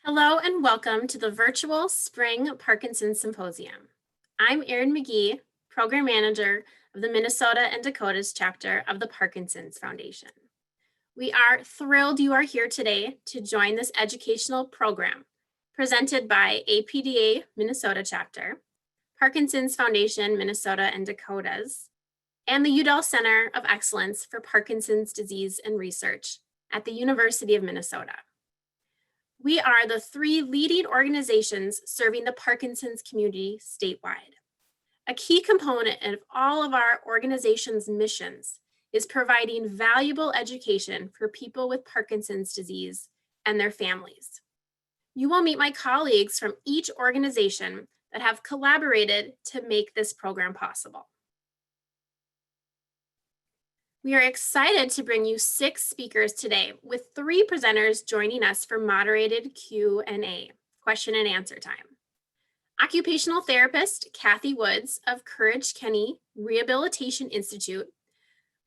Hello and welcome to the virtual Spring Parkinson Symposium. I'm Erin McGee, Program Manager of the Minnesota and Dakotas chapter of the Parkinson's Foundation. We are thrilled you are here today to join this educational program presented by APDA Minnesota chapter, Parkinson's Foundation Minnesota and Dakotas, and the Udall Center of Excellence for Parkinson's Disease and Research at the University of Minnesota. We are the three leading organizations serving the Parkinson's community statewide. A key component of all of our organization's missions is providing valuable education for people with Parkinson's disease and their families. You will meet my colleagues from each organization that have collaborated to make this program possible. We are excited to bring you 6 speakers today, with 3 presenters joining us for moderated Q&A, question and answer time. Occupational therapist Kathy Woods of Courage Kenny Rehabilitation Institute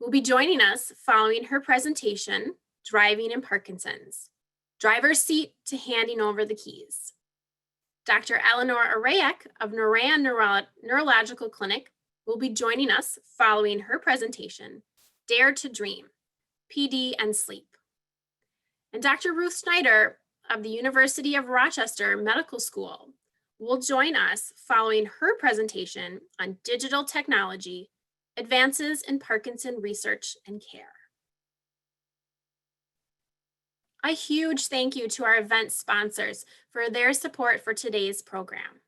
will be joining us following her presentation, Driving in Parkinson's, Driver's Seat to Handing Over the Keys. Dr. Eleanor Arayek of Noran Neurological Clinic will be joining us following her presentation, Dare to Dream, PD and Sleep. And Dr. Ruth Snyder of the University of Rochester Medical School will join us following her presentation on digital technology, advances in Parkinson research and care. A huge thank you to our event sponsors for their support for today's program.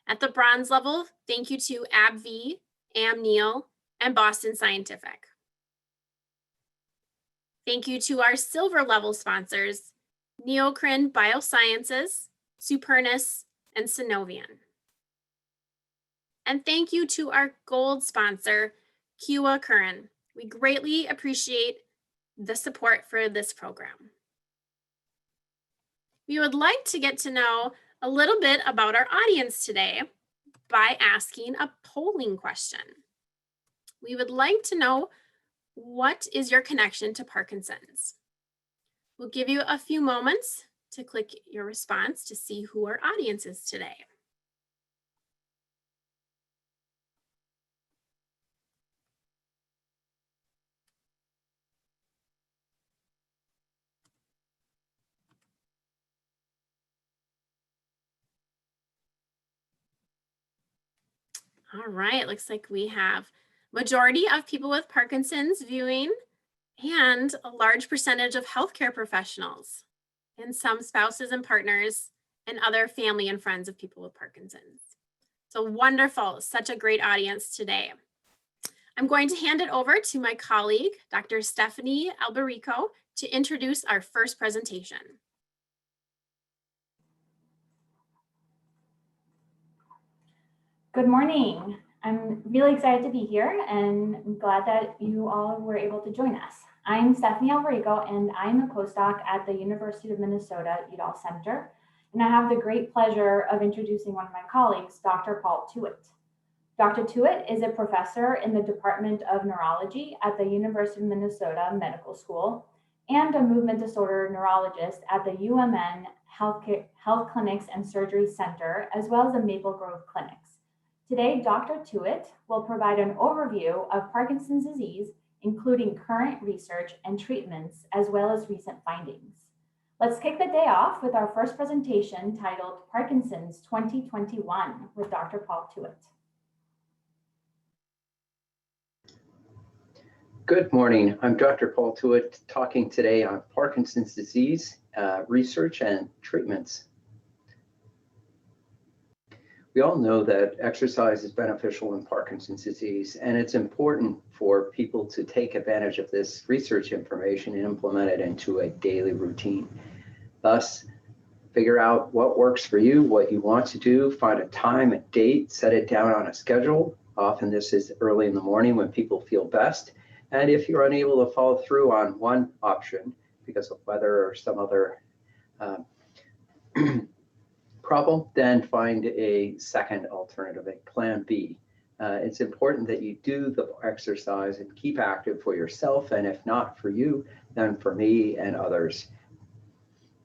At the bronze level, thank you to AbbVie, Amneal, and Boston Scientific. Thank you to our silver level sponsors, Neocrin Biosciences, Supernus, and Synovian. And thank you to our gold sponsor, Kyowa Kirin. We greatly appreciate the support for this program. We would like to get to know a little bit about our audience today by asking a polling question. We would like to know, what is your connection to Parkinson's? We'll give you a few moments to click your response to see who our audience is today. All right, looks like we have majority of people with Parkinson's viewing and a large percentage of healthcare professionals and some spouses and partners and other family and friends of people with Parkinson's. So wonderful, such a great audience today. I'm going to hand it over to my colleague, Dr. Stephanie Alberico, to introduce our first presentation. Good morning. I'm really excited to be here and I'm glad that you all were able to join us. I'm Stephanie Alberico and I'm a postdoc at the University of Minnesota Udall Center. And I have the great pleasure of introducing one of my colleagues, Dr. Paul Tuitt. Dr. Tuitt is a professor in the Department of Neurology at the University of Minnesota Medical School and a movement disorder neurologist at the UMN Health Clinics and Surgery Center, as well as the Maple Grove Clinics. Today, Dr. Tuitt will provide an overview of Parkinson's disease, including current research and treatments, as well as recent findings. Let's kick the day off with our first presentation titled Parkinson's 2021 with Dr. Paul Tuitt. Good morning. I'm Dr. Paul Tuitt, talking today on Parkinson's disease, research and treatments. We all know that exercise is beneficial in Parkinson's disease, and it's important for people to take advantage of this research information and implement it into a daily routine. Thus, figure out what works for you, what you want to do, find a time, a date, set it down on a schedule. Often this is early in the morning when people feel best. And if you're unable to follow through on one option because of weather or some other problem, then find a second alternative, a plan B. It's important that you do the exercise and keep active for yourself, and if not for you, then for me and others.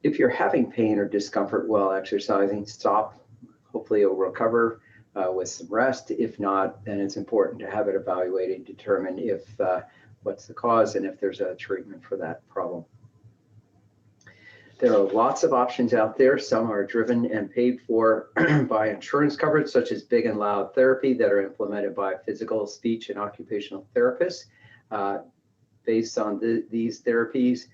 If you're having pain or discomfort while exercising, stop. Hopefully you'll recover with some rest. If not, then it's important to have it evaluated, determine if what's the cause and if there's a treatment for that problem. There are lots of options out there. Some are driven and paid for by insurance coverage, such as big and loud therapy that are implemented by physical, speech, and occupational therapists. Based on these therapies,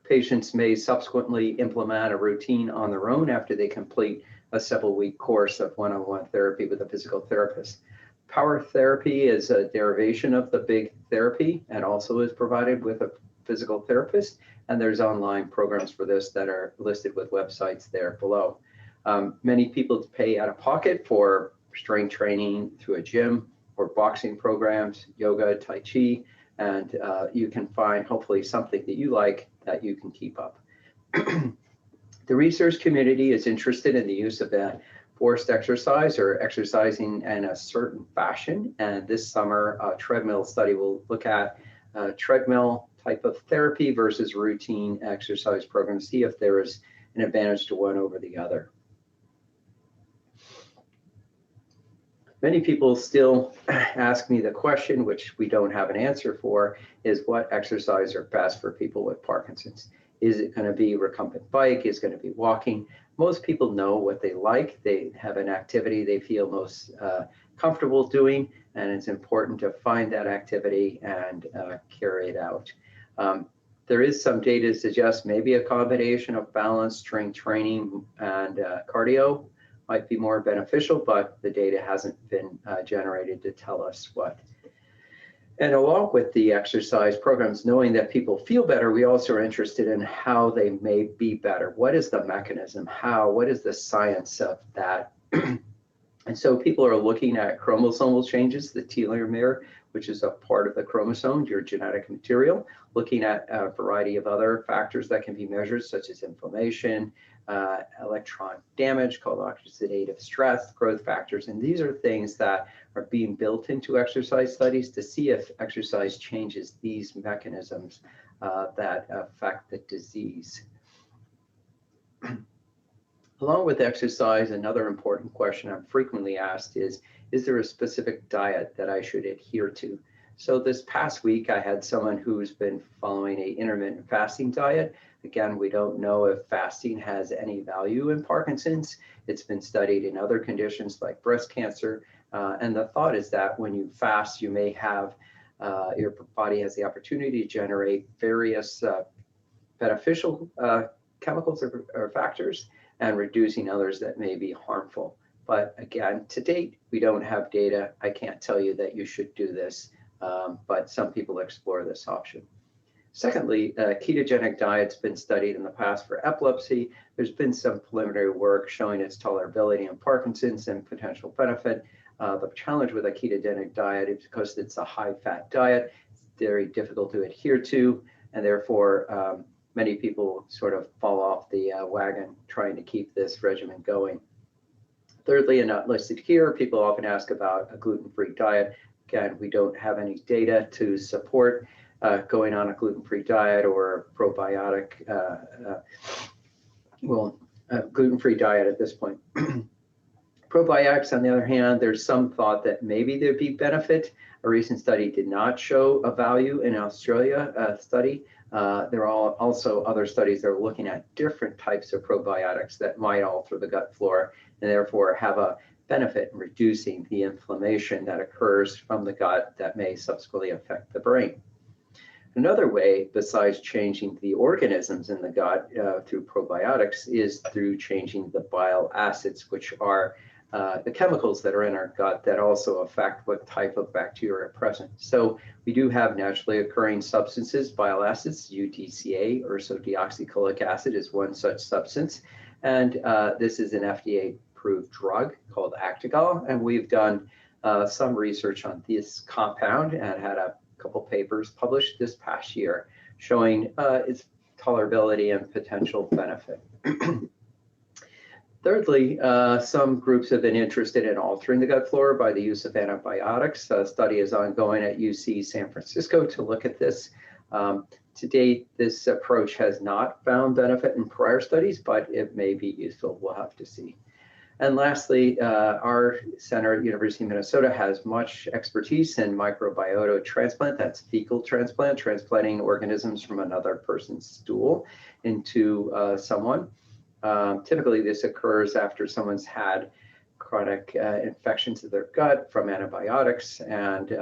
patients may subsequently implement a routine on their own after they complete a several-week course of one-on-one therapy with a physical therapist. Power therapy is a derivation of the big therapy and also is provided with a physical therapist. And there's online programs for this that are listed with websites there below. Many people pay out of pocket for strength training through a gym or boxing programs, yoga, tai chi, and you can find hopefully something that you like that you can keep up. The research community is interested in the use of that forced exercise or exercising in a certain fashion. And this summer, a treadmill study will look at treadmill type of therapy versus routine exercise program, see if there is an advantage to one over the other. Many people still ask me the question, which we don't have an answer for, is what exercise are best for people with Parkinson's? Is it going to be recumbent bike? Is it going to be walking? Most people know what they like. They have an activity they feel most comfortable doing, and it's important to find that activity and carry it out. There is some data to suggest maybe a combination of balance, strength training, and cardio might be more beneficial, but the data hasn't been generated to tell us what. And along with the exercise programs, knowing that people feel better, we also are interested in how they may be better. What is the mechanism? How? What is the science of that? And so people are looking at chromosomal changes, the telomere, which is a part of the chromosome, your genetic material, looking at a variety of other factors that can be measured, such as inflammation, electron damage called oxidative stress, growth factors. And these are things that are being built into exercise studies to see if exercise changes these mechanisms that affect the disease. Along with exercise, another important question I'm frequently asked is there a specific diet that I should adhere to? So this past week, I had someone who's been following an intermittent fasting diet. Again, we don't know if fasting has any value in Parkinson's. It's been studied in other conditions like breast cancer. And the thought is that when you fast, you may have, your body has the opportunity to generate various beneficial chemicals or factors and reducing others that may be harmful. But again, to date, we don't have data. I can't tell you that you should do this, but some people explore this option. Secondly, ketogenic diet's been studied in the past for epilepsy. There's been some preliminary work showing its tolerability in Parkinson's and potential benefit. The challenge with a ketogenic diet is because it's a high-fat diet, it's very difficult to adhere to, and therefore many people sort of fall off the wagon trying to keep this regimen going. Thirdly, and not listed here, people often ask about a gluten-free diet. Again, we don't have any data to support going on a gluten-free diet or probiotic, gluten-free diet at this point. Probiotics, on the other hand, there's some thought that maybe there'd be benefit. A recent study did not show a value in Australia study. There are also other studies that are looking at different types of probiotics that might alter the gut flora and therefore have a benefit in reducing the inflammation that occurs from the gut that may subsequently affect the brain. Another way, besides changing the organisms in the gut through probiotics, is through changing the bile acids, which are the chemicals that are in our gut that also affect what type of bacteria are present. So we do have naturally occurring substances, bile acids, UDCA, ursodeoxycholic acid is one such substance. And this is an FDA-approved drug called Udall. And we've done some research on this compound and had a couple papers published this past year showing its tolerability and potential benefit. Thirdly, some groups have been interested in altering the gut flora by the use of antibiotics. A study is ongoing at UC San Francisco to look at this. To date, this approach has not found benefit in prior studies, but it may be useful. We'll have to see. And lastly, our center at University of Minnesota has much expertise in microbiota transplant. That's fecal transplant, transplanting organisms from another person's stool into someone. Typically, this occurs after someone's had chronic infections of their gut from antibiotics, and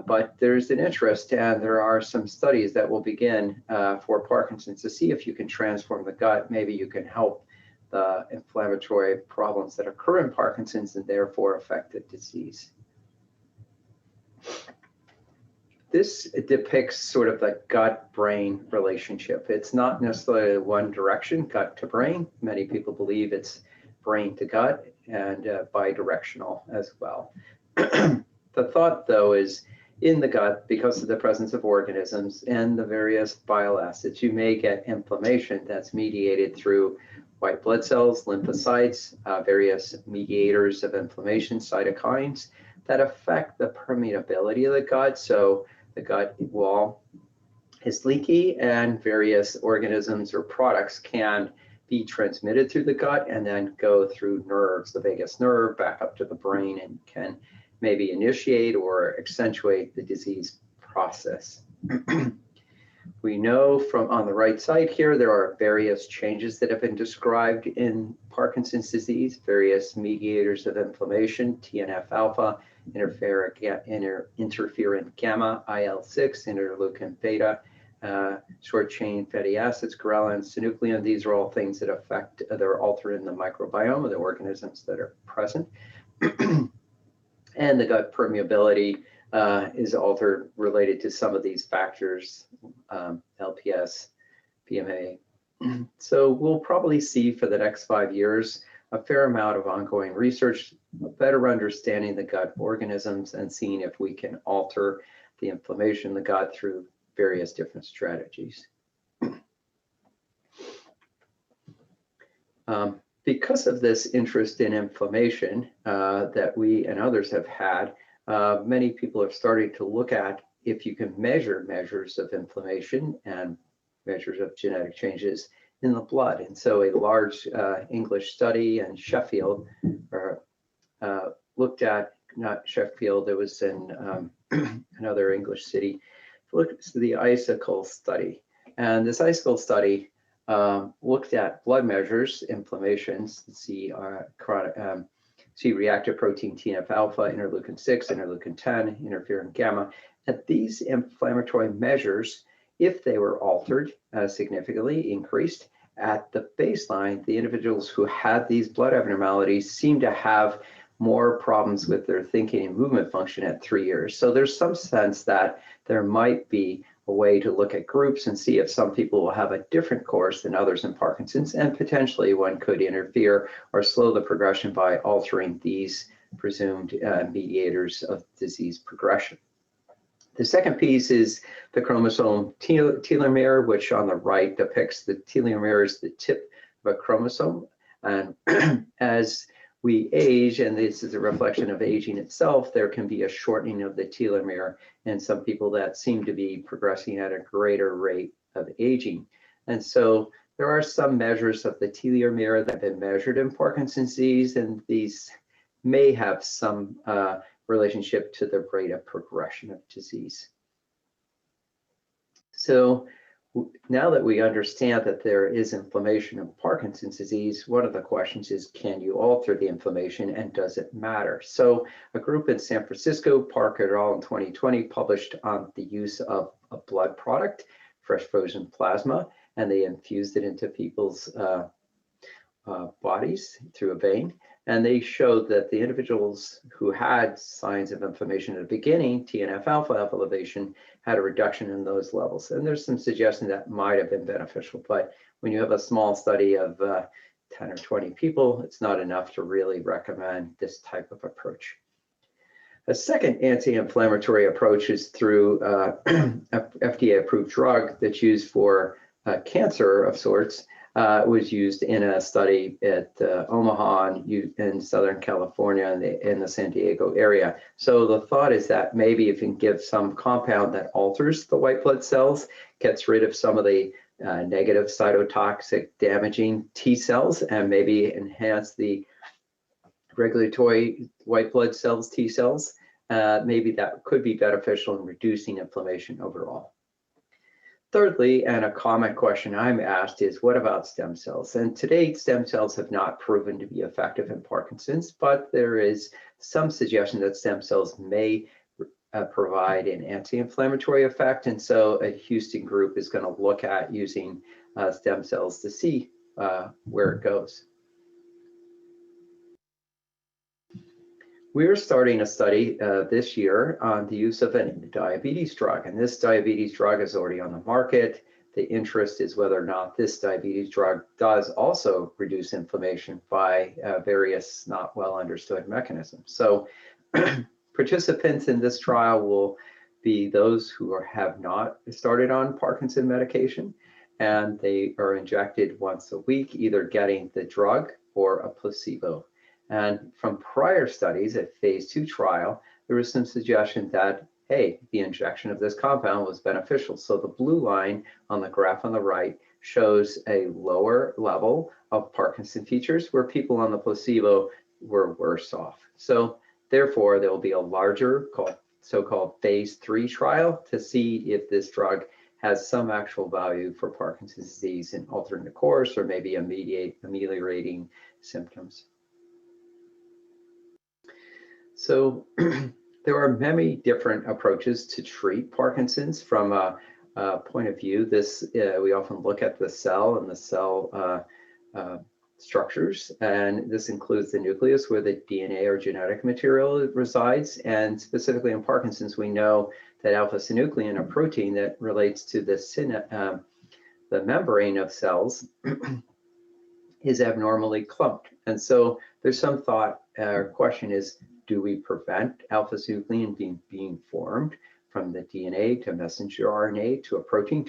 but there's an interest, and there are some studies that will begin for Parkinson's to see if you can transform the gut. Maybe you can help the inflammatory problems that occur in Parkinson's and therefore affect the disease. This depicts sort of the gut-brain relationship. It's not necessarily one direction, gut to brain. Many people believe it's brain to gut and bidirectional as well. The thought, though, is in the gut, because of the presence of organisms and the various bile acids, you may get inflammation that's mediated through white blood cells, lymphocytes, various mediators of inflammation, cytokines, that affect the permeability of the gut. So the gut wall is leaky, and various organisms or products can be transmitted through the gut and then go through nerves, the vagus nerve, back up to the brain, and can maybe initiate or accentuate the disease process. We know from on the right side here, there are various changes that have been described in Parkinson's disease, various mediators of inflammation, TNF-alpha, interferon gamma, IL-6, interleukin beta, short chain fatty acids, ghrelin, synuclein. These are all things that affect, they're altered in the microbiome of the organisms that are present. And the gut permeability is altered related to some of these factors, LPS, PMA. So we'll probably see for the next 5 years a fair amount of ongoing research, better understanding the gut organisms and seeing if we can alter the inflammation in the gut through various different strategies. Because of this interest in inflammation that we and others have had, many people have started to look at if you can measure measures of inflammation and measures of genetic changes in the blood. And so a large English study in Sheffield looked at, not Sheffield, it was in another English city, looked at the icicle study. And this icicle study looked at blood measures, inflammations, C-reactive protein, TNF-alpha, interleukin-6, interleukin-10, interferon gamma. At these inflammatory measures, if they were altered significantly, increased at the baseline, the individuals who had these blood abnormalities seemed to have more problems with their thinking and movement function at 3 years. So there's some sense that there might be a way to look at groups and see if some people will have a different course than others in Parkinson's, and potentially one could interfere or slow the progression by altering these presumed mediators of disease progression. The second piece is the chromosome telomere, which on the right depicts the telomere as the tip of a chromosome. And as we age, and this is a reflection of aging itself, there can be a shortening of the telomere, and some people that seem to be progressing at a greater rate of aging. And so there are some measures of the telomere that have been measured in Parkinson's disease, and these may have some relationship to the rate of progression of disease. So now that we understand that there is inflammation in Parkinson's disease, one of the questions is, can you alter the inflammation and does it matter? So a group in San Francisco, Park et al. In 2020, published on the use of a blood product, fresh frozen plasma, and they infused it into people's bodies through a vein. And they showed that the individuals who had signs of inflammation at the beginning, TNF-alpha elevation, had a reduction in those levels. And there's some suggestion that might have been beneficial, but when you have a small study of 10 or 20 people, it's not enough to really recommend this type of approach. A second anti-inflammatory approach is through FDA-approved drug that's used for cancer of sorts, was used in a study at Omaha in Southern California in the San Diego area. So the thought is that maybe if you can give some compound that alters the white blood cells, gets rid of some of the negative cytotoxic damaging T cells, and maybe enhance the regulatory white blood cells, T cells, maybe that could be beneficial in reducing inflammation overall. Thirdly, and a common question I'm asked is, what about stem cells? And to date, stem cells have not proven to be effective in Parkinson's, but there is some suggestion that stem cells may provide an anti-inflammatory effect. And so a Houston group is going to look at using stem cells to see where it goes. We're starting a study this year on the use of a diabetes drug, and this diabetes drug is already on the market. The interest is whether or not this diabetes drug does also reduce inflammation by various not well understood mechanisms. So participants in this trial will be those who have not started on Parkinson medication, and they are injected once a week, either getting the drug or a placebo. And from prior studies at phase 2 trial, there was some suggestion that, hey, the injection of this compound was beneficial. So the blue line on the graph on the right shows a lower level of Parkinson features where people on the placebo were worse off. So therefore, there will be a larger so-called phase 3 trial to see if this drug has some actual value for Parkinson's disease in altering the course or maybe ameliorating symptoms. So there are many different approaches to treat Parkinson's from a point of view. We often look at the cell and the cell structures, and this includes the nucleus where the DNA or genetic material resides. And specifically in Parkinson's, we know that alpha-synuclein, a protein that relates to the membrane of cells, is abnormally clumped. And so there's some thought or question is, do we prevent alpha-synuclein being formed from the DNA to messenger RNA to a protein?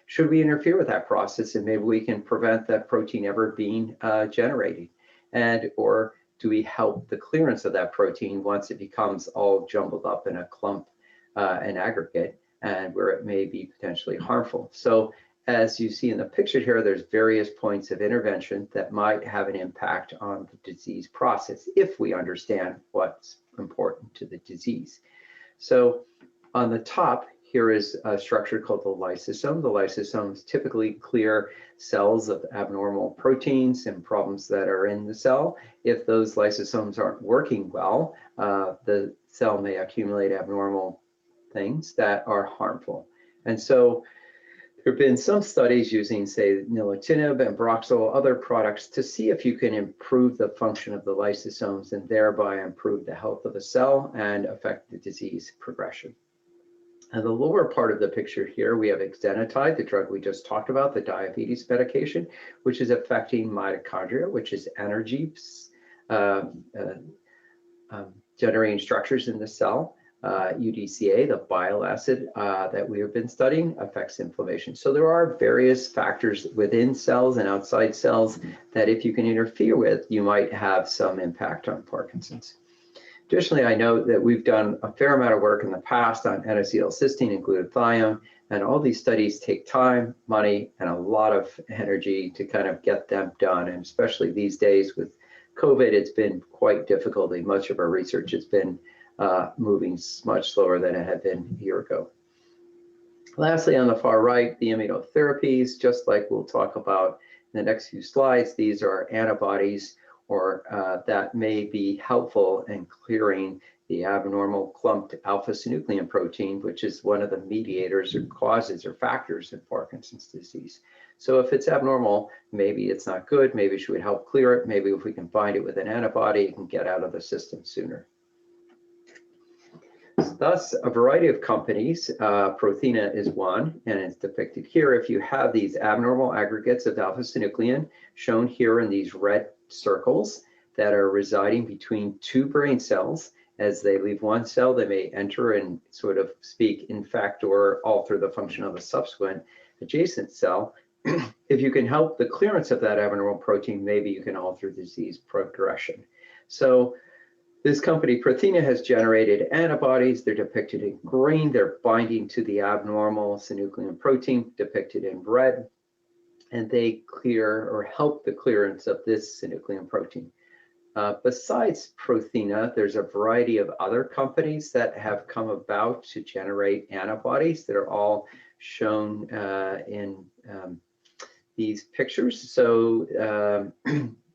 Should we interfere with that process, and maybe we can prevent that protein ever being generated? Or do we help the clearance of that protein once it becomes all jumbled up in a clump, an aggregate, and where it may be potentially harmful? So as you see in the picture here, there's various points of intervention that might have an impact on the disease process if we understand what's important to the disease. So on the top here is a structure called the lysosome. The lysosomes typically clear cells of abnormal proteins and problems that are in the cell. If those lysosomes aren't working well, the cell may accumulate abnormal things that are harmful. And so there have been some studies using, say, nilotinib and Broxol, other products, to see if you can improve the function of the lysosomes and thereby improve the health of a cell and affect the disease progression. And the lower part of the picture here, we have exenatide, the drug we just talked about, the diabetes medication, which is affecting mitochondria, which is energy generating structures in the cell. UDCA, the bile acid that we have been studying, affects inflammation. So there are various factors within cells and outside cells that if you can interfere with, you might have some impact on Parkinson's. Additionally, I know that we've done a fair amount of work in the past on N-acetylcysteine and glutathione, and all these studies take time, money, and a lot of energy to kind of get them done. And especially these days with COVID, it's been quite difficult. Much of our research has been moving much slower than it had been a year ago. Lastly, on the far right, the immunotherapies, just like we'll talk about in the next few slides, these are antibodies that may be helpful in clearing the abnormal clumped alpha-synuclein protein, which is one of the mediators or causes or factors in Parkinson's disease. So if it's abnormal, maybe it's not good, maybe she would help clear it, maybe if we can bind it with an antibody, it can get out of the system sooner. Thus, a variety of companies, Prothena is one, and it's depicted here. If you have these abnormal aggregates of alpha-synuclein shown here in these red circles that are residing between two brain cells, as they leave one cell, they may enter and sort of infect or alter the function of a subsequent adjacent cell. if you can help the clearance of that abnormal protein, maybe you can alter disease progression. So this company, Prothena, has generated antibodies. They're depicted in green. They're binding to the abnormal synuclein protein, depicted in red, and they clear or help the clearance of this synuclein protein. Besides Prothena, there's a variety of other companies that have come about to generate antibodies that are all shown in these pictures. So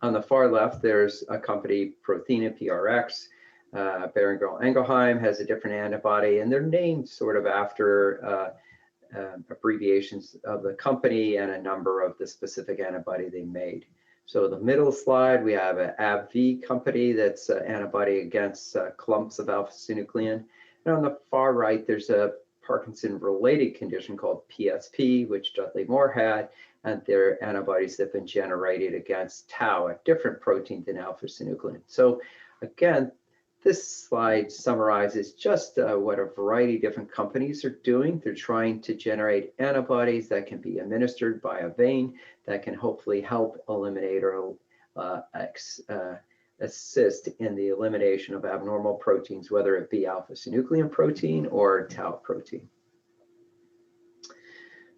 on the far left, there's a company, Prothena PRX. Boehringer Ingelheim has a different antibody, and they're named sort of after abbreviations of the company and a number of the specific antibody they made. So the middle slide, we have an AbbVie company that's an antibody against clumps of alpha-synuclein. And on the far right, there's a Parkinson-related condition called PSP, which Dudley Moore had, and their antibodies that have been generated against tau, a different protein than alpha-synuclein. So again, this slide summarizes just what a variety of different companies are doing. They're trying to generate antibodies that can be administered by a vein that can hopefully help eliminate or assist in the elimination of abnormal proteins, whether it be alpha-synuclein protein or tau protein.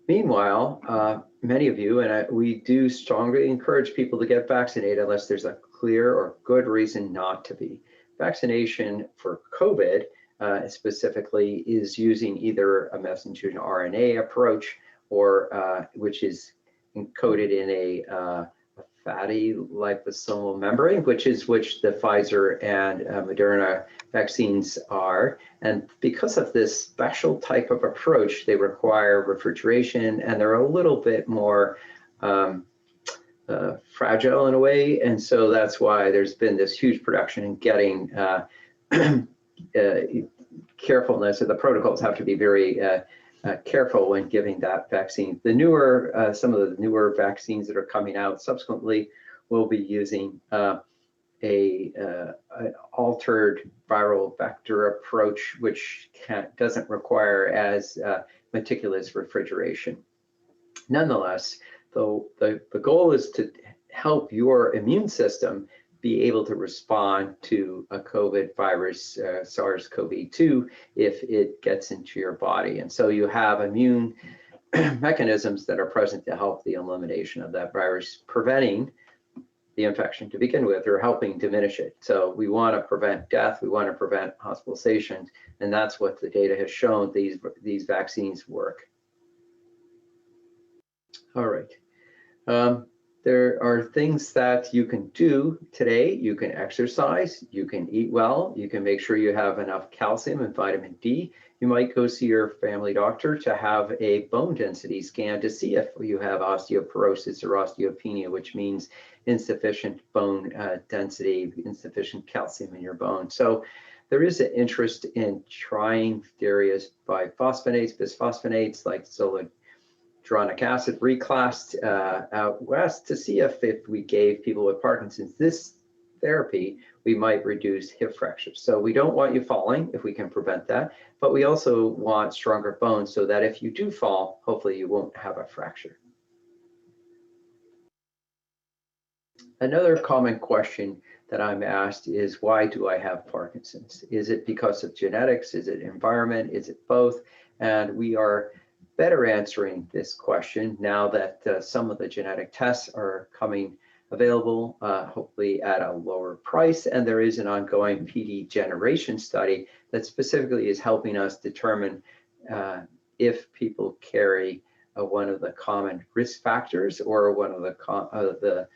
Meanwhile, many of you, and we do strongly encourage people to get vaccinated unless there's a clear or good reason not to be. Vaccination for COVID specifically is using either a messenger RNA approach or which is encoded in a fatty liposomal membrane, which the Pfizer and Moderna vaccines are. And because of this special type of approach, they require refrigeration and they're a little bit more fragile in a way, and so that's why there's been this huge production in getting carefulness, and the protocols have to be very careful when giving that vaccine. The newer, some of the newer vaccines that are coming out subsequently will be using an altered viral vector approach, which doesn't require as meticulous refrigeration. Nonetheless, the goal is to help your immune system be able to respond to a COVID virus, SARS-CoV-2, if it gets into your body. And so you have immune mechanisms that are present to help the elimination of that virus, preventing the infection to begin with, or helping diminish it. So we want to prevent death, we want to prevent hospitalizations, and that's what the data has shown these vaccines work. All right. There are things that you can do today. You can exercise, you can eat well, you can make sure you have enough calcium and vitamin D. You might go see your family doctor to have a bone density scan to see if you have osteoporosis or osteopenia, which means insufficient bone density, insufficient calcium in your bone. So there is an interest in trying various biphosphonates, bisphosphonates like zoledronic acid reclassed out west to see if we gave people with Parkinson's this therapy, we might reduce hip fractures. So we don't want you falling if we can prevent that, but we also want stronger bones so that if you do fall, hopefully you won't have a fracture. Another common question that I'm asked is, why do I have Parkinson's? Is it because of genetics? Is it environment? Is it both? And we are better answering this question now that some of the genetic tests are coming available, hopefully at a lower price. And there is an ongoing PD generation study that specifically is helping us determine if people carry one of the common risk factors or one of the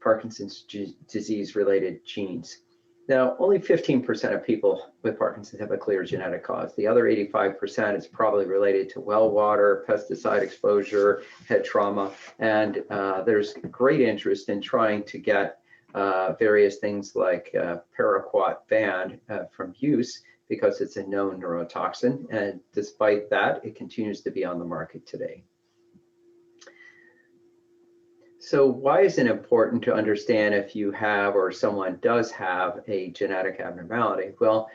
Parkinson's disease related genes. Now, only 15% of people with Parkinson's have a clear genetic cause. The other 85% is probably related to well water, pesticide exposure, head trauma, and there's great interest in trying to get various things like paraquat banned from use because it's a known neurotoxin, and despite that, it continues to be on the market today. So why is it important to understand if you have or someone does have a genetic abnormality? Well,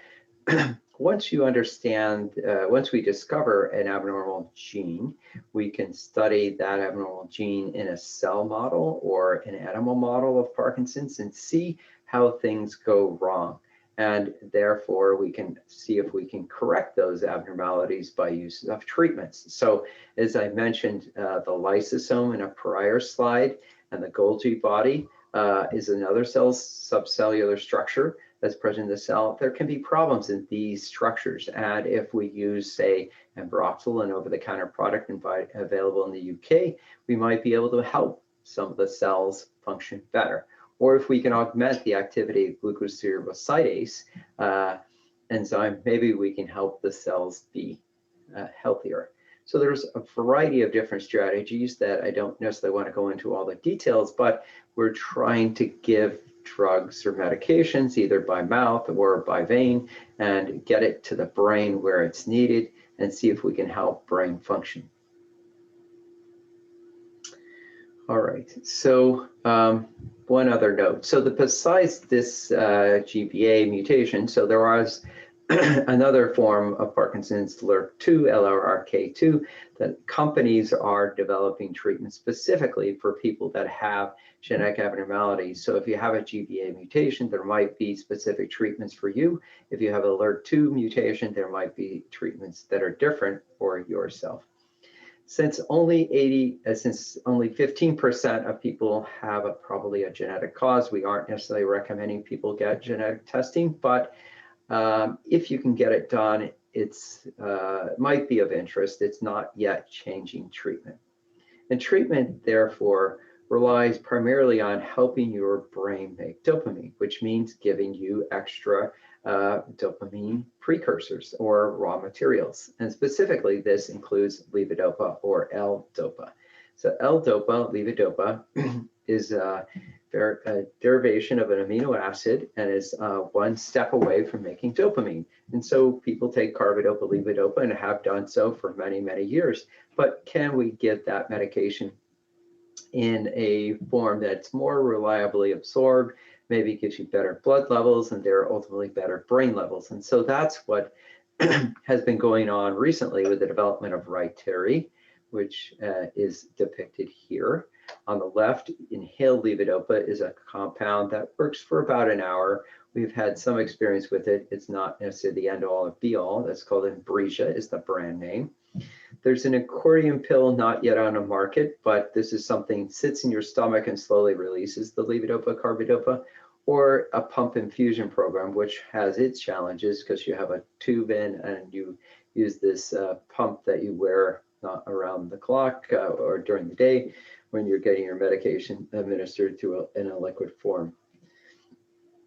once you understand, once we discover an abnormal gene, we can study that abnormal gene in a cell model or an animal model of Parkinson's and see how things go wrong. And therefore, we can see if we can correct those abnormalities by use of treatments. So as I mentioned, the lysosome in a prior slide and the Golgi body is another cell subcellular structure that's present in the cell. There can be problems in these structures. And if we use, say, Ambroxol, an over-the-counter product available in the UK, we might be able to help some of the cells function better. Or if we can augment the activity of glucocerebrosidase enzyme, maybe we can help the cells be healthier. So there's a variety of different strategies that I don't necessarily want to go into all the details, but we're trying to give drugs or medications either by mouth or by vein and get it to the brain where it's needed and see if we can help brain function. All right, so one other note. So besides this GBA mutation, so there was another form of Parkinson's, LRRK2, LRRK2, that companies are developing treatments specifically for people that have genetic abnormalities. So if you have a GBA mutation, there might be specific treatments for you. If you have a LRRK2 mutation, there might be treatments that are different for yourself. Since only 15% of people have probably a genetic cause, we aren't necessarily recommending people get genetic testing, but if you can get it done, it might be of interest. It's not yet changing treatment. And treatment, therefore, relies primarily on helping your brain make dopamine, which means giving you extra dopamine precursors or raw materials. And specifically, this includes levodopa or L-dopa. So L-dopa, levodopa, is a derivation of an amino acid and is one step away from making dopamine. And so people take carbidopa, levodopa, and have done so for many, many years. But can we get that medication in a form that's more reliably absorbed, maybe gives you better blood levels, and there are ultimately better brain levels? And so that's what has been going on recently with the development of Rytary, which is depicted here. On the left, inhaled levodopa is a compound that works for about an hour. We've had some experience with it. It's not necessarily the end all and be all. That's called Inbrija, is the brand name. There's an accordion pill not yet on the market, but this is something that sits in your stomach and slowly releases the levodopa, carbidopa, or a pump infusion program, which has its challenges because you have a tube in and you use this pump that you wear not around the clock or during the day when you're getting your medication administered in a liquid form.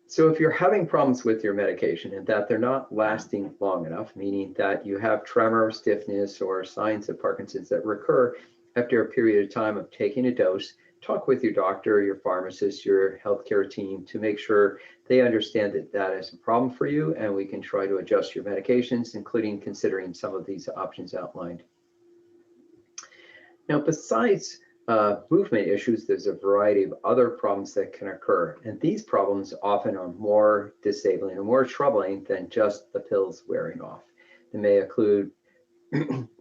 So if you're having problems with your medication and that they're not lasting long enough, meaning that you have tremor, stiffness, or signs of Parkinson's that recur after a period of time of taking a dose, talk with your doctor, your pharmacist, your healthcare team to make sure they understand that that is a problem for you, and we can try to adjust your medications, including considering some of these options outlined. Now, besides movement issues, there's a variety of other problems that can occur, and these problems often are more disabling and more troubling than just the pills wearing off. They may include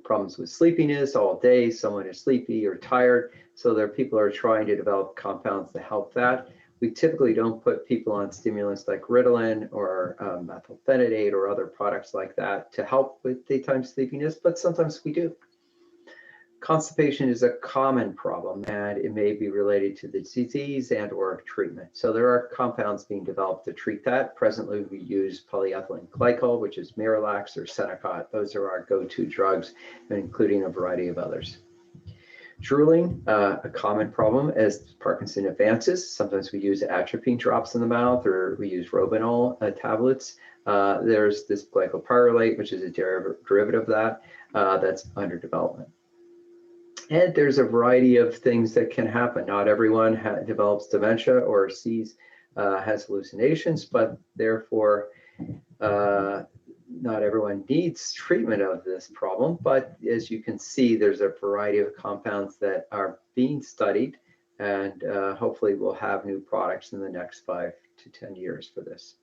problems with sleepiness all day, someone is sleepy or tired, so there are people who are trying to develop compounds to help that. We typically don't put people on stimulants like Ritalin or methylphenidate or other products like that to help with daytime sleepiness, but sometimes we do. Constipation is a common problem, and it may be related to the disease and or treatment. So there are compounds being developed to treat that. Presently, we use polyethylene glycol, which is Miralax or Senokot. Those are our go-to drugs, including a variety of others. Drooling, a common problem as Parkinson advances. Sometimes we use atropine drops in the mouth, or we use Robenol tablets. There's this glycopyrrolate, which is a derivative of that, that's under development. And there's a variety of things that can happen. Not everyone develops dementia or has hallucinations, but therefore not everyone needs treatment of this problem. But as you can see, there's a variety of compounds that are being studied, and hopefully we'll have new products in the next 5 to 10 years for this.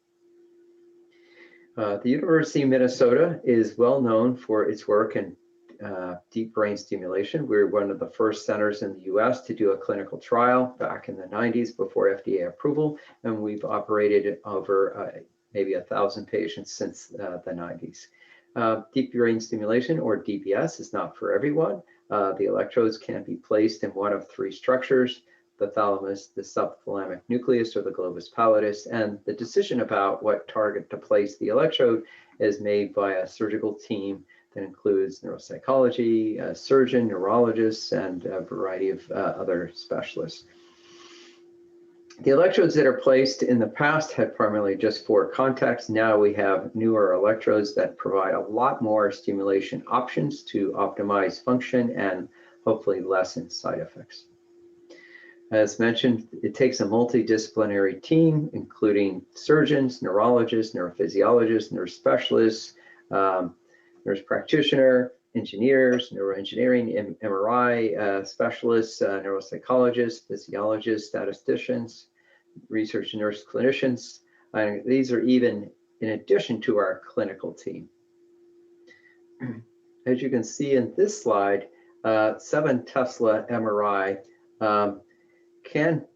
The University of Minnesota is well known for its work in deep brain stimulation. We're one of the first centers in the US to do a clinical trial back in the 90s before FDA approval, and we've operated over maybe 1,000 patients since the 90s. Deep brain stimulation, or DBS, is not for everyone. The electrodes can be placed in one of three structures: the thalamus, the subthalamic nucleus, or the globus pallidus, and the decision about what target to place the electrode is made by a surgical team that includes neuropsychology, a surgeon, neurologists, and a variety of other specialists. The electrodes that are placed in the past had primarily just 4 contacts. Now we have newer electrodes that provide a lot more stimulation options to optimize function and hopefully lessen side effects. As mentioned, it takes a multidisciplinary team, including surgeons, neurologists, neurophysiologists, nurse specialists, nurse practitioner, engineers, neuroengineering, MRI specialists, neuropsychologists, physiologists, statisticians, research nurse clinicians. And these are even in addition to our clinical team. As you can see in this slide, 7 Tesla MRI can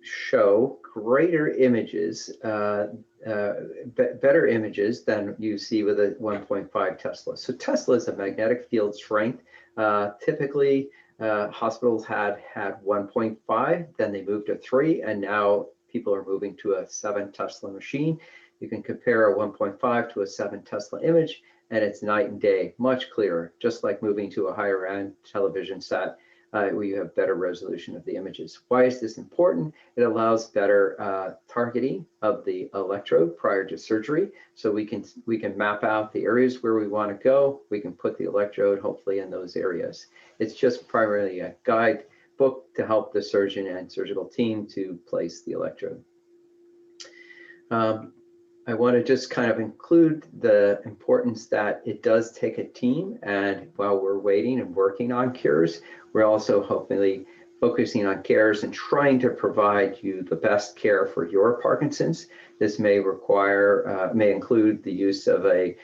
show greater images, better images than you see with a 1.5 Tesla. So Tesla is a magnetic field strength. Typically, hospitals had 1.5, then they moved to 3, and now people are moving to a 7 Tesla machine. You can compare a 1.5 to a 7 Tesla image, and it's night and day, much clearer, just like moving to a higher end television set where you have better resolution of the images. Why is this important? It allows better targeting of the electrode prior to surgery. So we can map out the areas where we want to go. We can put the electrode hopefully in those areas. It's just primarily a guide book to help the surgeon and surgical team to place the electrode. I want to just kind of include the importance that it does take a team, and while we're waiting and working on cures, we're also hopefully focusing on cares and trying to provide you the best care for your Parkinson's. This may include the use of a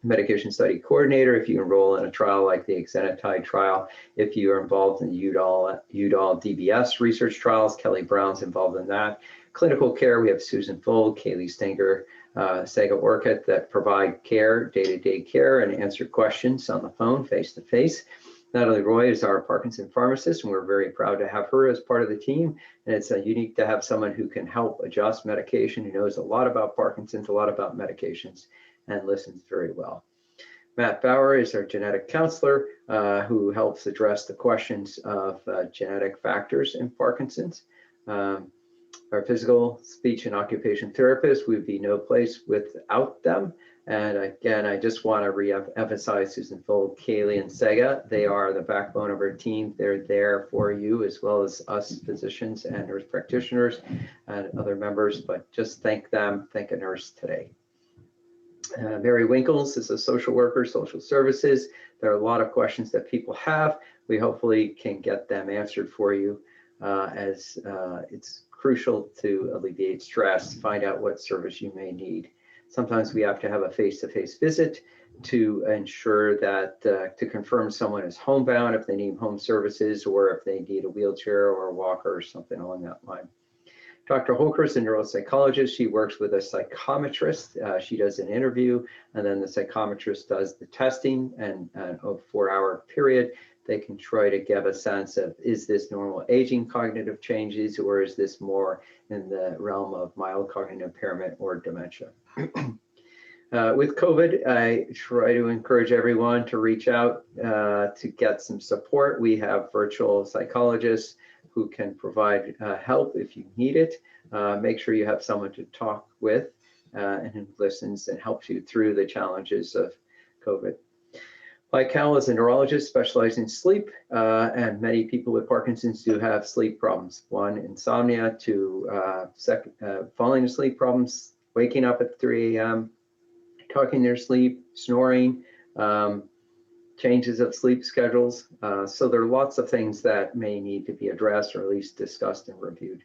medication study coordinator if you enroll in a trial like the exenatide trial. If you are involved in Udall DBS research trials, Kelly Brown's involved in that. Clinical care, we have Susan Fold, Kaylee Stenger, Sega Orchid that provide care, day-to-day care, and answer questions on the phone, face-to-face. Natalie Roy is our Parkinson pharmacist, and we're very proud to have her as part of the team. And it's unique to have someone who can help adjust medication, who knows a lot about Parkinson's, a lot about medications, and listens very well. Matt Bauer is our genetic counselor who helps address the questions of genetic factors in Parkinson's. Our physical, speech, and occupation therapists would be no place without them. And again, I just want to re-emphasize Susan Fold, Kaylee, and Sega. They are the backbone of our team. They're there for you as well as us physicians and nurse practitioners and other members, but just thank them, thank a nurse today. Mary Winkles is a social worker, social services. There are a lot of questions that people have. We hopefully can get them answered for you as it's crucial to alleviate stress, find out what service you may need. Sometimes we have to have a face-to-face visit to ensure that, to confirm someone is homebound, if they need home services, or if they need a wheelchair or a walker or something along that line. Dr. Holker is a neuropsychologist. She works with a psychometrist. She does an interview, and then the psychometrist does the testing, and a 4-hour period, they can try to give a sense of, is this normal aging cognitive changes, or is this more in the realm of mild cognitive impairment or dementia? With COVID, I try to encourage everyone to reach out to get some support. We have virtual psychologists who can provide help if you need it. Make sure you have someone to talk with and who listens and helps you through the challenges of COVID. Like Cal is a neurologist specializing in sleep, and many people with Parkinson's do have sleep problems. 1, insomnia, 2, falling asleep problems, waking up at 3 a.m., talking in their sleep, snoring, changes of sleep schedules. So there are lots of things that may need to be addressed or at least discussed and reviewed.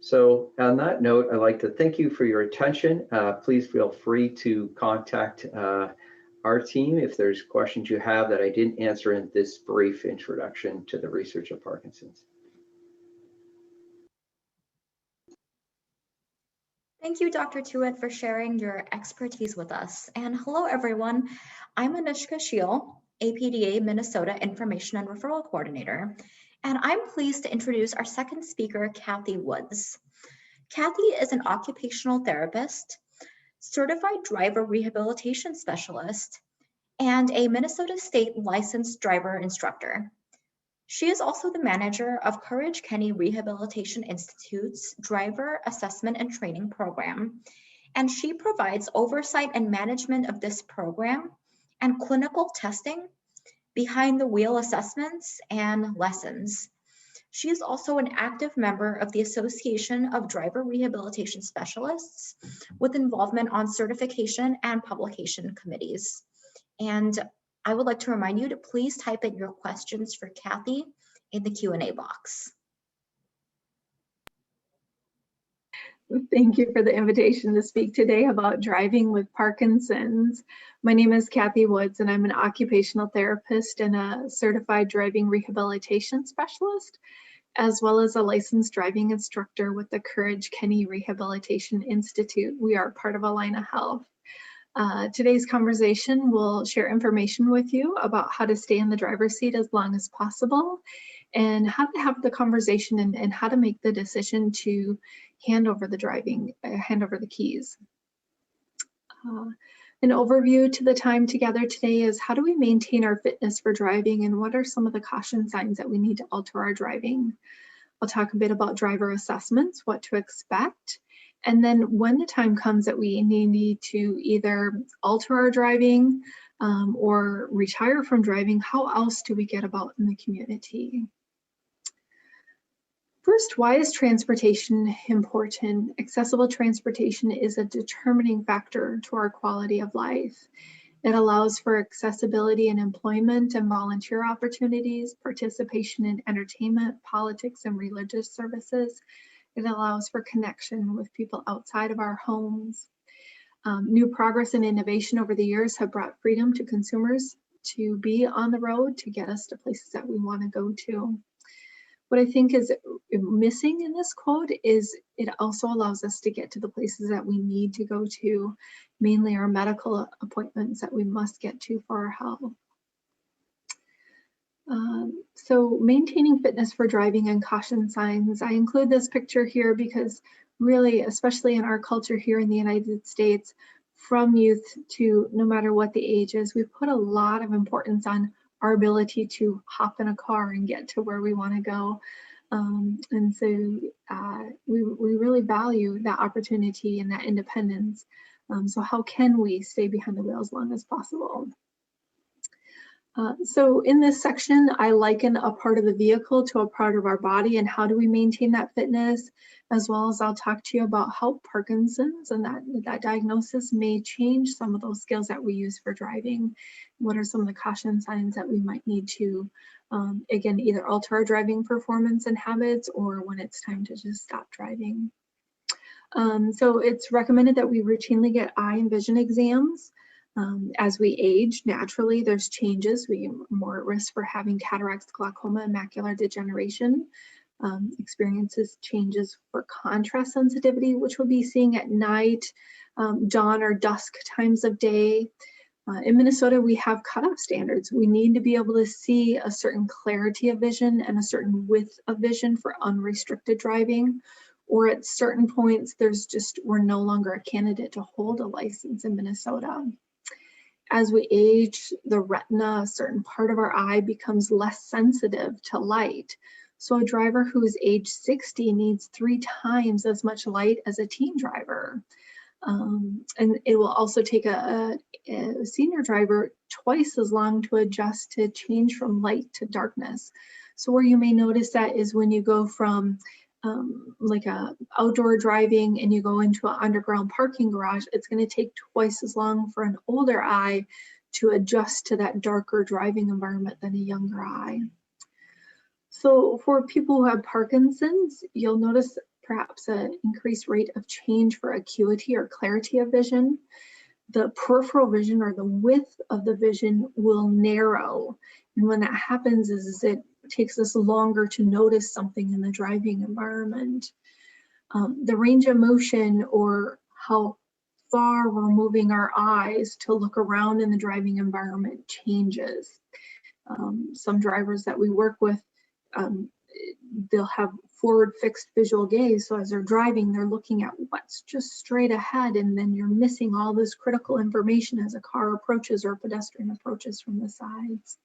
So on that note, I'd like to thank you for your attention. Please feel free to contact our team if there's questions you have that I didn't answer in this brief introduction to the research of Parkinson's. Thank you, Dr. Tuitt, for sharing your expertise with us. And hello, everyone. I'm Anushka Shiel, APDA Minnesota Information and Referral Coordinator, and I'm pleased to introduce our second speaker, Kathy Woods. Kathy is an occupational therapist, certified driver rehabilitation specialist, and a Minnesota State licensed driver instructor. She is also the manager of Courage Kenny Rehabilitation Institute's Driver Assessment and Training Program, and she provides oversight and management of this program and clinical testing, behind the wheel assessments, and lessons. She is also an active member of the Association of Driver Rehabilitation Specialists with involvement on certification and publication committees. And I would like to remind you to please type in your questions for Kathy in the Q&A box. Thank you for the invitation to speak today about driving with Parkinson's. My name is Kathy Woods, and I'm an occupational therapist and a certified driving rehabilitation specialist, as well as a licensed driving instructor with the Courage Kenny Rehabilitation Institute. We are part of Allina Health. Today's conversation will share information with you about how to stay in the driver's seat as long as possible, and how to have the conversation and how to make the decision to hand over the keys. An overview to the time together today is how do we maintain our fitness for driving, and what are some of the caution signs that we need to alter our driving. I'll talk a bit about driver assessments, what to expect, and then when the time comes that we need to either alter our driving or retire from driving, how else do we get about in the community? First, why is transportation important? Accessible transportation is a determining factor to our quality of life. It allows for accessibility in employment and volunteer opportunities, participation in entertainment, politics, and religious services. It allows for connection with people outside of our homes. New progress and innovation over the years have brought freedom to consumers to be on the road to get us to places that we want to go to. What I think is missing in this quote is it also allows us to get to the places that we need to go to, mainly our medical appointments that we must get to for our health. So maintaining fitness for driving and caution signs. I include this picture here because really, especially in our culture here in the United States, from youth to no matter what the age is, we put a lot of importance on our ability to hop in a car and get to where we want to go. And so we really value that opportunity and that independence. So how can we stay behind the wheel as long as possible? So in this section, I liken a part of the vehicle to a part of our body and how do we maintain that fitness, as well as I'll talk to you about how Parkinson's and that diagnosis may change some of those skills that we use for driving. What are some of the caution signs that we might need to, again, either alter our driving performance and habits or when it's time to just stop driving. So it's recommended that we routinely get eye and vision exams. As we age, naturally, there's changes. We are more at risk for having cataracts, glaucoma, and macular degeneration. Experiences changes for contrast sensitivity, which we'll be seeing at night, dawn or dusk times of day. In Minnesota, we have cutoff standards. We need to be able to see a certain clarity of vision and a certain width of vision for unrestricted driving, or at certain points, we're no longer a candidate to hold a license in Minnesota. As we age, the retina, a certain part of our eye, becomes less sensitive to light. So a driver who is age 60 needs 3 times as much light as a teen driver. And it will also take a senior driver twice as long to adjust to change from light to darkness. So where you may notice that is when you go from like a outdoor driving and you go into an underground parking garage, it's going to take twice as long for an older eye to adjust to that darker driving environment than a younger eye. So for people who have Parkinson's, you'll notice perhaps an increased rate of change for acuity or clarity of vision. The peripheral vision, or the width of the vision, will narrow. And when that happens is it takes us longer to notice something in the driving environment. The range of motion, or how far we're moving our eyes to look around in the driving environment, changes. Some drivers that we work with, they'll have forward fixed visual gaze. So as they're driving, they're looking at what's just straight ahead, and then you're missing all this critical information as a car approaches or a pedestrian approaches from the sides.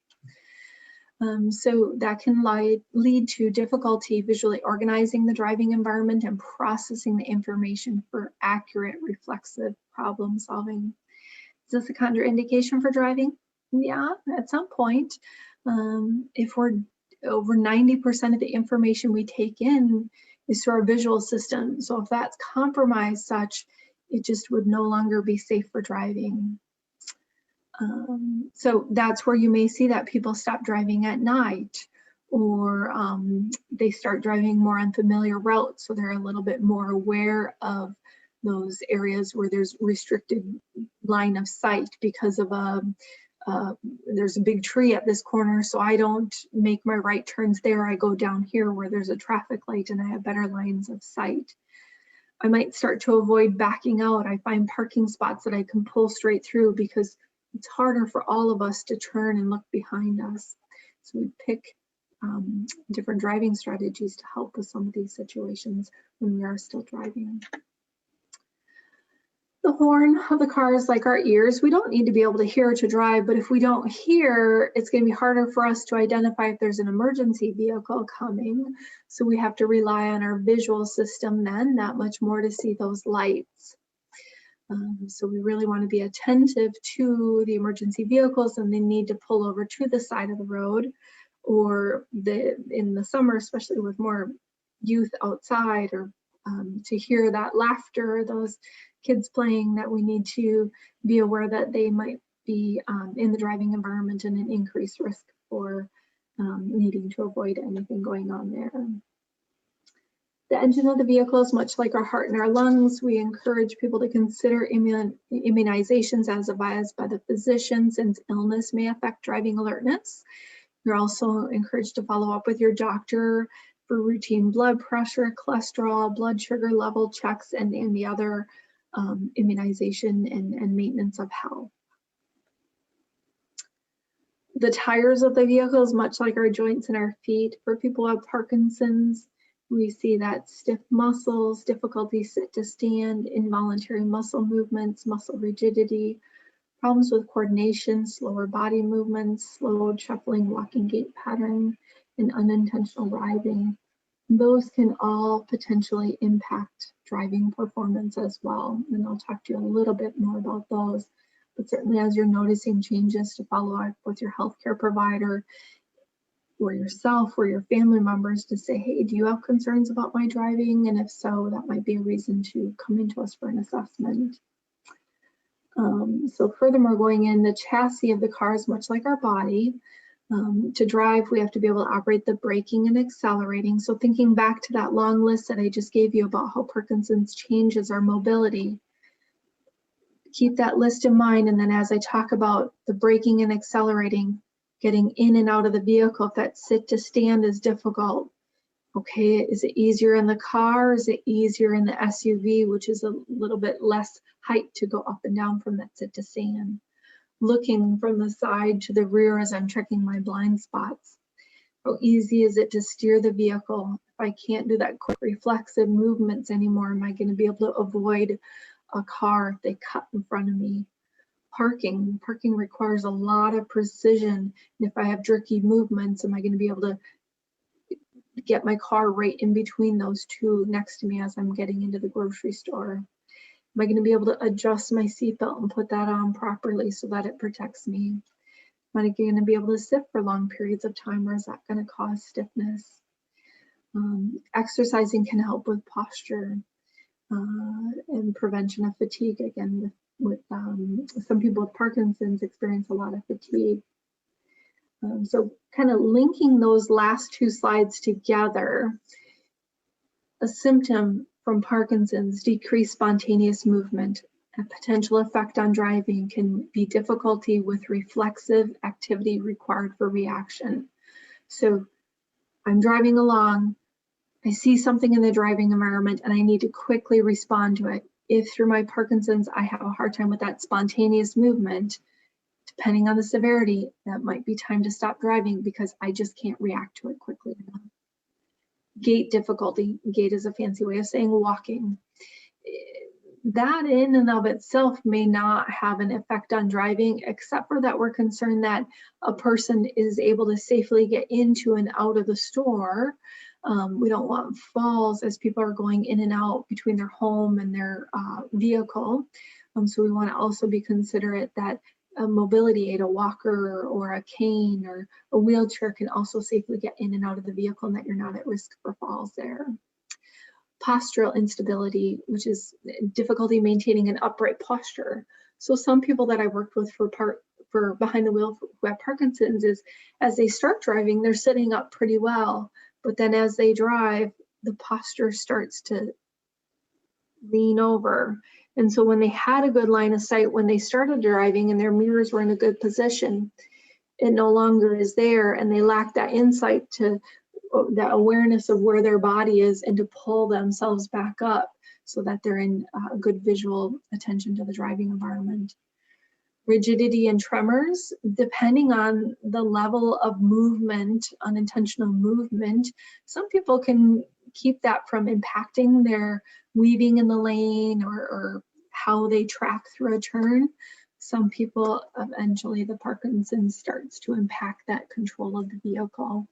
So that can lead to difficulty visually organizing the driving environment and processing the information for accurate reflexive problem solving. Is this a contraindication for driving? Yeah, at some point. If we're over 90% of the information we take in is through our visual system. So if that's compromised such, it just would no longer be safe for driving. So that's where you may see that people stop driving at night, or they start driving more unfamiliar routes. So they're a little bit more aware of those areas where there's restricted line of sight because of there's a big tree at this corner, so I don't make my right turns there. I go down here where there's a traffic light and I have better lines of sight. I might start to avoid backing out. I find parking spots that I can pull straight through because it's harder for all of us to turn and look behind us. So we pick different driving strategies to help with some of these situations when we are still driving. The horn of the car is like our ears. We don't need to be able to hear to drive, but if we don't hear, it's going to be harder for us to identify if there's an emergency vehicle coming. So we have to rely on our visual system then that much more to see those lights. So we really want to be attentive to the emergency vehicles, and they need to pull over to the side of the road, or in the summer, especially with more youth outside, or to hear that laughter, those kids playing, that we need to be aware that they might be in the driving environment and an increased risk for needing to avoid anything going on there. The engine of the vehicle is much like our heart and our lungs. We encourage people to consider immunizations as advised by the physician, since illness may affect driving alertness. You're also encouraged to follow up with your doctor for routine blood pressure, cholesterol, blood sugar level checks, and the other immunization and maintenance of health. The tires of the vehicle is much like our joints and our feet. For people who have Parkinson's, we see that stiff muscles, difficulty sit to stand, involuntary muscle movements, muscle rigidity, problems with coordination, slower body movements, slow shuffling, walking gait pattern, and unintentional writhing. Those can all potentially impact driving performance as well. And I'll talk to you a little bit more about those. But certainly as you're noticing changes, to follow up with your healthcare provider or yourself or your family members to say, hey, do you have concerns about my driving? And if so, that might be a reason to come into us for an assessment. So furthermore, going in, the chassis of the car is much like our body. To drive, we have to be able to operate the braking and accelerating. So thinking back to that long list that I just gave you about how Parkinson's changes our mobility, keep that list in mind. And then as I talk about the braking and accelerating, getting in and out of the vehicle, if that sit to stand is difficult, okay, is it easier in the car? Is it easier in the SUV, which is a little bit less height to go up and down from that sit to stand? Looking from the side to the rear as I'm checking my blind spots. How easy is it to steer the vehicle? If I can't do that quick reflexive movements anymore, am I going to be able to avoid a car if they cut in front of me? Parking requires a lot of precision. And if I have jerky movements, am I going to be able to get my car right in between those two next to me as I'm getting into the grocery store? Am I going to be able to adjust my seatbelt and put that on properly so that it protects me? Am I going to be able to sit for long periods of time, or is that going to cause stiffness? Exercising can help with posture and prevention of fatigue. Again, with some people with Parkinson's experience a lot of fatigue. So kind of linking those last two slides together, A symptom from Parkinson's, decreased spontaneous movement. A potential effect on driving can be difficulty with reflexive activity required for reaction. So I'm driving along, I see something in the driving environment and I need to quickly respond to it. If through my Parkinson's, I have a hard time with that spontaneous movement, depending on the severity, that might be time to stop driving because I just can't react to it quickly enough. Gait difficulty. Gait is a fancy way of saying walking. That in and of itself may not have an effect on driving, except for that we're concerned that a person is able to safely get into and out of the store. We don't want falls as people are going in and out between their home and their vehicle. So we want to also be considerate that a mobility aid, a walker or a cane or a wheelchair can also safely get in and out of the vehicle and that you're not at risk for falls there. Postural instability, which is difficulty maintaining an upright posture. So some people that I worked with for behind the wheel who have Parkinson's is as they start driving, they're sitting up pretty well, but then as they drive, the posture starts to lean over. And so when they had a good line of sight, when they started driving and their mirrors were in a good position, it no longer is there, and they lack that insight to that awareness of where their body is and to pull themselves back up so that they're in a good visual attention to the driving environment. Rigidity and tremors, depending on the level of movement, unintentional movement, some people can keep that from impacting their weaving in the lane or how they track through a turn. Some people, eventually the Parkinson's starts to impact that control of the vehicle.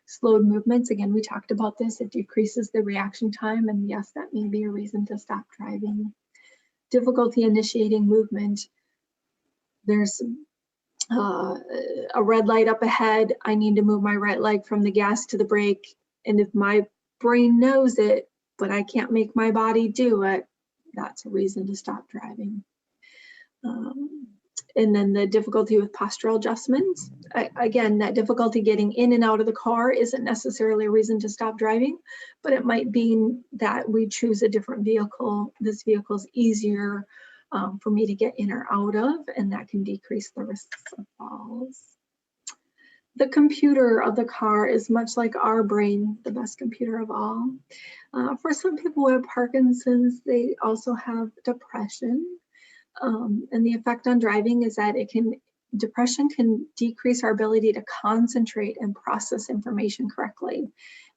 Slowed movements, again, we talked about this, it decreases the reaction time, and yes, that may be a reason to stop driving. Difficulty initiating movement. There's a red light up ahead, I need to move my right leg from the gas to the brake, and if my brain knows it, but I can't make my body do it, that's a reason to stop driving. And then the difficulty with postural adjustments. Again, that difficulty getting in and out of the car isn't necessarily a reason to stop driving, but it might be that we choose a different vehicle. This vehicle is easier for me to get in or out of, and that can decrease the risks of falls. The computer of the car is much like our brain, the best computer of all. For some people who have Parkinson's, they also have depression. And the effect on driving is that depression can decrease our ability to concentrate and process information correctly.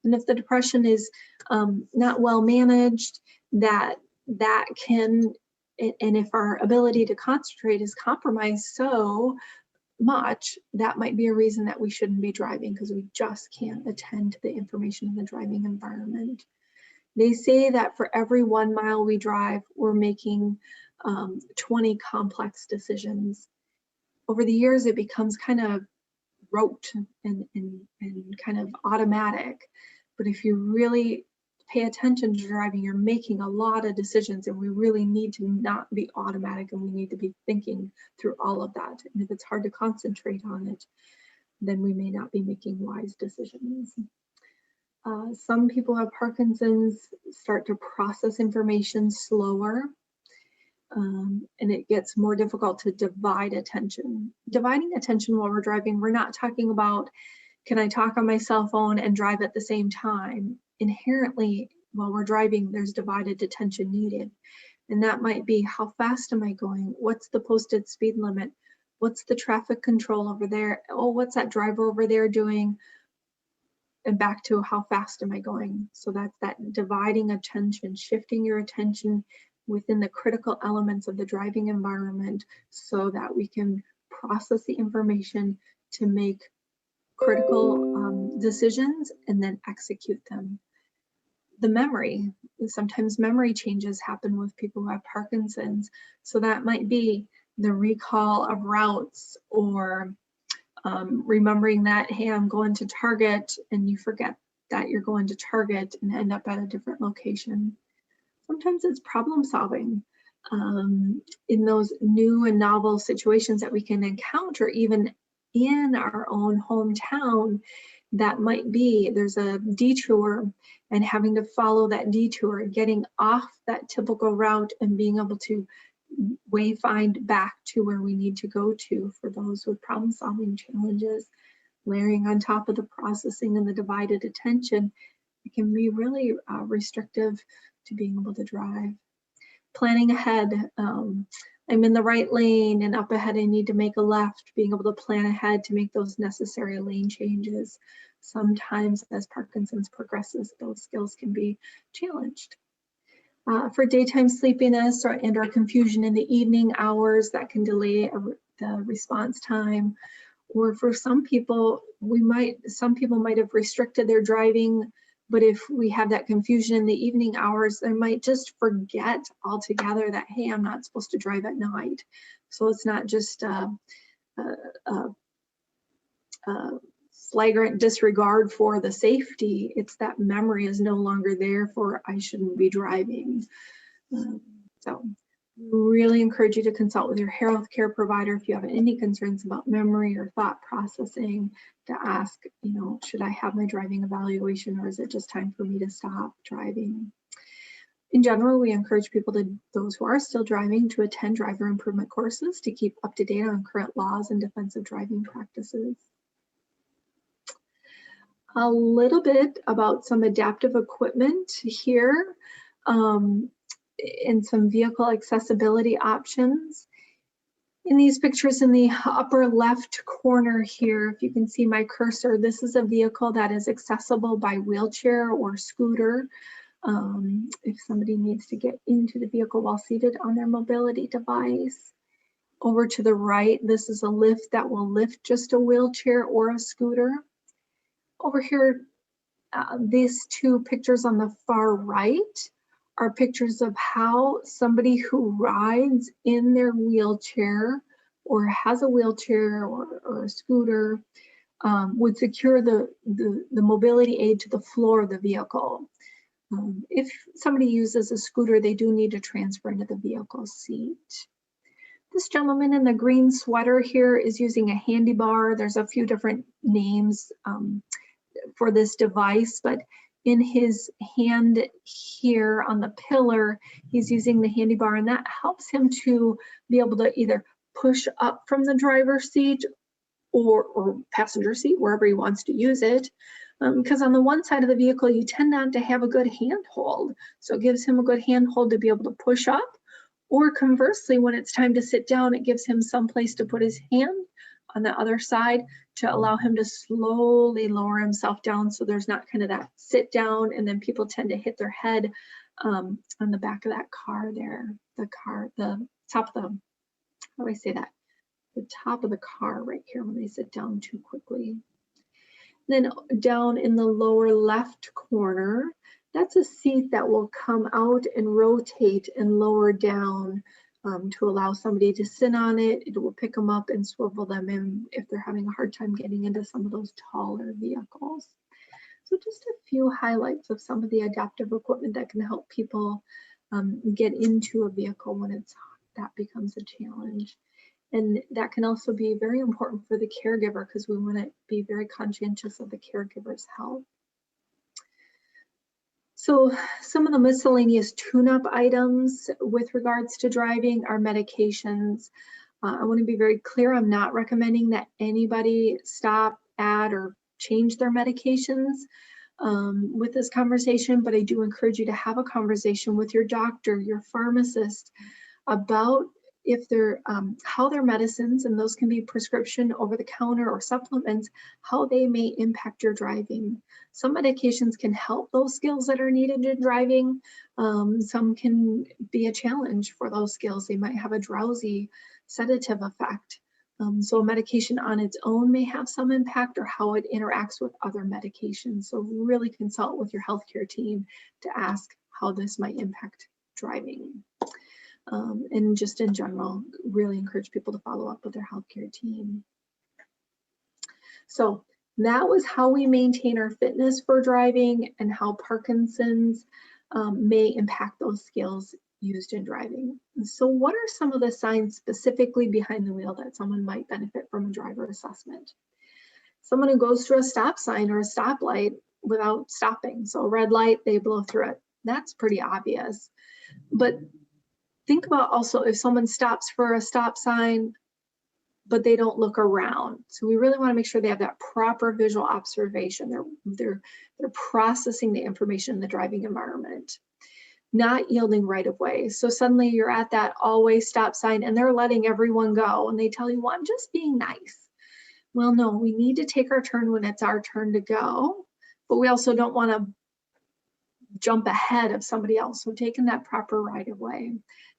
And if the depression is not well managed, that can, and if our ability to concentrate is compromised so much, that might be a reason that we shouldn't be driving because we just can't attend to the information in the driving environment. They say that for every 1 mile we drive, we're making 20 complex decisions. Over the years, it becomes kind of rote and kind of automatic. But if you really pay attention to driving, you're making a lot of decisions, and we really need to not be automatic, and we need to be thinking through all of that. And if it's hard to concentrate on it, then we may not be making wise decisions. Some people have Parkinson's start to process information slower. And it gets more difficult to divide attention. Dividing attention while we're driving, we're not talking about, can I talk on my cell phone and drive at the same time? Inherently, while we're driving, there's divided attention needed. And that might be, how fast am I going? What's the posted speed limit? What's the traffic control over there? Oh, what's that driver over there doing? And back to, how fast am I going? So that's that dividing attention, shifting your attention within the critical elements of the driving environment so that we can process the information to make critical decisions and then execute them. The memory, sometimes memory changes happen with people who have Parkinson's. So that might be the recall of routes, or remembering that, hey, I'm going to Target, and you forget that you're going to Target and end up at a different location. Sometimes it's problem solving in those new and novel situations that we can encounter even in our own hometown. That might be there's a detour and having to follow that detour, getting off that typical route and being able to wayfind back to where we need to go to for those with problem solving challenges. Layering on top of the processing and the divided attention, it can be really restrictive to being able to drive. Planning ahead, I'm in the right lane and up ahead I need to make a left, being able to plan ahead to make those necessary lane changes. Sometimes as Parkinson's progresses, those skills can be challenged. For daytime sleepiness or confusion in the evening hours, that can delay the response time. Or for some people, some people might have restricted their driving, but if we have that confusion in the evening hours, they might just forget altogether that, hey, I'm not supposed to drive at night. So it's not just a flagrant disregard for the safety, it's that memory is no longer there for I shouldn't be driving. So really encourage you to consult with your healthcare provider if you have any concerns about memory or thought processing, to ask, you know, should I have my driving evaluation or is it just time for me to stop driving? In general, we encourage people those who are still driving to attend driver improvement courses to keep up to date on current laws and defensive driving practices. A little bit about some adaptive equipment here. And some vehicle accessibility options. In these pictures in the upper left corner here, if you can see my cursor, this is a vehicle that is accessible by wheelchair or scooter. If somebody needs to get into the vehicle while seated on their mobility device. Over to the right, this is a lift that will lift just a wheelchair or a scooter. Over here, these two pictures on the far right are pictures of how somebody who rides in their wheelchair or has a wheelchair or a scooter would secure the mobility aid to the floor of the vehicle. If somebody uses a scooter, they do need to transfer into the vehicle seat. This gentleman in the green sweater here is using a handy bar. There's a few different names for this device, but in his hand here on the pillar, he's using the handy bar, and that helps him to be able to either push up from the driver's seat or passenger seat, wherever he wants to use it. Because on the one side of the vehicle, you tend not to have a good handhold. So it gives him a good handhold to be able to push up, or conversely, when it's time to sit down, it gives him some place to put his hand on the other side to allow him to slowly lower himself down, so there's not kind of that sit down and then people tend to hit their head on the back of that car there. The top of the, how do I say that? The top of the car right here when they sit down too quickly. Then down in the lower left corner, that's a seat that will come out and rotate and lower down to allow somebody to sit on it. It will pick them up and swivel them in if they're having a hard time getting into some of those taller vehicles. So just a few highlights of some of the adaptive equipment that can help people get into a vehicle when that becomes a challenge. And that can also be very important for the caregiver, because we want to be very conscientious of the caregiver's health. So some of the miscellaneous tune-up items with regards to driving are medications. I want to be very clear, I'm not recommending that anybody stop, add, or change their medications with this conversation, but I do encourage you to have a conversation with your doctor, your pharmacist, about if they're how their medicines, and those can be prescription, over the counter, or supplements, how they may impact your driving. Some medications can help those skills that are needed in driving. Some can be a challenge for those skills. They might have a drowsy sedative effect. So a medication on its own may have some impact, or how it interacts with other medications. So really consult with your healthcare team to ask how this might impact driving. And just in general, really encourage people to follow up with their healthcare team. So that was how we maintain our fitness for driving and how Parkinson's may impact those skills used in driving. And so what are some of the signs specifically behind the wheel that someone might benefit from a driver assessment? Someone who goes through a stop sign or a stoplight without stopping. So a red light, they blow through it. That's pretty obvious. But think about also if someone stops for a stop sign, but they don't look around. So we really want to make sure they have that proper visual observation. They're processing the information in the driving environment, not yielding right of way. So suddenly you're at that always stop sign and they're letting everyone go and they tell you, well, I'm just being nice. Well, no, we need to take our turn when it's our turn to go, but we also don't want to jump ahead of somebody else. So taking that proper right of way.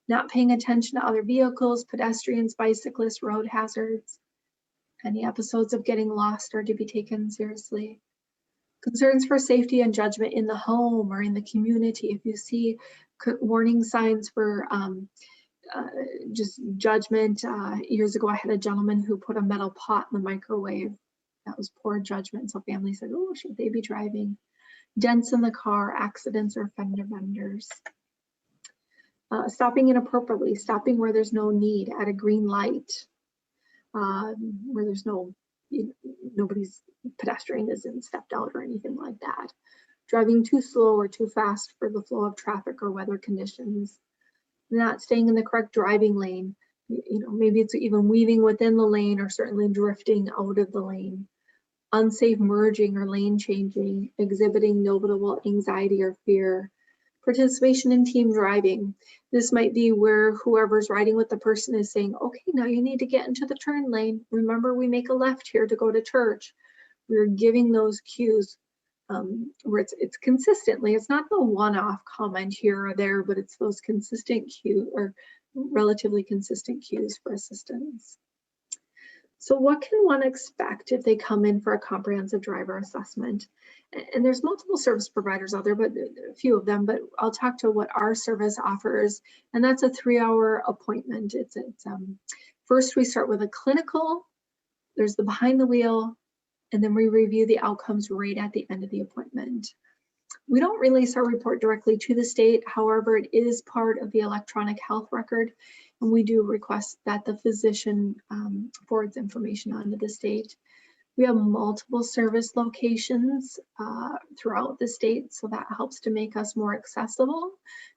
Not paying attention to other vehicles, pedestrians, bicyclists, road hazards. Any episodes of getting lost are to be taken seriously. Concerns for safety and judgment in the home or in the community. If you see warning signs for just judgment. Years ago, I had a gentleman who put a metal pot in the microwave. That was poor judgment. So family said, oh, should they be driving? Dents in the car, accidents, or fender benders. Stopping inappropriately, stopping where there's no need, at a green light, where there's nobody's pedestrian isn't stepped out or anything like that. Driving too slow or too fast for the flow of traffic or weather conditions. Not staying in the correct driving lane. Maybe it's even weaving within the lane or certainly drifting out of the lane. Unsafe merging or lane changing, exhibiting notable anxiety or fear. Participation in team driving. This might be where whoever's riding with the person is saying, okay, now you need to get into the turn lane. Remember, we make a left here to go to church. We're giving those cues where it's consistently, it's not the one-off comment here or there, but it's those consistent cues or relatively consistent cues for assistance. So what can one expect if they come in for a comprehensive driver assessment? And there's multiple service providers out there, but a few of them, but I'll talk to what our service offers. And that's a 3-hour appointment. First we start with a clinical, there's the behind the wheel, and then we review the outcomes right at the end of the appointment. We don't release our report directly to the state. However, it is part of the electronic health record. And we do request that the physician forwards information onto the state. We have multiple service locations throughout the state, so that helps to make us more accessible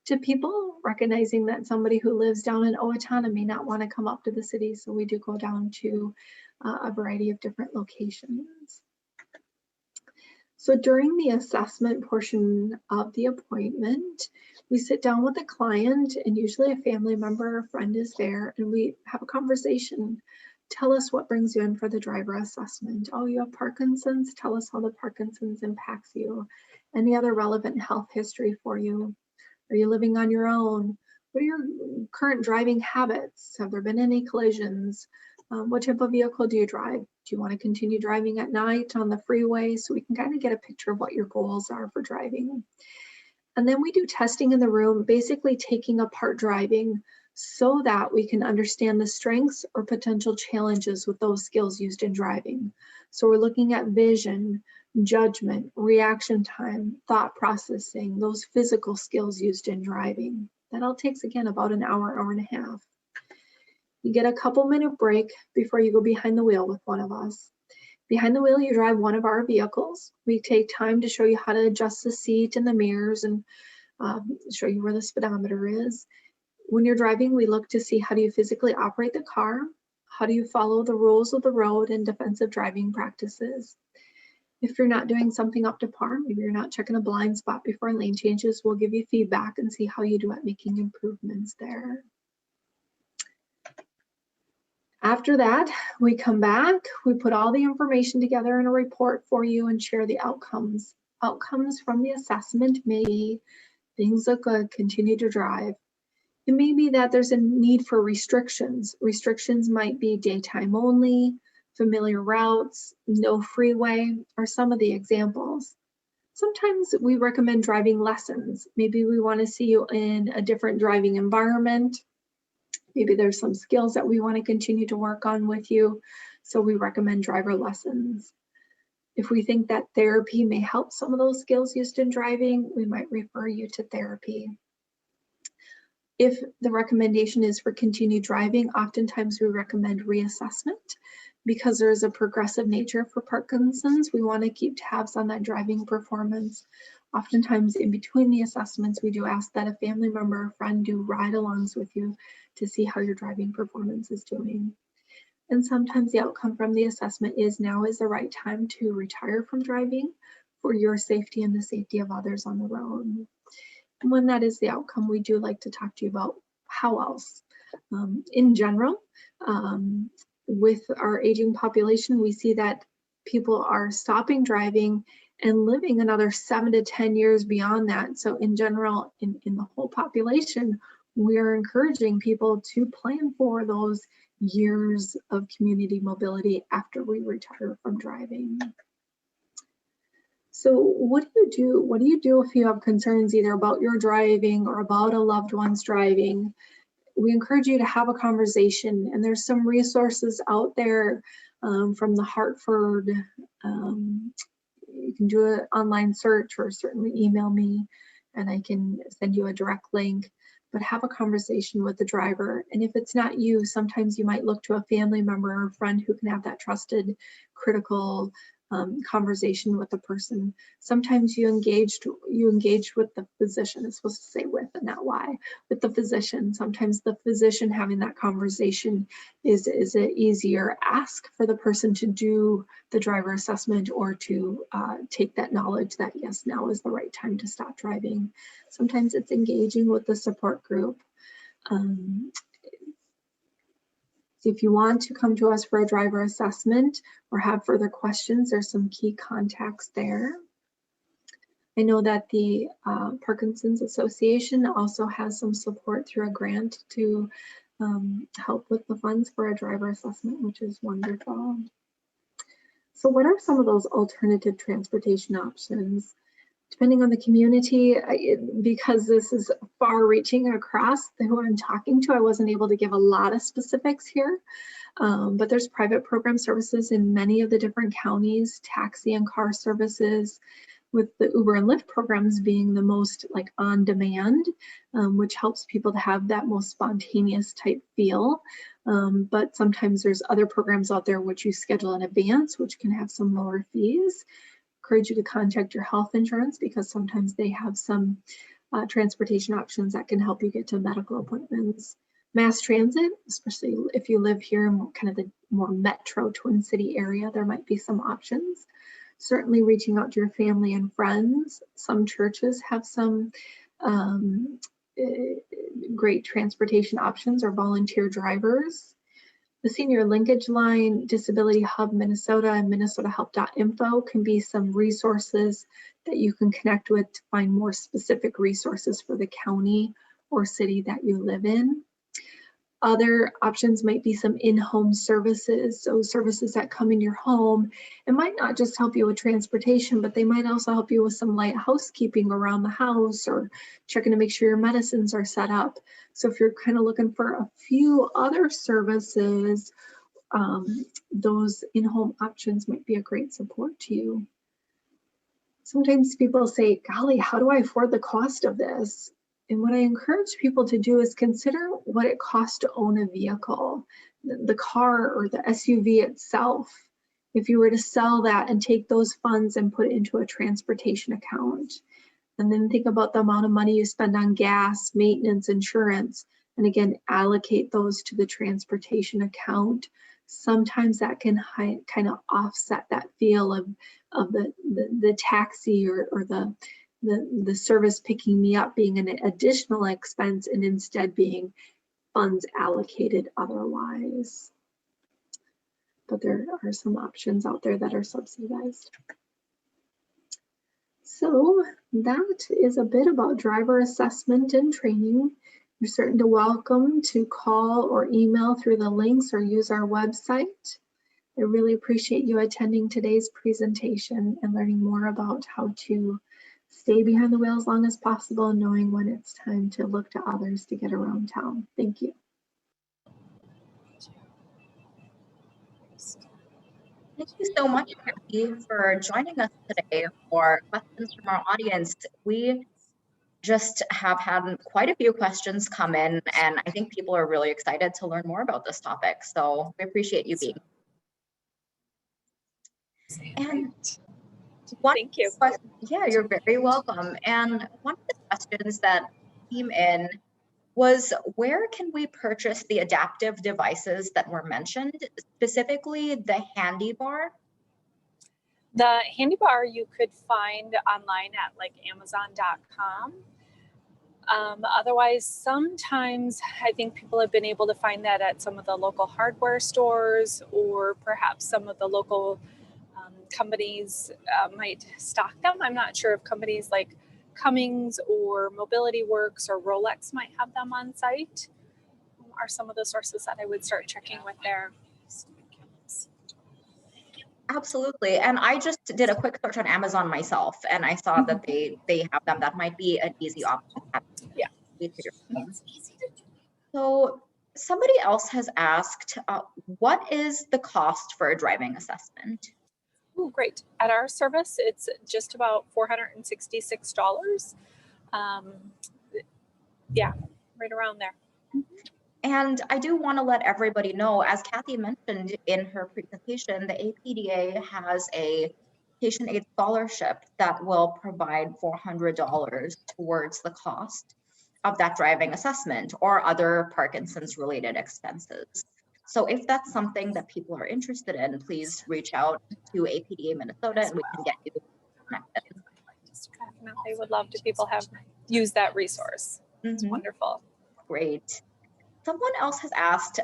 to people, recognizing that somebody who lives down in Owatonna may not want to come up to the city, so we do go down to a variety of different locations. So during the assessment portion of the appointment, we sit down with the client, and usually a family member or friend is there, and we have a conversation. Tell us what brings you in for the driver assessment. Oh, you have Parkinson's? Tell us how the Parkinson's impacts you. Any other relevant health history for you? Are you living on your own? What are your current driving habits? Have there been any collisions? What type of vehicle do you drive? Do you want to continue driving at night on the freeway? So we can kind of get a picture of what your goals are for driving. And then we do testing in the room, basically taking apart driving so that we can understand the strengths or potential challenges with those skills used in driving. So we're looking at vision, judgment, reaction time, thought processing, those physical skills used in driving. That all takes, again, about an hour, hour and a half. You get a couple-minute break before you go behind the wheel with one of us. Behind the wheel, you drive one of our vehicles. We take time to show you how to adjust the seat and the mirrors and show you where the speedometer is. When you're driving, we look to see how do you physically operate the car, how do you follow the rules of the road and defensive driving practices. If you're not doing something up to par, maybe you're not checking a blind spot before lane changes, we'll give you feedback and see how you do at making improvements there. After that, we come back, we put all the information together in a report for you and share the outcomes. Outcomes from the assessment may be things look good, continue to drive. It may be that there's a need for restrictions. Restrictions might be daytime only, familiar routes, no freeway, are some of the examples. Sometimes we recommend driving lessons. Maybe we want to see you in a different driving environment. Maybe there's some skills that we want to continue to work on with you, so we recommend driver lessons. If we think that therapy may help some of those skills used in driving, we might refer you to therapy. If the recommendation is for continued driving, oftentimes we recommend reassessment because there's a progressive nature for Parkinson's. We want to keep tabs on that driving performance. Oftentimes in between the assessments, we do ask that a family member or friend do ride-alongs with you to see how your driving performance is doing. And sometimes the outcome from the assessment is now is the right time to retire from driving for your safety and the safety of others on the road. And when that is the outcome, we do like to talk to you about how else. In general, with our aging population, we see that people are stopping driving and living another 7 to 10 years beyond that. So in general, in the whole population, we're encouraging people to plan for those years of community mobility after we retire from driving. So what do you do? What do you do if you have concerns either about your driving or about a loved one's driving? We encourage you to have a conversation, and there's some resources out there from the Hartford. You can do an online search or certainly email me and I can send you a direct link, but have a conversation with the driver. And if it's not you, sometimes you might look to a family member or a friend who can have that trusted, critical conversation with the person. Sometimes you engage with the physician. It's supposed to say with and not why, with the physician. Sometimes the physician having that conversation is an easier ask for the person to do the driver assessment or to take that knowledge that yes, now is the right time to stop driving. Sometimes it's engaging with the support group. If you want to come to us for a driver assessment or have further questions, there's some key contacts there. I know that the Parkinson's Association also has some support through a grant to help with the funds for a driver assessment, which is wonderful. So what are some of those alternative transportation options? Depending on the community, because this is far reaching across who I'm talking to, I wasn't able to give a lot of specifics here, but there's private program services in many of the different counties, taxi and car services, with the Uber and Lyft programs being the most like on demand, which helps people to have that most spontaneous type feel. But sometimes there's other programs out there which you schedule in advance, which can have some lower fees. Encourage you to contact your health insurance because sometimes they have some transportation options that can help you get to medical appointments. Mass transit, especially if you live here in kind of the more metro Twin City area, there might be some options. Certainly reaching out to your family and friends. Some churches have some great transportation options or volunteer drivers. The Senior Linkage Line, Disability Hub Minnesota, and minnesotahelp.info can be some resources that you can connect with to find more specific resources for the county or city that you live in. Other options might be some in-home services, so services that come in your home. It might not just help you with transportation, but they might also help you with some light housekeeping around the house or checking to make sure your medicines are set up. So if you're kind of looking for a few other services, those in-home options might be a great support to you. Sometimes people say, golly, how do I afford the cost of this? And what I encourage people to do is consider what it costs to own a vehicle, the car or the SUV itself. If you were to sell that and take those funds and put it into a transportation account, and then think about the amount of money you spend on gas, maintenance, insurance, and again, allocate those to the transportation account. Sometimes that can kind of offset that feel of the taxi or the service picking me up being an additional expense and instead being funds allocated otherwise. But there are some options out there that are subsidized. So that is a bit about driver assessment and training. You're certainly welcome to call or email through the links or use our website. I really appreciate you attending today's presentation and learning more about how to stay behind the wheel as long as possible and knowing when it's time to look to others to get around town. Thank you. Thank you so much, Kathy, for joining us today for questions from our audience. We just have had quite a few questions come in, and I think people are really excited to learn more about this topic. So we appreciate you being. And Thank you. Yeah, you're very welcome. And one of the questions that came in was, where can we purchase the adaptive devices that were mentioned, specifically the handy bar? The handy bar you could find online at like Amazon.com. Otherwise, sometimes I think people have been able to find that at some of the local hardware stores, or perhaps some of the local companies might stock them. I'm not sure if companies like Cummings or Mobility Works or Rolex might have them on site. Are some of the sources that I would start checking with there. Absolutely. And I just did a quick search on Amazon myself, and I saw that they have them. That might be an easy option. Yeah. So somebody else has asked, what is the cost for a driving assessment? Oh, great. At our service, it's just about $466. Yeah, right around there. And I do want to let everybody know, as Kathy mentioned in her presentation, the APDA has a patient aid scholarship that will provide $400 towards the cost of that driving assessment or other Parkinson's related expenses. So if that's something that people are interested in, please reach out to APDA Minnesota and we can get you connected. I would love to people have used that resource. It's wonderful. Great. Someone else has asked,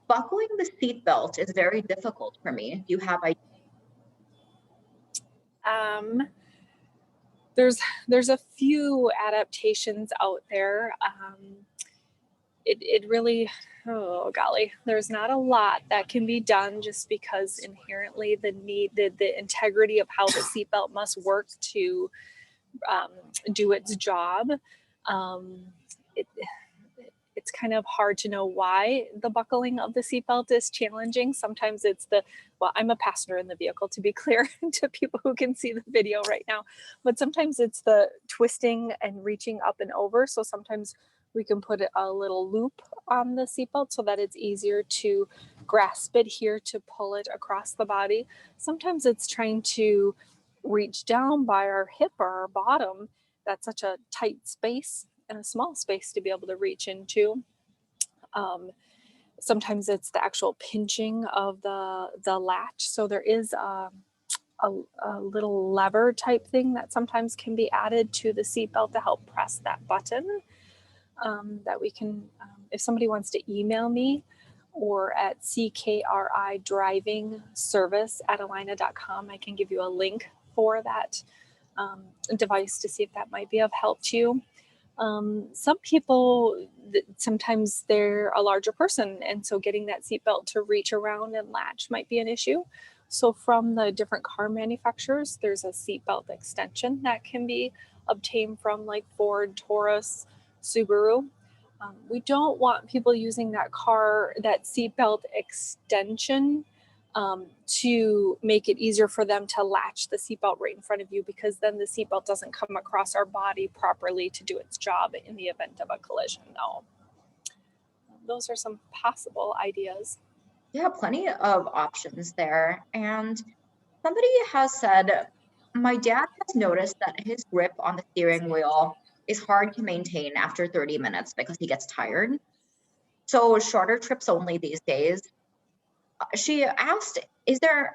buckling the seatbelt is very difficult for me. Do you have ideas? There's a few adaptations out there. It really, oh golly, there's not a lot that can be done, just because inherently the integrity of how the seatbelt must work to do its job. It's kind of hard to know why the buckling of the seatbelt is challenging. Sometimes it's well, I'm a passenger in the vehicle, to be clear to people who can see the video right now, but sometimes it's the twisting and reaching up and over. So sometimes we can put a little loop on the seatbelt so that it's easier to grasp it here to pull it across the body. Sometimes it's trying to reach down by our hip or our bottom. That's such a tight space and a small space to be able to reach into. Sometimes it's the actual pinching of the latch. So there is a little lever type thing that sometimes can be added to the seatbelt to help press that button. That we can, if somebody wants to email me, or at CKRI driving service at alina.com, I can give you a link for that device to see if that might be of help to you. Some people, sometimes they're a larger person, and so getting that seatbelt to reach around and latch might be an issue. So from the different car manufacturers, there's a seatbelt extension that can be obtained from like Ford, Taurus, Subaru. We don't want people using that seatbelt extension to make it easier for them to latch the seatbelt right in front of you, because then the seatbelt doesn't come across our body properly to do its job in the event of a collision. No, those are some possible ideas. Yeah, plenty of options there. And somebody has said, my dad has noticed that his grip on the steering wheel is hard to maintain after 30 minutes because he gets tired. So shorter trips only these days. She asked,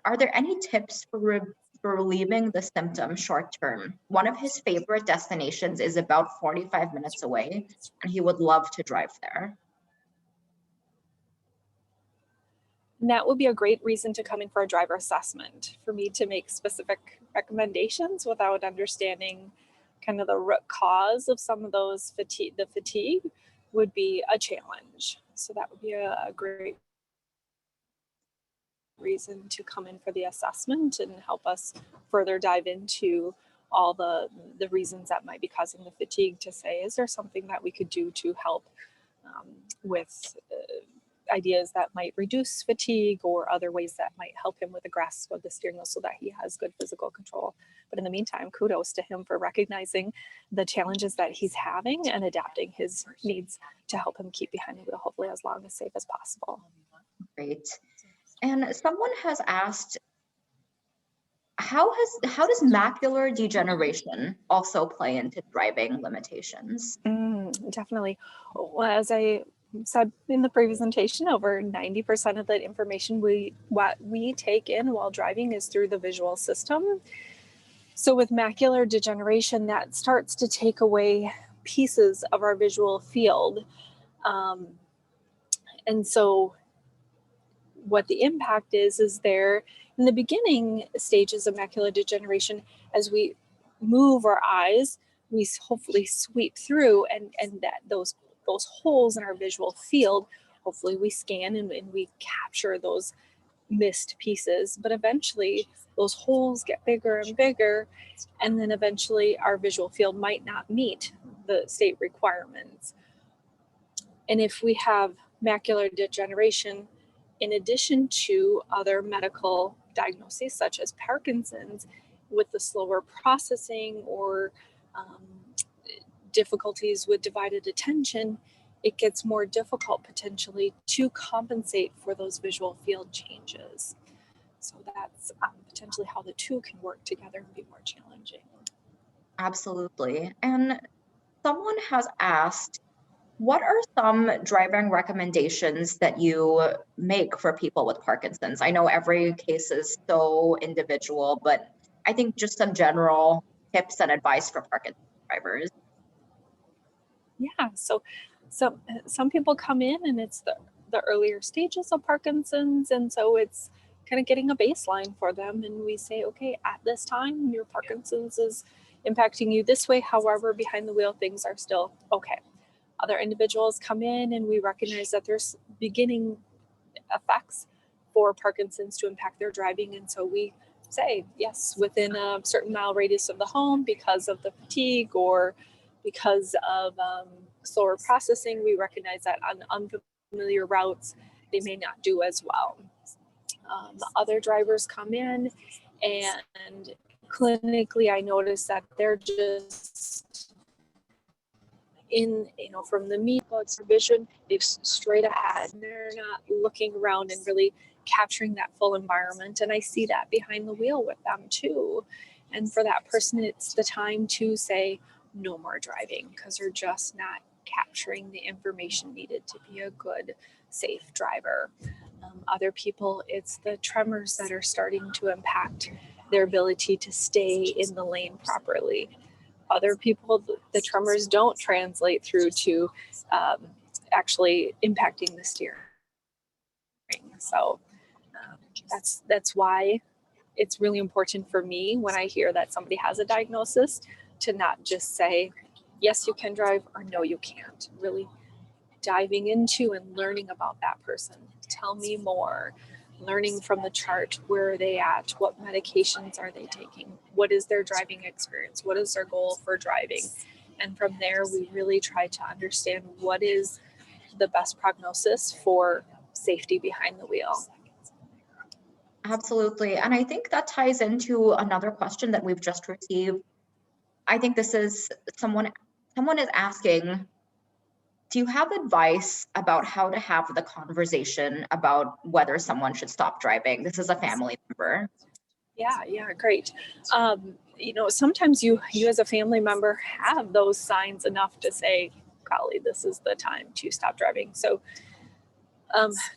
are there any tips for relieving the symptom short term? One of his favorite destinations is about 45 minutes away, and he would love to drive there. And that would be a great reason to come in for a driver assessment. For me to make specific recommendations without understanding kind of the root cause of some of those fatigue would be a challenge. So that would be a great reason to come in for the assessment and help us further dive into all the reasons that might be causing the fatigue, to say, is there something that we could do to help with ideas that might reduce fatigue or other ways that might help him with the grasp of the steering wheel so that he has good physical control. But in the meantime, kudos to him for recognizing the challenges that he's having and adapting his needs to help him keep behind the wheel, hopefully as long as safe as possible. Great. And someone has asked, how does macular degeneration also play into driving limitations? Definitely. Well, as I said in the presentation, over 90% of the information what we take in while driving is through the visual system. So with macular degeneration, that starts to take away pieces of our visual field. And so what the impact is there in the beginning stages of macular degeneration, as we move our eyes, we hopefully sweep through and that those holes in our visual field, hopefully we scan and we capture those missed pieces, but eventually those holes get bigger and bigger, and then eventually our visual field might not meet the state requirements. And if we have macular degeneration, in addition to other medical diagnoses such as Parkinson's, with the slower processing or difficulties with divided attention, it gets more difficult potentially to compensate for those visual field changes. So that's potentially how the two can work together and be more challenging. Absolutely. And someone has asked, what are some driving recommendations that you make for people with Parkinson's? I know every case is so individual, but I think just some general tips and advice for Parkinson's drivers. Yeah, so some people come in and it's the earlier stages of Parkinson's, and so it's kind of getting a baseline for them, and we say, okay, at this time your Parkinson's is impacting you this way, however behind the wheel things are still okay. Other individuals come in and we recognize that there's beginning effects for Parkinson's to impact their driving, and so we say yes, within a certain mile radius of the home, because of the fatigue or because of slower processing, we recognize that on unfamiliar routes, they may not do as well. Other drivers come in and clinically, I notice that they're just from the meat vision, they've straight ahead. They're not looking around and really capturing that full environment. And I see that behind the wheel with them too. And for that person, it's the time to say, no more driving, because they're just not capturing the information needed to be a good, safe driver. Other people, it's the tremors that are starting to impact their ability to stay in the lane properly. Other people, the tremors don't translate through to actually impacting the steering. So that's why it's really important for me when I hear that somebody has a diagnosis to not just say, yes, you can drive, or no, you can't. Really diving into and learning about that person. Tell me more. Learning from the chart, where are they at? What medications are they taking? What is their driving experience? What is their goal for driving? And from there, we really try to understand what is the best prognosis for safety behind the wheel. Absolutely. And I think that ties into another question that we've just received. I think this is someone is asking, do you have advice about how to have the conversation about whether someone should stop driving? This is a family member. Yeah, great. Sometimes you as a family member have those signs enough to say, golly, this is the time to stop driving. So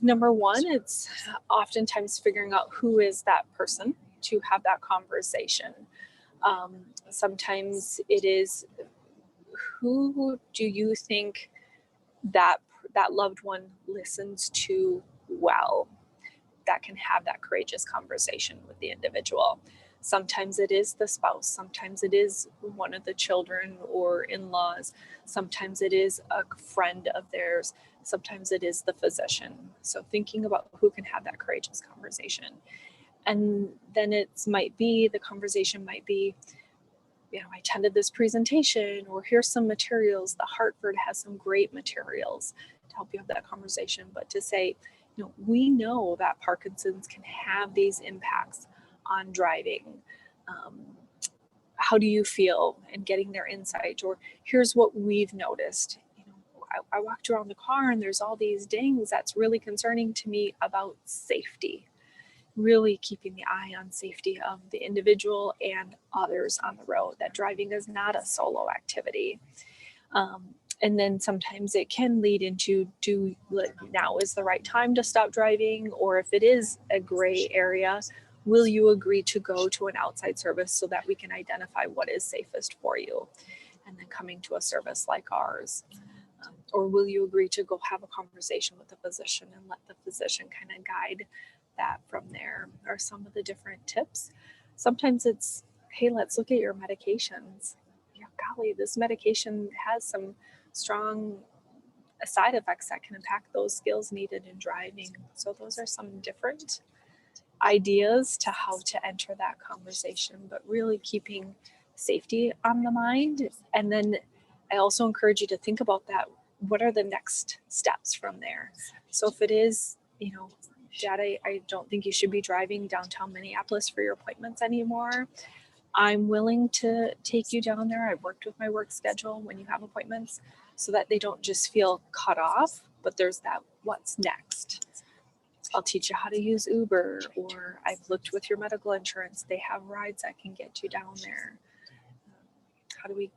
number one, it's oftentimes figuring out who is that person to have that conversation. Sometimes it is, who do you think that loved one listens to well, that can have that courageous conversation with the individual. Sometimes it is the spouse, sometimes it is one of the children or in-laws, sometimes it is a friend of theirs, sometimes it is the physician. So thinking about who can have that courageous conversation. And then the conversation might be, I attended this presentation, or here's some materials. The Hartford has some great materials to help you have that conversation, but to say, we know that Parkinson's can have these impacts on driving. How do you feel? And getting their insight, or here's what we've noticed. I walked around the car and there's all these dings. That's really concerning to me about safety. Really keeping the eye on safety of the individual and others on the road, that driving is not a solo activity. And then sometimes it can lead into, now is the right time to stop driving? Or if it is a gray area, will you agree to go to an outside service so that we can identify what is safest for you? And then coming to a service like ours. Or will you agree to go have a conversation with the physician and let the physician kind of guide that from there? Are some of the different tips. Sometimes it's, hey, let's look at your medications. Golly, this medication has some strong side effects that can impact those skills needed in driving. So those are some different ideas to how to enter that conversation, but really keeping safety on the mind. And then I also encourage you to think about that. What are the next steps from there? So if it is, Dad, I don't think you should be driving downtown Minneapolis for your appointments anymore. I'm willing to take you down there. I've worked with my work schedule when you have appointments so that they don't just feel cut off, but there's that what's next. I'll teach you how to use Uber, or I've looked with your medical insurance. They have rides that can get you down there. How do we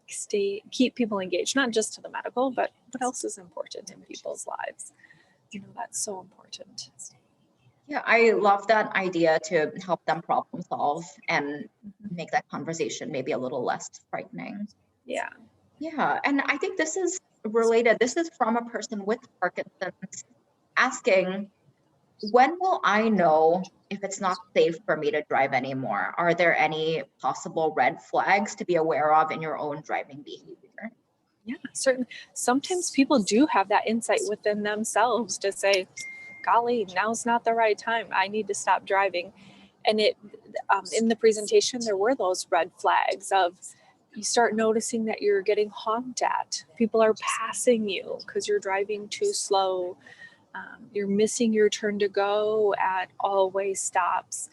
keep people engaged, not just to the medical, but what else is important in people's lives? That's so important. Yeah, I love that idea to help them problem solve and make that conversation maybe a little less frightening. Yeah. Yeah, and I think this is related. This is from a person with Parkinson's asking, when will I know if it's not safe for me to drive anymore? Are there any possible red flags to be aware of in your own driving behavior? Yeah, certainly. Sometimes people do have that insight within themselves to say, golly, now's not the right time. I need to stop driving. And in the presentation, there were those red flags of, you start noticing that you're getting honked at. People are passing you because you're driving too slow. You're missing your turn to go at all-way stops.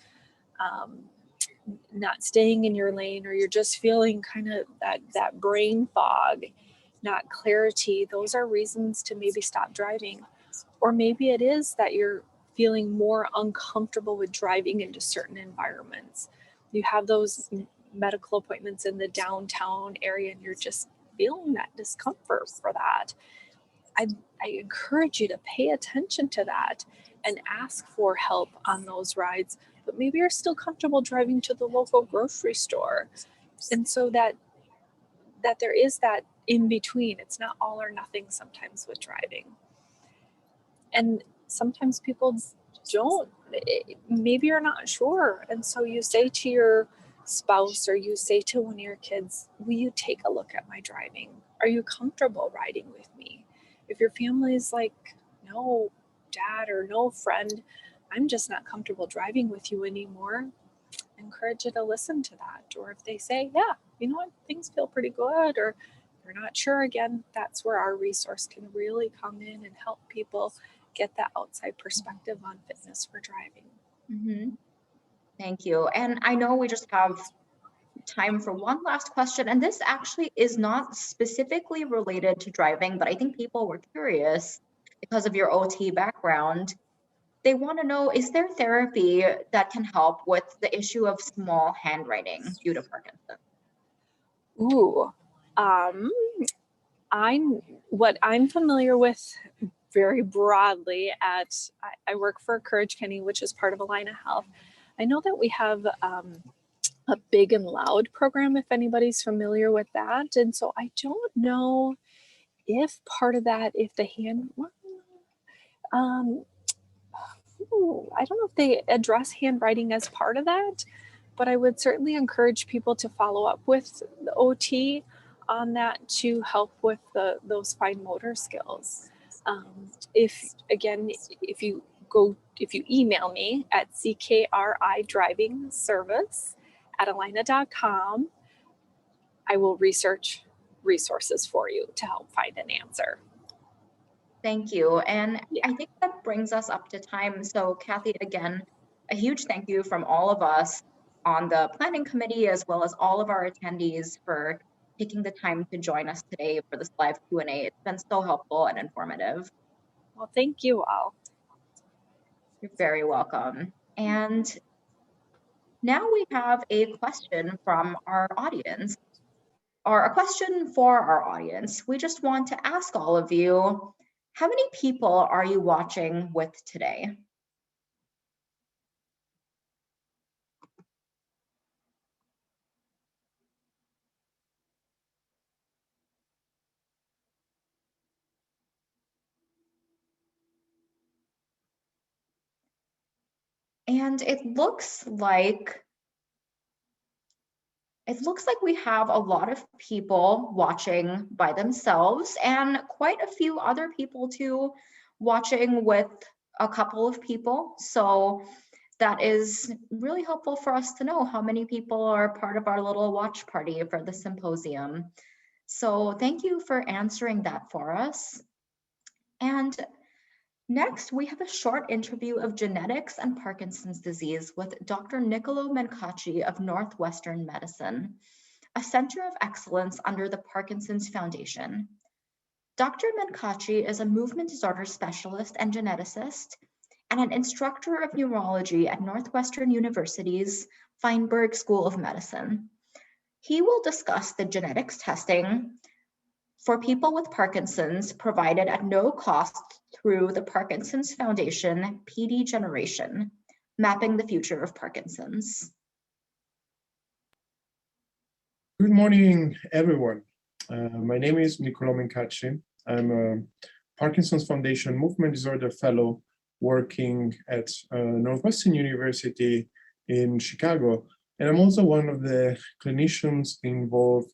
Not staying in your lane, or you're just feeling kind of that brain fog, not clarity. Those are reasons to maybe stop driving. Or maybe it is that you're feeling more uncomfortable with driving into certain environments. You have those medical appointments in the downtown area and you're just feeling that discomfort for that. I encourage you to pay attention to that and ask for help on those rides. But maybe you're still comfortable driving to the local grocery store. And so that there is that in between. It's not all or nothing sometimes with driving. And sometimes people don't, maybe you're not sure. And so you say to your spouse, or you say to one of your kids, will you take a look at my driving? Are you comfortable riding with me? If your family is like, no, Dad, or no, friend, I'm just not comfortable driving with you anymore, encourage you to listen to that. Or if they say, yeah, you know what, things feel pretty good, or you're not sure, again, that's where our resource can really come in and help people get that outside perspective on fitness for driving. Mm-hmm. Thank you. And I know we just have time for one last question, and this actually is not specifically related to driving, but I think people were curious because of your OT background. They want to know, is there therapy that can help with the issue of small handwriting due to Parkinson? Ooh, what I'm familiar with very broadly I work for Courage Kenny, which is part of Allina Health. I know that we have a Big and Loud program, if anybody's familiar with that. And so I don't know if part of that, if the hand, I don't know if they address handwriting as part of that, but I would certainly encourage people to follow up with the OT on that to help with those fine motor skills. If you email me at ckridrivingservice@allina.com, I will research resources for you to help find an answer. Thank you. And I think that brings us up to time. So Kathy, again, a huge thank you from all of us on the planning committee, as well as all of our attendees for taking the time to join us today for this live Q&A. It's been so helpful and informative. Well, thank you all. You're very welcome. And now we have a question from our audience, or a question for our audience. We just want to ask all of you, how many people are you watching with today? And it looks like we have a lot of people watching by themselves and quite a few other people too watching with a couple of people. So that is really helpful for us to know how many people are part of our little watch party for the symposium. So thank you for answering that for us. And next, we have a short interview of genetics and Parkinson's disease with Dr. Niccolo Mencacci of Northwestern Medicine, a center of excellence under the Parkinson's Foundation. Dr. Mencacci is a movement disorder specialist and geneticist and an instructor of neurology at Northwestern University's Feinberg School of Medicine. He will discuss the genetics testing for people with Parkinson's provided at no cost through the Parkinson's Foundation PD Generation, Mapping the Future of Parkinson's. Good morning, everyone. My name is Niccolo Mencacci. I'm a Parkinson's Foundation Movement Disorder Fellow working at Northwestern University in Chicago. And I'm also one of the clinicians involved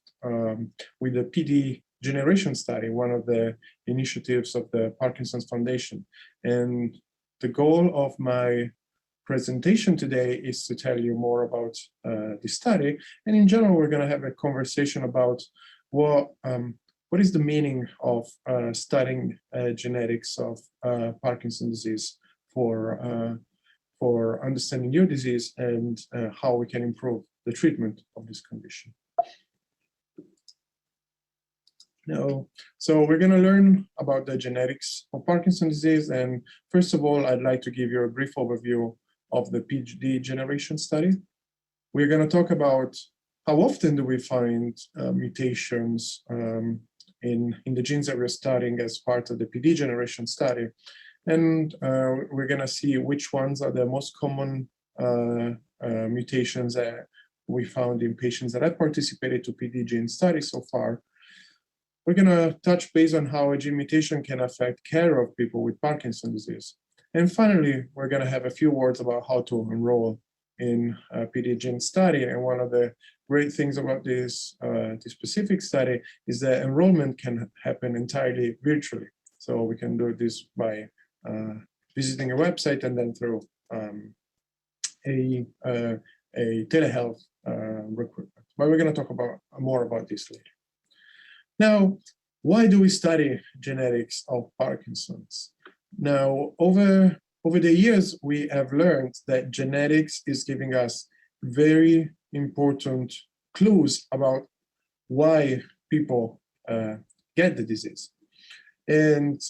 with the PD Generation Study, one of the initiatives of the Parkinson's Foundation. And the goal of my presentation today is to tell you more about the study. And in general, we're going to have a conversation about what is the meaning of studying genetics of Parkinson's disease for understanding your disease and how we can improve the treatment of this condition. Now, so we're going to learn about the genetics of Parkinson's disease. And first of all, I'd like to give you a brief overview of the PD generation study. We're going to talk about how often do we find mutations in the genes that we're studying as part of the PD generation study. And we're going to see which ones are the most common mutations that we found in patients that have participated to PD gene studies so far. We're going to touch base on how a gene mutation can affect care of people with Parkinson's disease. And finally, we're going to have a few words about how to enroll in a PD gene study. And one of the great things about this specific study is that enrollment can happen entirely virtually. So we can do this by visiting a website and then through a telehealth recruitment. But we're going to talk about more about this later. Now, why do we study genetics of Parkinson's? Now, over the years, we have learned that genetics is giving us very important clues about why people get the disease. And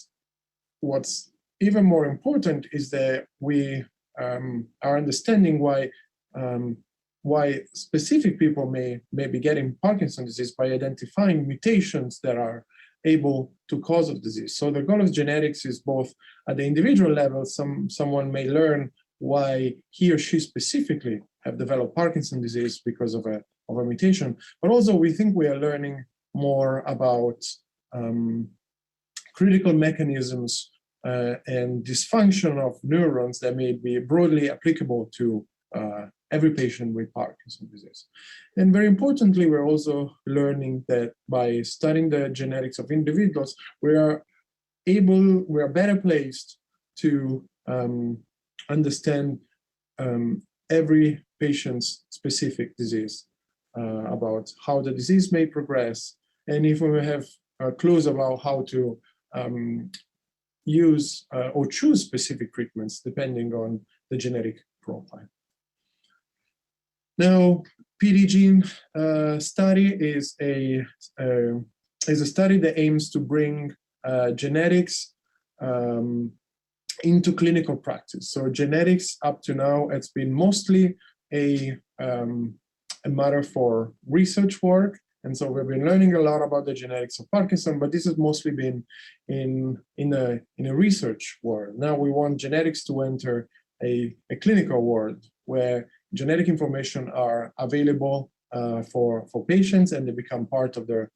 what's even more important is that we are understanding why specific people may be getting Parkinson's disease by identifying mutations that are able to cause the disease. So the goal of genetics is both at the individual level, someone may learn why he or she specifically have developed Parkinson's disease because of a mutation, but also we think we are learning more about critical mechanisms and dysfunction of neurons that may be broadly applicable to every patient with Parkinson's disease. And very importantly, we're also learning that by studying the genetics of individuals, we are better placed to understand every patient's specific disease, about how the disease may progress, and if we have clues about how to use or choose specific treatments depending on the genetic profile. Now, PD gene study is a study that aims to bring genetics into clinical practice. So genetics up to now, it's been mostly a matter for research work. And so we've been learning a lot about the genetics of Parkinson, but this has mostly been in a research world. Now we want genetics to enter a clinical world where genetic information are available for patients, and they become part of their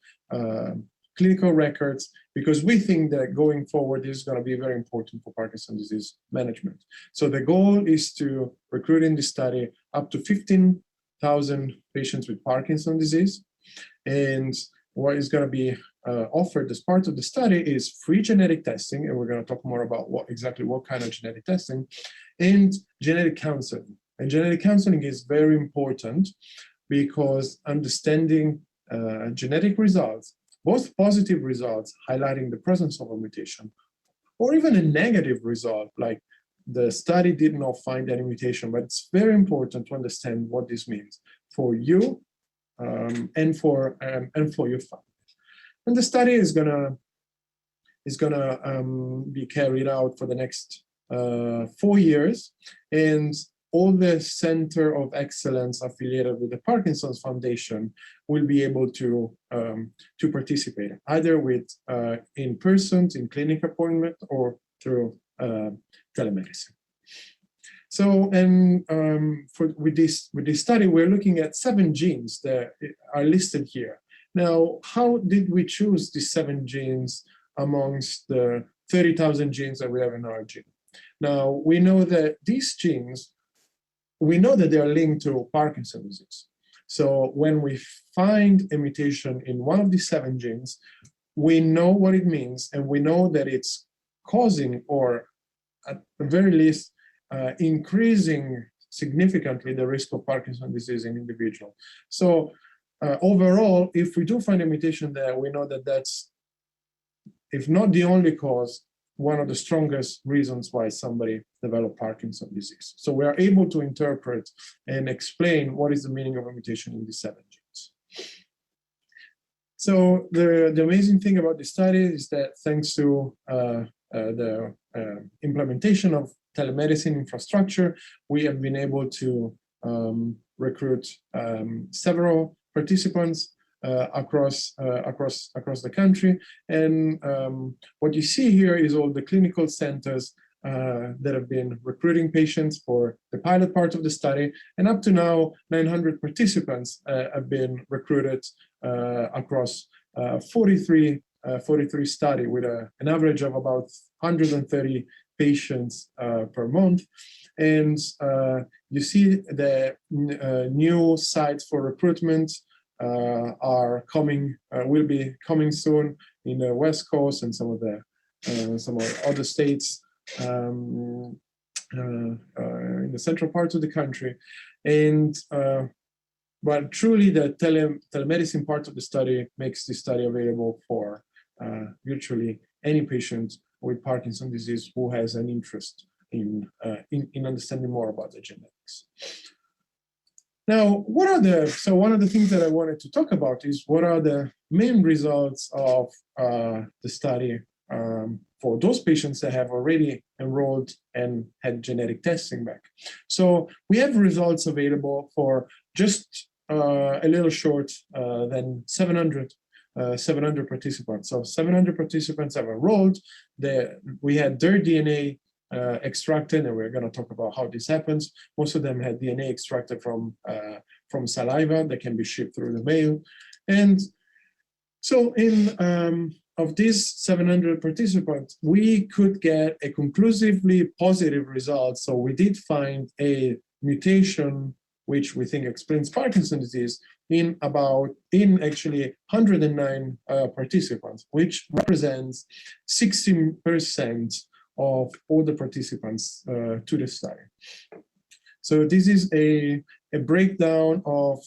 clinical records, because we think that going forward, this is going to be very important for Parkinson's disease management. So the goal is to recruit in this study up to 15,000 patients with Parkinson's disease. And what is going to be offered as part of the study is free genetic testing, and we're going to talk more about what kind of genetic testing, and genetic counseling. And genetic counseling is very important because understanding genetic results, both positive results highlighting the presence of a mutation, or even a negative result, like the study did not find any mutation, but it's very important to understand what this means for you and for your family. And the study is gonna be carried out for the next 4 years, and all the Center of Excellence affiliated with the Parkinson's Foundation will be able to participate, either with in-person, in clinic appointment, or through telemedicine. So, and with this study, we're looking at 7 genes that are listed here. Now, how did we choose these 7 genes amongst the 30,000 genes that we have in our genome? Now, we know that these genes, we know that they are linked to Parkinson's disease. So when we find a mutation in one of these 7 genes, we know what it means, and we know that it's causing, or at the very least, increasing significantly the risk of Parkinson's disease in individuals. So overall, if we do find a mutation there, we know that that's, if not the only cause, one of the strongest reasons why somebody developed Parkinson's disease. So we are able to interpret and explain what is the meaning of a mutation in these 7 genes. So the amazing thing about this study is that thanks to the implementation of telemedicine infrastructure, we have been able to recruit several participants across the country. And what you see here is all the clinical centers that have been recruiting patients for the pilot part of the study. And up to now, 900 participants have been recruited across 43 studies, with an average of about 130 patients per month. And you see the new sites for recruitment are coming, will be coming soon in the West Coast and some of other states in the central parts of the country. And but truly, the telemedicine part of the study makes this study available for virtually any patient with Parkinson's disease who has an interest in understanding more about the genetics. Now, so one of the things that I wanted to talk about is what are the main results of the study for those patients that have already enrolled and had genetic testing back. So we have results available for just a little short than 700 participants. So 700 participants have enrolled. We had their DNA extracted, and we're going to talk about how this happens. Most of them had DNA extracted from saliva that can be shipped through the mail. And so of these 700 participants, we could get a conclusively positive result. So we did find a mutation which we think explains Parkinson's disease in actually 109 participants, which represents 16% of all the participants to the study. So this is a breakdown of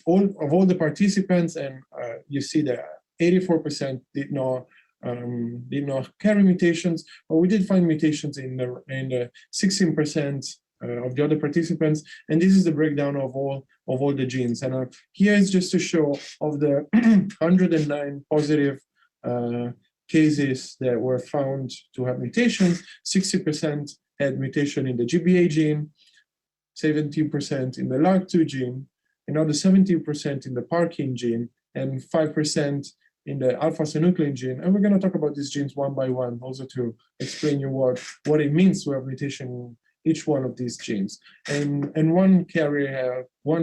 all the participants, and you see that 84% did not did not carry mutations, but we did find mutations in the 16% of the other participants, and this is the breakdown of all the genes. And here is just to show of the 109 positive cases that were found to have mutations. 60% had mutation in the GBA gene, 17% in the LAG2 gene, another 17% in the Parkin gene, and 5% in the alpha-synuclein gene. And we're going to talk about these genes one by one, also to explain you what it means to have mutation in each one of these genes. And one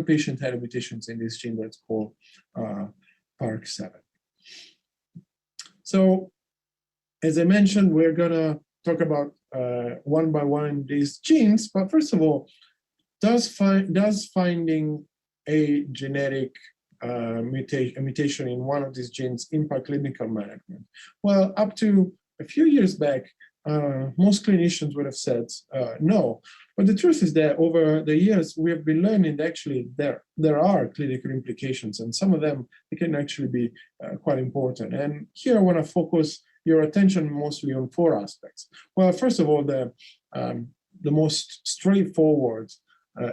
patient had mutations in this gene that's called Park7. So, as I mentioned, we're going to talk about one by one these genes. But first of all, does finding a genetic mutation in one of these genes impact clinical management? Well, up to a few years back, most clinicians would have said no. But the truth is that over the years, we have been learning that actually there are clinical implications, and some of them they can actually be quite important. And here I want to focus your attention mostly on 4 aspects. Well, first of all, the most straightforward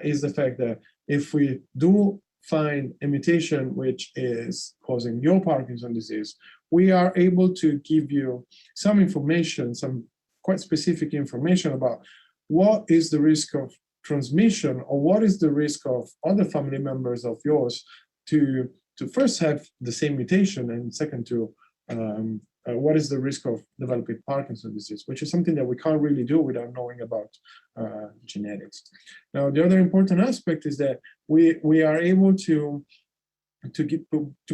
is the fact that if we do find a mutation which is causing your Parkinson's disease, we are able to give you some information, some quite specific information about what is the risk of transmission, or what is the risk of other family members of yours to first have the same mutation, and second to what is the risk of developing Parkinson's disease, which is something that we can't really do without knowing about genetics. Now, the other important aspect is that we are able to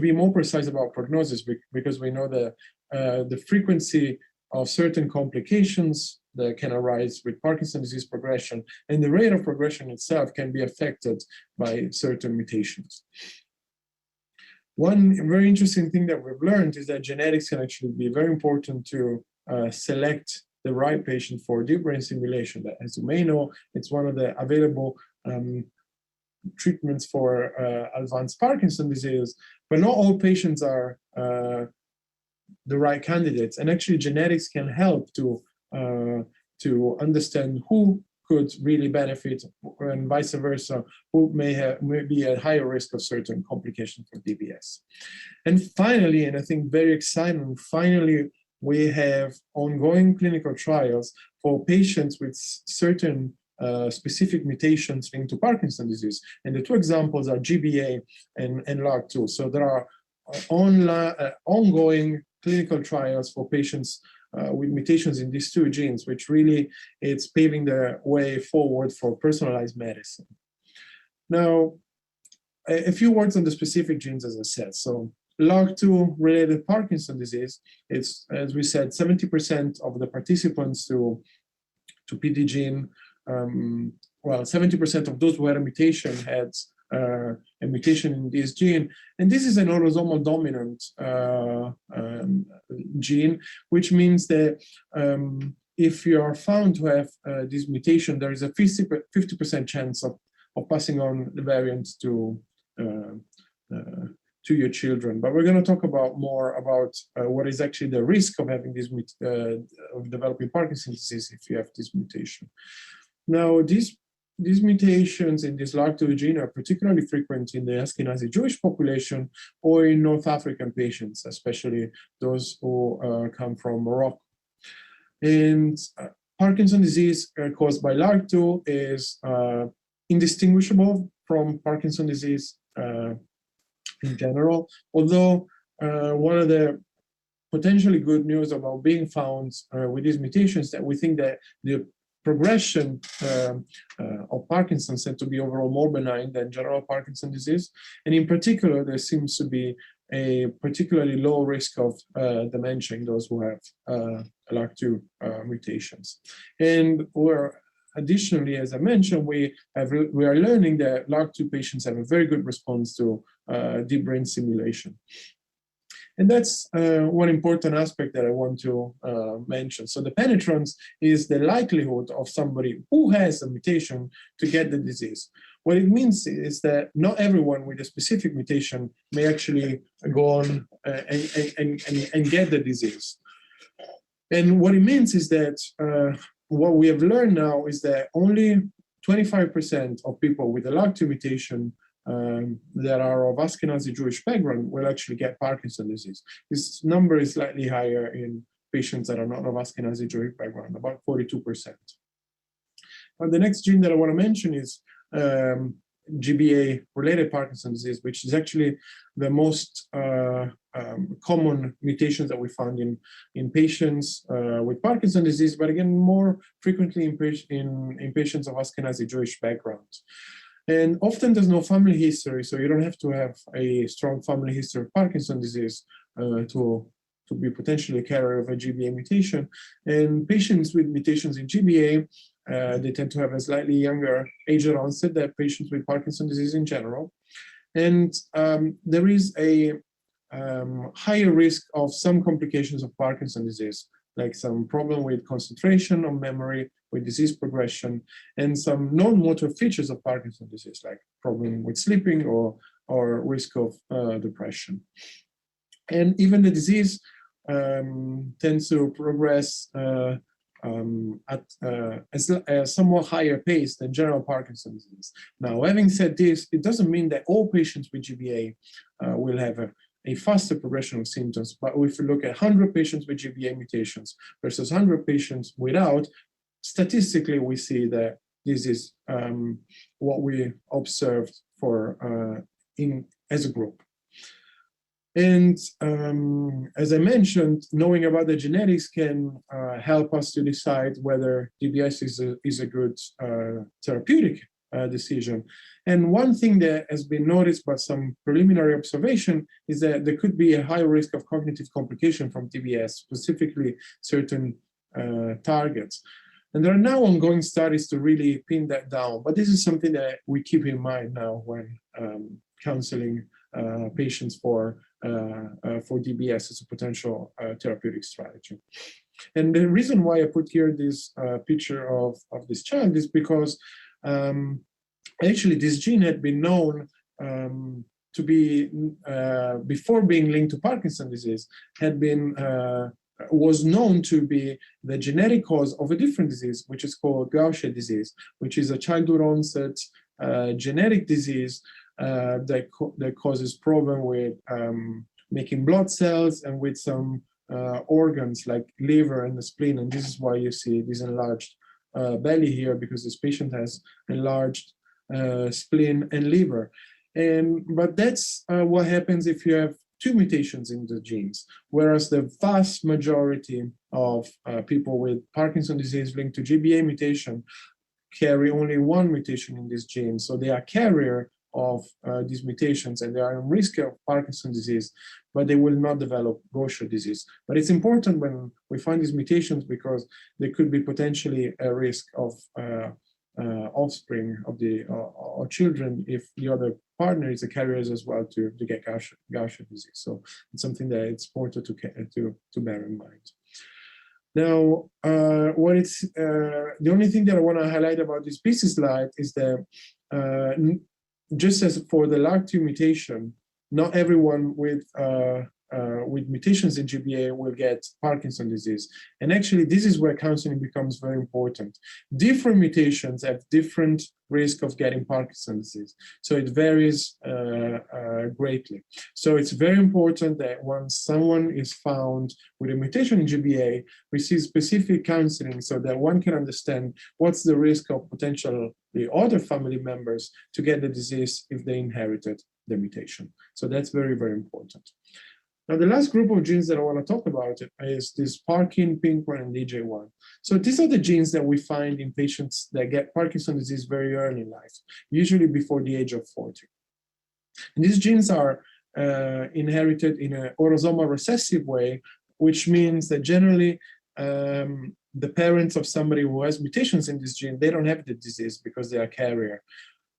be more precise about prognosis, because we know that the frequency of certain complications that can arise with Parkinson's disease progression and the rate of progression itself can be affected by certain mutations. One very interesting thing that we've learned is that genetics can actually be very important to select the right patient for deep brain stimulation. That, as you may know, it's one of the available treatments for advanced Parkinson's disease, but not all patients are the right candidates. And actually, genetics can help to understand who could really benefit, and vice versa, who may be at higher risk of certain complications for DBS. And finally, and I think very exciting, finally, we have ongoing clinical trials for patients with certain specific mutations linked to Parkinson's disease. And the 2 examples are GBA and LAG2. So there are ongoing clinical trials for patients with mutations in these 2 genes, which really it's paving the way forward for personalized medicine. Now, a few words on the specific genes, as I said. So LAG2 related Parkinson's disease, it's, as we said, 70% of the participants to PD gene, well, 70% of those who had a mutation had a mutation in this gene, and this is an autosomal dominant gene, which means that if you are found to have this mutation, there is a 50% chance of passing on the variant to your children. But we're going to talk about more about what is actually the risk of having this of developing Parkinson's disease if you have this mutation. Now, these mutations in this LAG2 gene are particularly frequent in the Ashkenazi Jewish population or in North African patients, especially those who come from Morocco. And Parkinson's disease caused by LAG2 is indistinguishable from Parkinson's disease in general, although one of the potentially good news about being found with these mutations that we think that the progression of Parkinson's tend to be overall more benign than general Parkinson's disease. And in particular, there seems to be a particularly low risk of dementia in those who have LAG2 mutations. And additionally, as I mentioned, we are learning that LAG2 patients have a very good response to deep brain stimulation. And that's one important aspect that I want to mention. So the penetrance is the likelihood of somebody who has a mutation to get the disease. What it means is that not everyone with a specific mutation may actually go on and get the disease. And what it means is that what we have learned now is that only 25% of people with a LAG2 mutation that are of Ashkenazi Jewish background will actually get Parkinson's disease. This number is slightly higher in patients that are not of Ashkenazi Jewish background, about 42%. But the next gene that I want to mention is GBA-related Parkinson's disease, which is actually the most common mutations that we found in patients with Parkinson's disease, but again, more frequently in patients of Ashkenazi Jewish backgrounds. And often there's no family history, so you don't have to have a strong family history of Parkinson's disease to be potentially a carrier of a GBA mutation. And patients with mutations in GBA, they tend to have a slightly younger age of onset than patients with Parkinson's disease in general. And there is a higher risk of some complications of Parkinson's disease, like some problem with concentration or memory, with disease progression, and some non-motor features of Parkinson's disease, like problem with sleeping or risk of depression. And even the disease tends to progress at a somewhat higher pace than general Parkinson's disease. Now, having said this, it doesn't mean that all patients with GBA will have a faster progression of symptoms. But if you look at 100 patients with GBA mutations versus 100 patients without, statistically, we see that this is what we observed for as a group. And as I mentioned, knowing about the genetics can help us to decide whether DBS is a good therapeutic decision. And one thing that has been noticed by some preliminary observation is that there could be a high risk of cognitive complication from DBS, specifically certain targets. And there are now ongoing studies to really pin that down, but this is something that we keep in mind now when counseling patients for DBS as a potential therapeutic strategy. And the reason why I put here this picture of this child is because actually this gene had been known to be, before being linked to Parkinson's disease, was known to be the genetic cause of a different disease, which is called Gaucher disease, which is a childhood onset genetic disease that causes problem with making blood cells and with some organs like liver and the spleen. And this is why you see this enlarged belly here, because this patient has enlarged spleen and liver. But that's what happens if you have two mutations in the genes, whereas the vast majority of people with Parkinson's disease linked to GBA mutation carry only one mutation in this gene. So they are carrier of these mutations and they are in risk of Parkinson's disease, but they will not develop Gaucher disease. But it's important when we find these mutations because there could be potentially a risk of offspring of the or children if the other partner is a carrier as well to get Gaucher disease. So it's something that it's important to bear in mind. Now, the only thing that I want to highlight about this busy slide is that just as for the LAG2 mutation, not everyone with mutations in GBA will get Parkinson's disease. And actually, this is where counseling becomes very important. Different mutations have different risk of getting Parkinson's disease. So it varies greatly. So it's very important that once someone is found with a mutation in GBA, receive specific counseling so that one can understand what's the risk of potential the other family members to get the disease if they inherited the mutation. So that's very, very important. Now, the last group of genes that I want to talk about is this Parkin, PINK1, and DJ1. So these are the genes that we find in patients that get Parkinson's disease very early in life, usually before the age of 40. And these genes are inherited in an autosomal recessive way, which means that generally the parents of somebody who has mutations in this gene, they don't have the disease because they are carrier.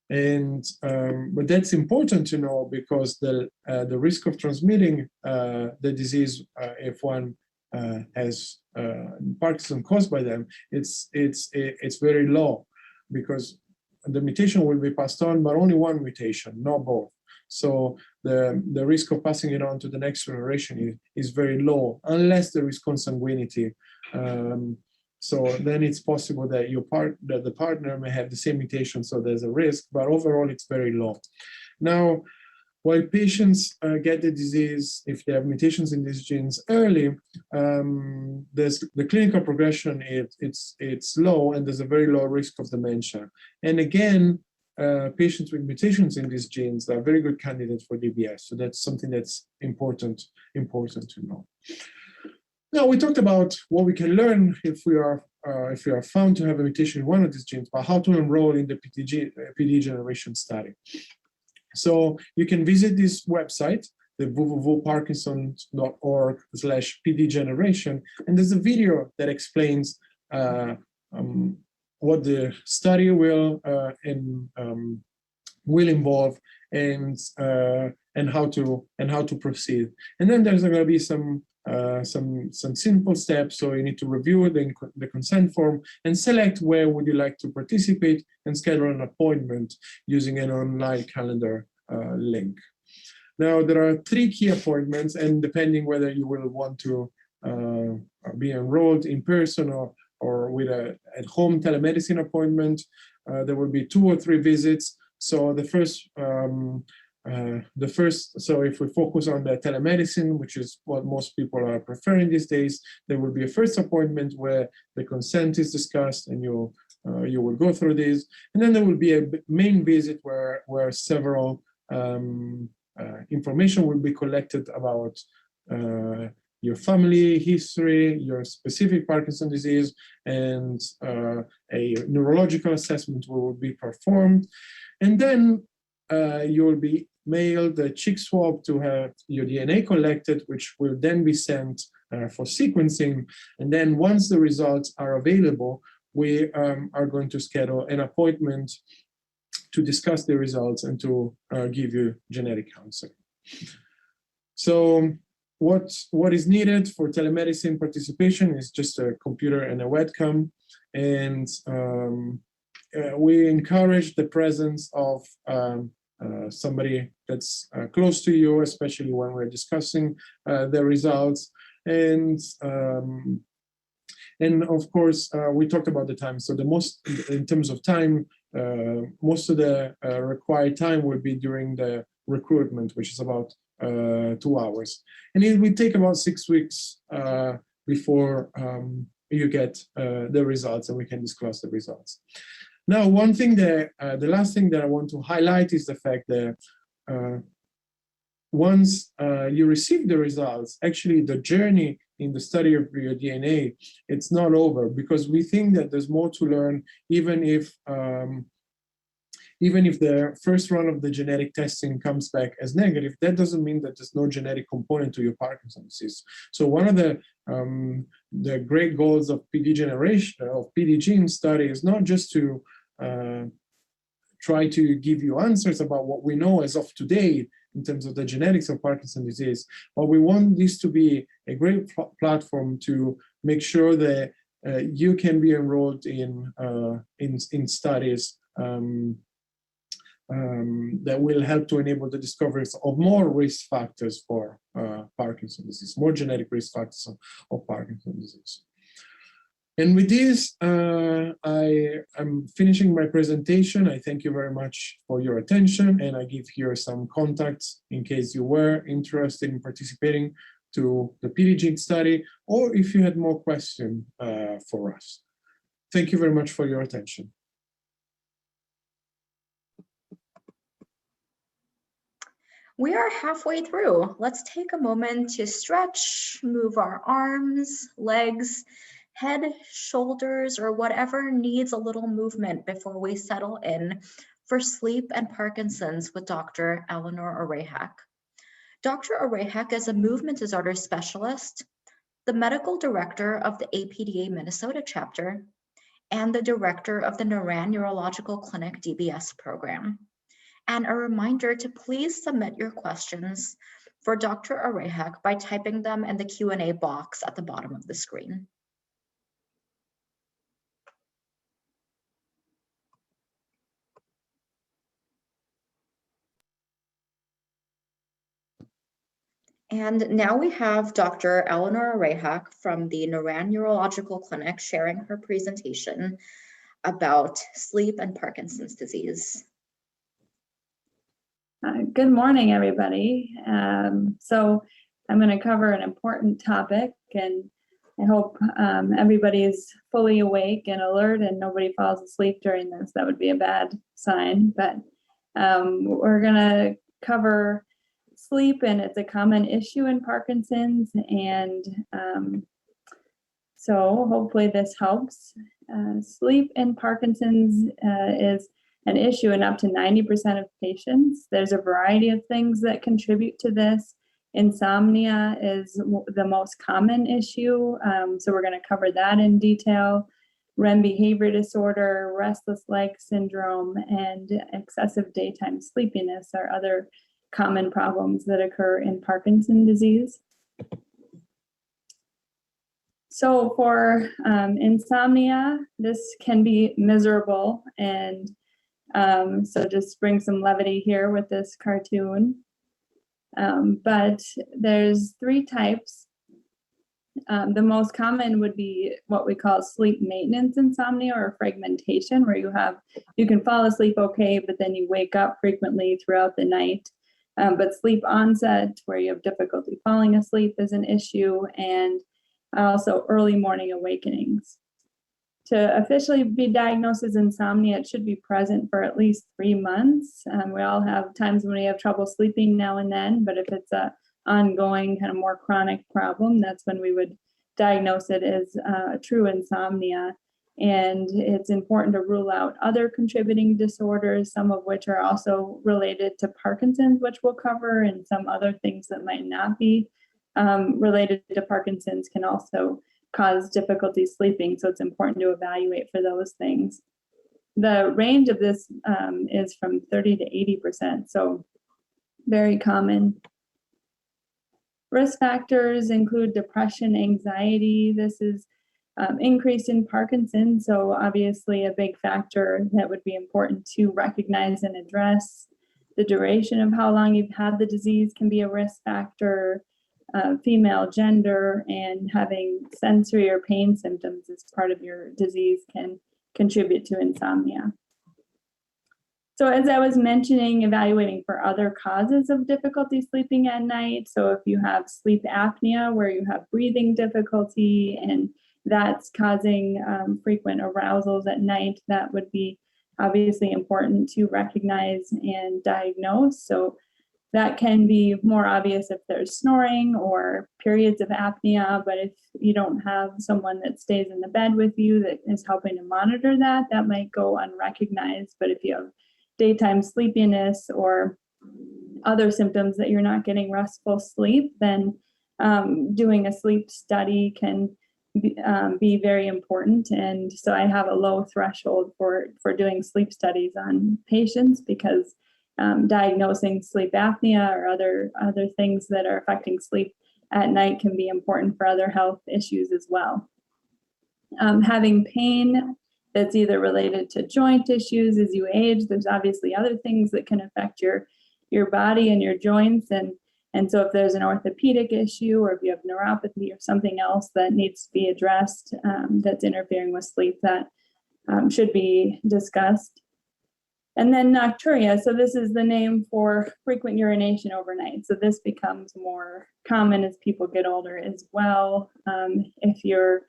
And but that's important to know because the risk of transmitting the disease if one has Parkinson caused by them, it's very low because the mutation will be passed on, but only one mutation, not both. So the risk of passing it on to the next generation is very low unless there is consanguinity So then it's possible that the partner may have the same mutation, so there's a risk, but overall it's very low. Now, while patients get the disease, if they have mutations in these genes early, there's the clinical progression, it's low, and there's a very low risk of dementia. And again, patients with mutations in these genes are very good candidates for DBS. So that's something that's important to know. Now, we talked about what we can learn if we are found to have a mutation in one of these genes, but how to enroll in the PD generation study. So you can visit this website, the www.parkinson.org/PD generation, and there's a video that explains what the study will involve and how to proceed. And then there's going to be some simple steps. So you need to review the consent form and select where would you like to participate and schedule an appointment using an online calendar link. Now, there are 3 key appointments, and depending whether you will want to be enrolled in person or with a at-home telemedicine appointment, there will be 2 or 3 visits. So so if we focus on the telemedicine, which is what most people are preferring these days, there will be a first appointment where the consent is discussed and you will go through this. And then there will be a main visit where several information will be collected about your family history, your specific Parkinson's disease, and a neurological assessment will be performed. And then you will be mailed a cheek swab to have your DNA collected, which will then be sent for sequencing. And then once the results are available, we are going to schedule an appointment to discuss the results and to give you genetic counseling. So what is needed for telemedicine participation is just a computer and a webcam. And we encourage the presence of somebody that's close to you, especially when we're discussing the results. And of course, we talked about the time. So in terms of time, most of the required time will be during the recruitment, which is about 2 hours. And it will take about 6 weeks before you get the results and we can disclose the results. Now, one thing the last thing that I want to highlight is the fact that once you receive the results, actually the journey in the study of your DNA, it's not over, because we think that there's more to learn, even if the first run of the genetic testing comes back as negative. That doesn't mean that there's no genetic component to your Parkinson's disease. So one of the great goals of PD generation, of PD gene study, is not just to try to give you answers about what we know as of today in terms of the genetics of Parkinson's disease, but we want this to be a great platform to make sure that you can be enrolled in studies that will help to enable the discoveries of more risk factors for Parkinson's disease, more genetic risk factors of Parkinson's disease. And with this, I'm finishing my presentation. I thank you very much for your attention, and I give here some contacts in case you were interested in participating to the PD gene study, or if you had more questions for us. Thank you very much for your attention. We are halfway through. Let's take a moment to stretch, move our arms, legs, head, shoulders, or whatever needs a little movement before we settle in for Sleep and Parkinson's with Dr. Eleanor Orehak. Dr. Orehak is a movement disorder specialist, the medical director of the APDA Minnesota chapter, and the director of the Naran Neurological Clinic DBS program. And a reminder to please submit your questions for Dr. Orehak by typing them in the Q&A box at the bottom of the screen. And now we have Dr. Eleanor Rehak from the Naran Neurological Clinic sharing her presentation about sleep and Parkinson's disease. Good morning, everybody. So I'm going to cover an important topic, and I hope everybody is fully awake and alert and nobody falls asleep during this. That would be a bad sign, but we're going to cover sleep, and it's a common issue in Parkinson's, and so hopefully this helps. Sleep in Parkinson's is an issue in up to 90% of patients. There's a variety of things that contribute to this. Insomnia is the most common issue, so we're going to cover that in detail. REM behavior disorder, restless leg syndrome, and excessive daytime sleepiness are other common problems that occur in Parkinson's disease. So for insomnia, this can be miserable, and so just bring some levity here with this cartoon. But there's three types. The most common would be what we call sleep maintenance insomnia or fragmentation, where you can fall asleep okay, but then you wake up frequently throughout the night. But sleep onset, where you have difficulty falling asleep, is an issue, and also early morning awakenings. To officially be diagnosed as insomnia, it should be present for at least 3 months. We all have times when we have trouble sleeping now and then, but if it's an ongoing kind of more chronic problem, that's when we would diagnose it as true insomnia. And it's important to rule out other contributing disorders, some of which are also related to Parkinson's, which we'll cover, and some other things that might not be related to Parkinson's can also cause difficulty sleeping. So it's important to evaluate for those things. The range of this is from 30 to 80%, so very common. Risk factors include depression, anxiety. This is increased in Parkinson's, so obviously a big factor that would be important to recognize and address. The duration of how long you've had the disease can be a risk factor. Female gender and having sensory or pain symptoms as part of your disease can contribute to insomnia. So as I was mentioning, evaluating for other causes of difficulty sleeping at night. So if you have sleep apnea, where you have breathing difficulty and that's causing frequent arousals at night, that would be obviously important to recognize and diagnose. So that can be more obvious if there's snoring or periods of apnea, but if you don't have someone that stays in the bed with you that is helping to monitor that, that might go unrecognized. But if you have daytime sleepiness or other symptoms that you're not getting restful sleep, then doing a sleep study can be very important. And so I have a low threshold for doing sleep studies on patients, because diagnosing sleep apnea or other things that are affecting sleep at night can be important for other health issues as well. Having pain that's either related to joint issues as you age, there's obviously other things that can affect your body and your joints, and so if there's an orthopedic issue or if you have neuropathy or something else that needs to be addressed that's interfering with sleep, that should be discussed. And then nocturia, so this is the name for frequent urination overnight. So this becomes more common as people get older as well. If you're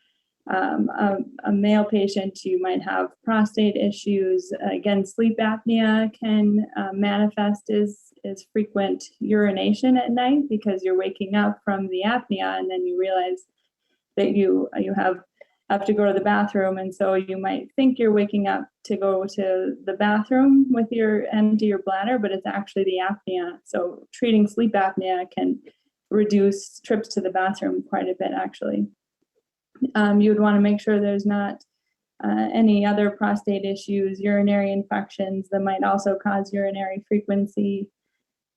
a male patient, you might have prostate issues. Again, sleep apnea can manifest as frequent urination at night, because you're waking up from the apnea and then you realize that you have to go to the bathroom, and so you might think you're waking up to go to the bathroom with empty your bladder, but it's actually the apnea. So treating sleep apnea can reduce trips to the bathroom quite a bit, actually. You would want to make sure there's not any other prostate issues, urinary infections that might also cause urinary frequency.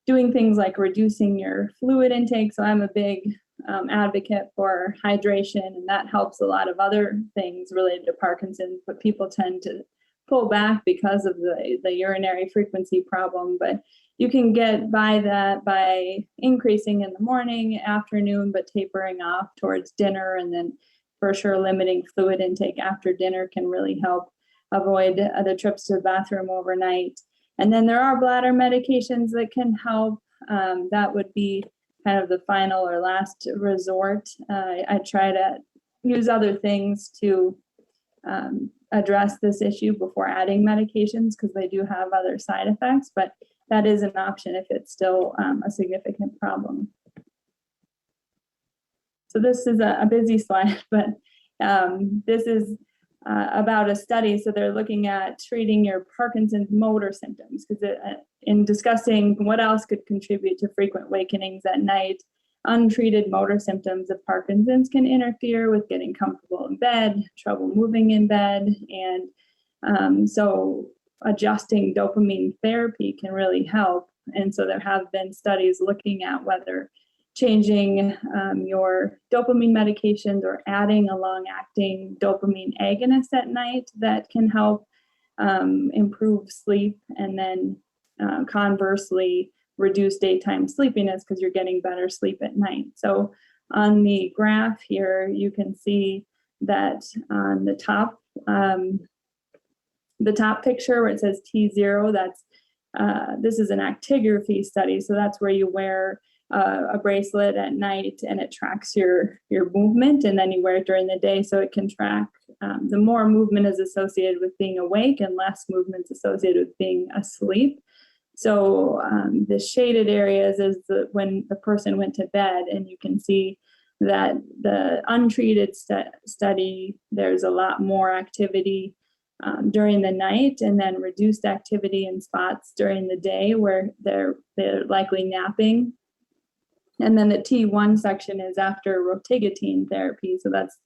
Doing things like reducing your fluid intake. So I'm a big advocate for hydration, and that helps a lot of other things related to Parkinson's, but people tend to pull back because of the urinary frequency problem. But you can get by that by increasing in the morning, afternoon, but tapering off towards dinner, and then for sure limiting fluid intake after dinner can really help avoid the trips to the bathroom overnight. And then there are bladder medications that can help. That would be kind of the final or last resort. I try to use other things to address this issue before adding medications, because they do have other side effects, but that is an option if it's still a significant problem. So this is a busy slide, but this is about a study. So they're looking at treating your Parkinson's motor symptoms, because in discussing what else could contribute to frequent wakenings at night, untreated motor symptoms of Parkinson's can interfere with getting comfortable in bed, trouble moving in bed, and so adjusting dopamine therapy can really help. And so there have been studies looking at whether changing your dopamine medications or adding a long-acting dopamine agonist at night that can help improve sleep, and then conversely reduce daytime sleepiness because you're getting better sleep at night. So on the graph here, you can see that on the top picture where it says T0, that's this is an actigraphy study. So that's where you wear a bracelet at night and it tracks your movement, and then you wear it during the day so it can track the more movement is associated with being awake and less movement is associated with being asleep. So the shaded areas is when the person went to bed, and you can see that the untreated study, there's a lot more activity during the night, and then reduced activity in spots during the day where they're likely napping. And then the T1 section is after rotigotine therapy. So that's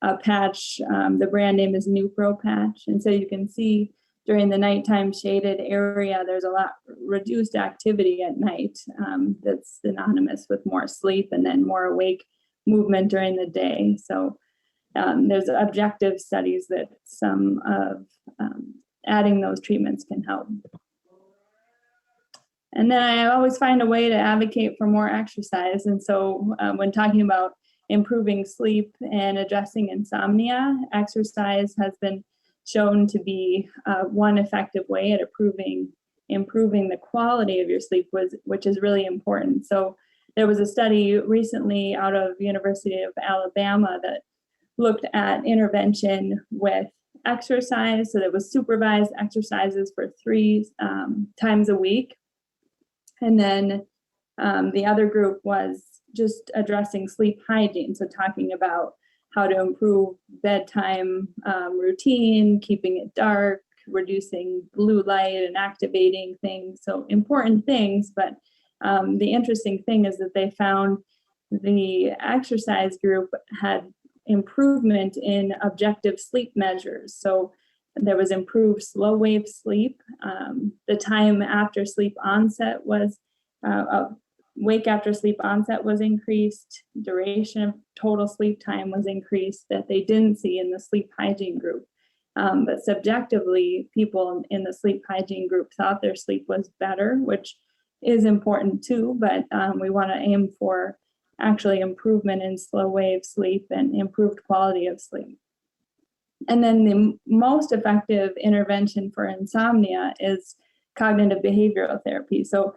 a patch. The brand name is Nupro patch. And so you can see during the nighttime shaded area, there's a lot reduced activity at night that's synonymous with more sleep and then more awake movement during the day. So there's objective studies that some of adding those treatments can help. And then I always find a way to advocate for more exercise. And so when talking about improving sleep and addressing insomnia, exercise has been shown to be one effective way at improving the quality of your sleep, which is really important. So there was a study recently out of University of Alabama that looked at intervention with exercise. So there was supervised exercises for 3 times a week. And then the other group was just addressing sleep hygiene. So talking about how to improve bedtime routine, keeping it dark, reducing blue light and activating things. So important things, but the interesting thing is that they found the exercise group had improvement in objective sleep measures. So there was improved slow wave sleep. The time after sleep onset was, wake after sleep onset was increased. Duration of total sleep time was increased that they didn't see in the sleep hygiene group. But subjectively, people in the sleep hygiene group thought their sleep was better, which is important too, but we want to aim for actually improvement in slow wave sleep and improved quality of sleep. And then the most effective intervention for insomnia is cognitive behavioral therapy. So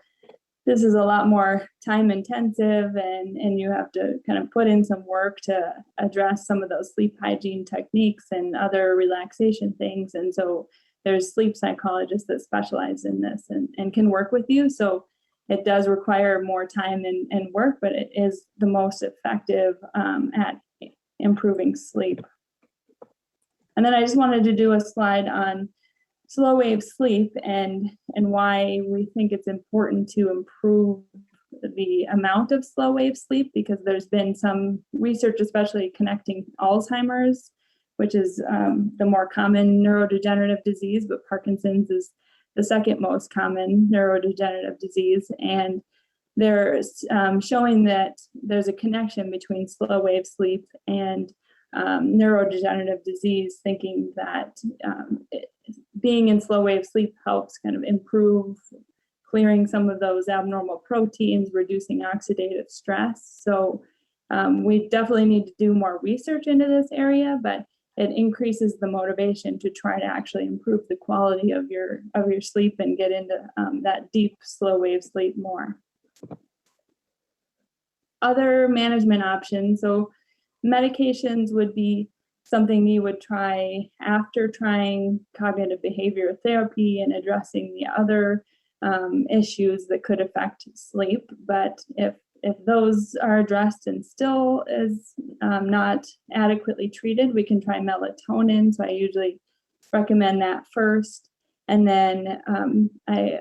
this is a lot more time intensive, and you have to kind of put in some work to address some of those sleep hygiene techniques and other relaxation things. And so there's sleep psychologists that specialize in this and can work with you. So it does require more time and work, but it is the most effective at improving sleep. And then I just wanted to do a slide on slow wave sleep and why we think it's important to improve the amount of slow wave sleep, because there's been some research, especially connecting Alzheimer's, which is the more common neurodegenerative disease, but Parkinson's is the second most common neurodegenerative disease. And there's showing that there's a connection between slow wave sleep and neurodegenerative disease, thinking that being in slow wave sleep helps kind of improve clearing some of those abnormal proteins, reducing oxidative stress. So we definitely need to do more research into this area, but it increases the motivation to try to actually improve the quality of your sleep and get into that deep, slow wave sleep more. Other management options, so medications would be something you would try after trying cognitive behavior therapy and addressing the other issues that could affect sleep. But if those are addressed and still is not adequately treated, we can try melatonin. So I usually recommend that first. And then I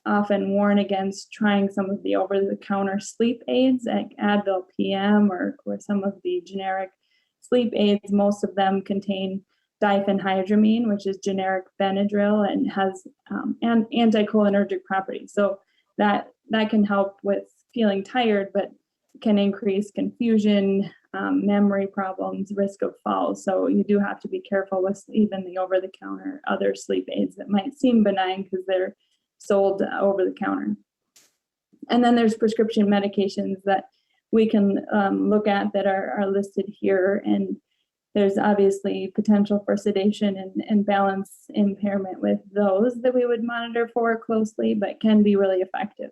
often warn against trying some of the over-the-counter sleep aids like Advil PM or some of the generic sleep aids. Most of them contain diphenhydramine, which is generic Benadryl and has anticholinergic properties. So that can help with feeling tired, but can increase confusion, memory problems, risk of falls. So you do have to be careful with even the over-the-counter other sleep aids that might seem benign because they're sold over the counter. And then there's prescription medications that we can look at that are listed here. And there's obviously potential for sedation and balance impairment with those that we would monitor for closely, but can be really effective.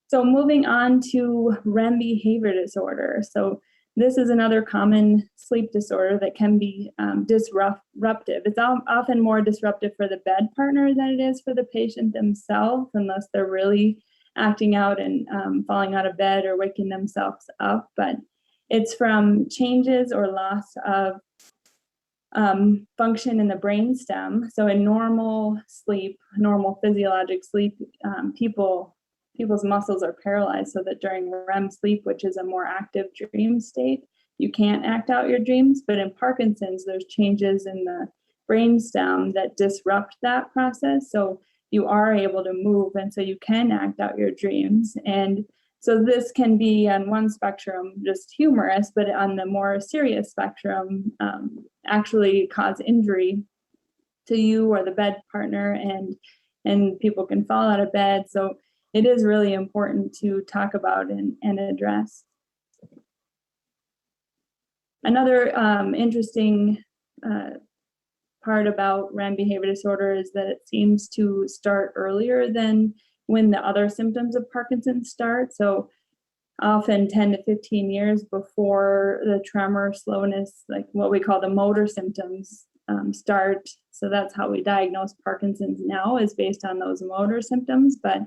So moving on to REM behavior disorder. So this is another common sleep disorder that can be disruptive. It's often more disruptive for the bed partner than it is for the patient themselves, unless they're really acting out and falling out of bed or waking themselves up. But it's from changes or loss of function in the brainstem. So in normal sleep, normal physiologic sleep, people's muscles are paralyzed so that during REM sleep, which is a more active dream state, you can't act out your dreams. But in Parkinson's, there's changes in the brainstem that disrupt that process. So you are able to move, and so you can act out your dreams. And so this can be on one spectrum just humorous, but on the more serious spectrum, actually cause injury to you or the bed partner, and people can fall out of bed. So it is really important to talk about and address. Another interesting part about REM behavior disorder is that it seems to start earlier than when the other symptoms of Parkinson's start. So often 10 to 15 years before the tremor, slowness, like what we call the motor symptoms start. So that's how we diagnose Parkinson's now, is based on those motor symptoms. But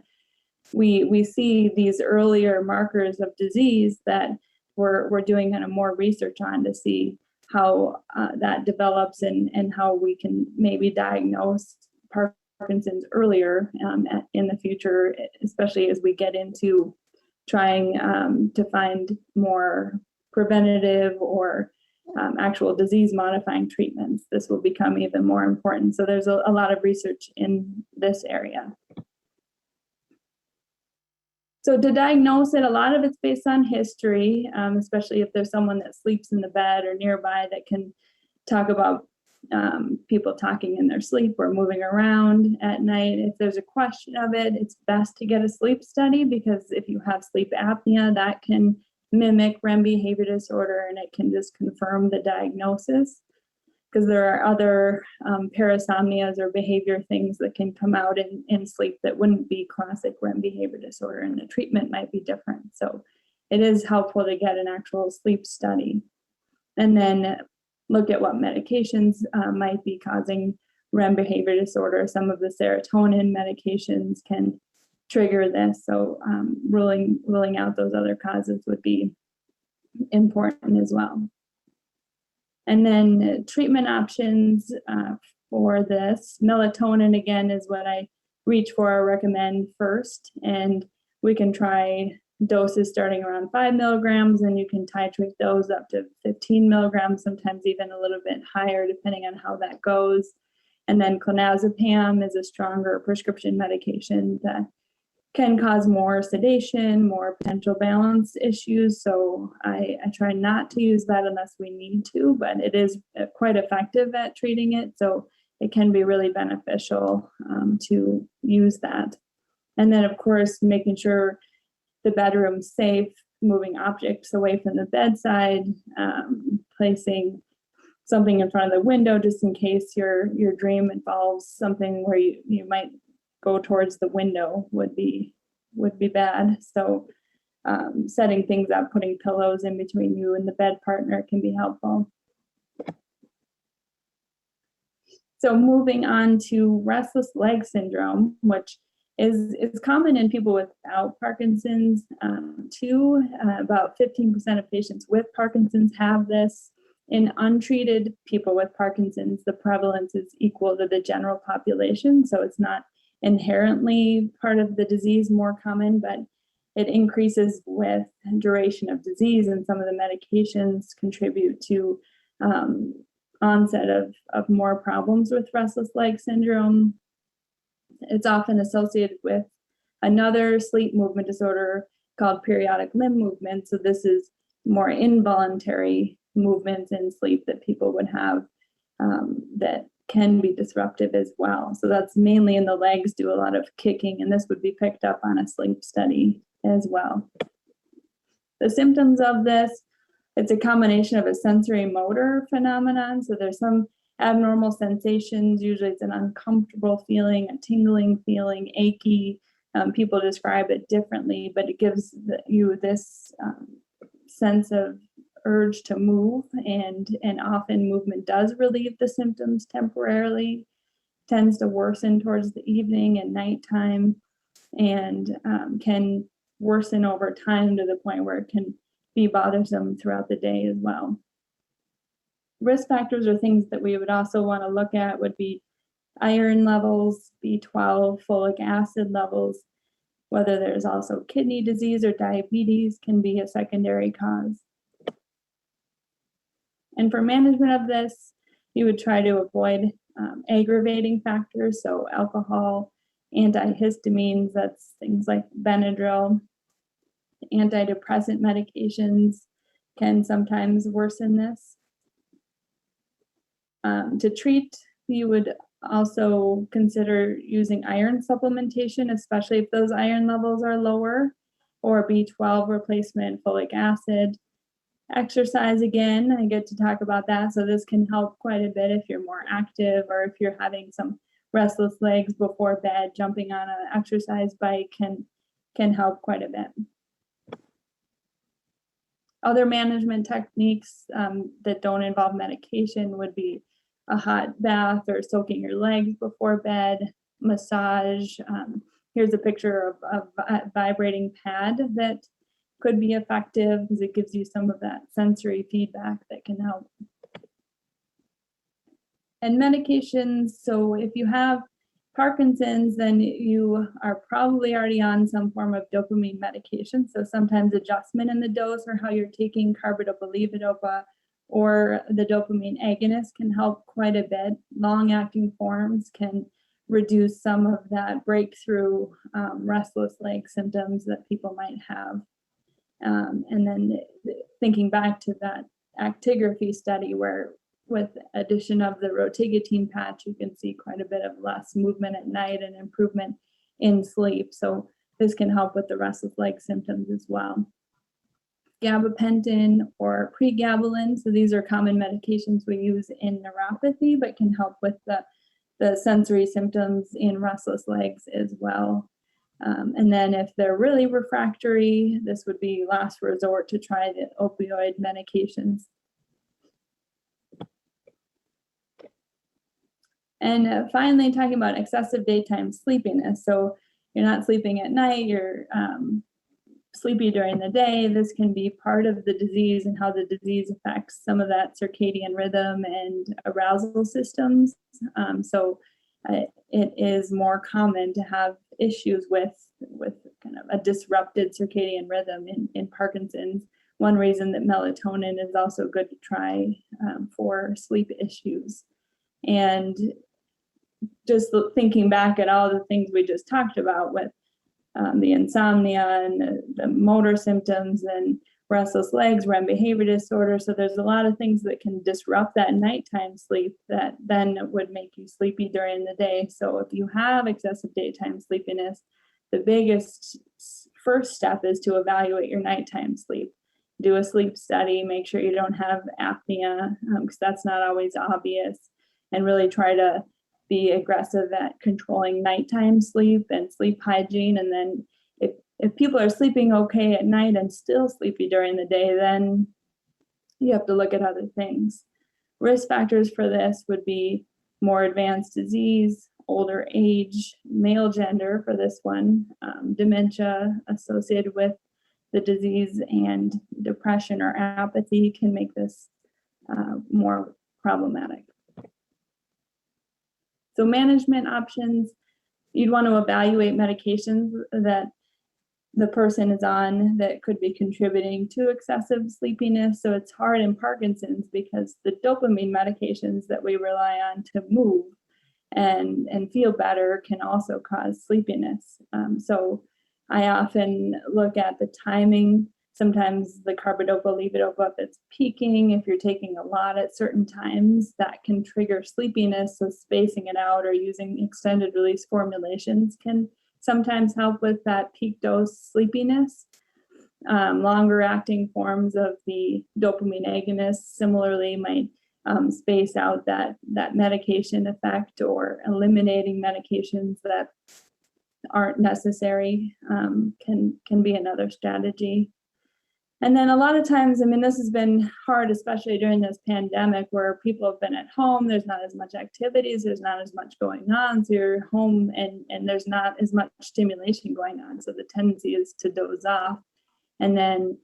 we see these earlier markers of disease that we're doing kind of more research on to see how that develops and how we can maybe diagnose Parkinson's earlier in the future, especially as we get into trying to find more preventative or actual disease modifying treatments. This will become even more important. So there's a lot of research in this area. So to diagnose it, a lot of it's based on history, especially if there's someone that sleeps in the bed or nearby that can talk about people talking in their sleep or moving around at night. If there's a question of it, it's best to get a sleep study, because if you have sleep apnea, that can mimic REM behavior disorder and it can just confirm the diagnosis. Because there are other parasomnias or behavior things that can come out in sleep that wouldn't be classic REM behavior disorder, and the treatment might be different. So it is helpful to get an actual sleep study. And then look at what medications might be causing REM behavior disorder. Some of the serotonin medications can trigger this. So ruling out those other causes would be important as well. And then treatment options for this. Melatonin, again, is what I reach for or recommend first. And we can try doses starting around 5 milligrams, and you can titrate those up to 15 milligrams, sometimes even a little bit higher, depending on how that goes. And then clonazepam is a stronger prescription medication that can cause more sedation, more potential balance issues. So I try not to use that unless we need to, but it is quite effective at treating it. So it can be really beneficial to use that. And then, of course, making sure the bedroom's safe, moving objects away from the bedside, placing something in front of the window just in case your dream involves something where you might go towards the window would be bad. So setting things up, putting pillows in between you and the bed partner can be helpful. So moving on to restless leg syndrome, which is common in people without Parkinson's too. About 15% of patients with Parkinson's have this. In untreated people with Parkinson's, the prevalence is equal to the general population. So it's not inherently part of the disease more common, but it increases with duration of disease, and some of the medications contribute to onset of more problems with restless leg syndrome. It's often associated with another sleep movement disorder called periodic limb movement. So this is more involuntary movements in sleep that people would have that can be disruptive as well. So that's mainly in the legs, do a lot of kicking, and this would be picked up on a sleep study as well. The symptoms of this, it's a combination of a sensory motor phenomenon. So there's some abnormal sensations. Usually it's an uncomfortable feeling, a tingling feeling, achy. People describe it differently, but it gives you this sense of urge to move, and often movement does relieve the symptoms temporarily. Tends to worsen towards the evening and nighttime, and can worsen over time to the point where it can be bothersome throughout the day as well. Risk factors or things that we would also want to look at would be iron levels, B12, folic acid levels, whether there's also kidney disease or diabetes can be a secondary cause. And for management of this, you would try to avoid aggravating factors, so alcohol, antihistamines, that's things like Benadryl. Antidepressant medications can sometimes worsen this. To treat, you would also consider using iron supplementation, especially if those iron levels are lower, or B12 replacement, folic acid. Exercise, again, I get to talk about that. So this can help quite a bit if you're more active, or if you're having some restless legs before bed, jumping on an exercise bike can help quite a bit. Other management techniques that don't involve medication would be a hot bath or soaking your legs before bed, massage. Here's a picture of a vibrating pad that could be effective because it gives you some of that sensory feedback that can help. And medications, so if you have Parkinson's, then you are probably already on some form of dopamine medication. So sometimes adjustment in the dose or how you're taking carbidopa, levodopa, or the dopamine agonist can help quite a bit. Long-acting forms can reduce some of that breakthrough restless leg symptoms that people might have. And then thinking back to that actigraphy study where with addition of the rotigotine patch, you can see quite a bit of less movement at night and improvement in sleep. So this can help with the restless leg symptoms as well. Gabapentin or pregabalin, so these are common medications we use in neuropathy, but can help with the sensory symptoms in restless legs as well. And then if they're really refractory, this would be last resort to try the opioid medications. And finally, talking about excessive daytime sleepiness. So you're not sleeping at night, you're sleepy during the day. This can be part of the disease and how the disease affects some of that circadian rhythm and arousal systems. It is more common to have issues with kind of a disrupted circadian rhythm in Parkinson's. One reason that melatonin is also good to try for sleep issues. And just thinking back at all the things we just talked about with the insomnia and the motor symptoms and restless legs, REM behavior disorder. So there's a lot of things that can disrupt that nighttime sleep that then would make you sleepy during the day. So if you have excessive daytime sleepiness, the biggest first step is to evaluate your nighttime sleep. Do a sleep study, make sure you don't have apnea, because that's not always obvious, and really try to be aggressive at controlling nighttime sleep and sleep hygiene. And then if people are sleeping okay at night and still sleepy during the day, then you have to look at other things. Risk factors for this would be more advanced disease, older age, male gender for this one, dementia associated with the disease, and depression or apathy can make this more problematic. So management options, you'd want to evaluate medications that the person is on that could be contributing to excessive sleepiness. So it's hard in Parkinson's because the dopamine medications that we rely on to move and feel better can also cause sleepiness. So I often look at the timing. Sometimes the carbidopa, levodopa, if it's peaking, if you're taking a lot at certain times, that can trigger sleepiness. So spacing it out or using extended release formulations can sometimes help with that peak dose sleepiness. Longer acting forms of the dopamine agonists similarly might space out that medication effect, or eliminating medications that aren't necessary can be another strategy. And then a lot of times, I mean, this has been hard, especially during this pandemic where people have been at home, there's not as much activities, there's not as much going on, so you're home and there's not as much stimulation going on. So the tendency is to doze off. And then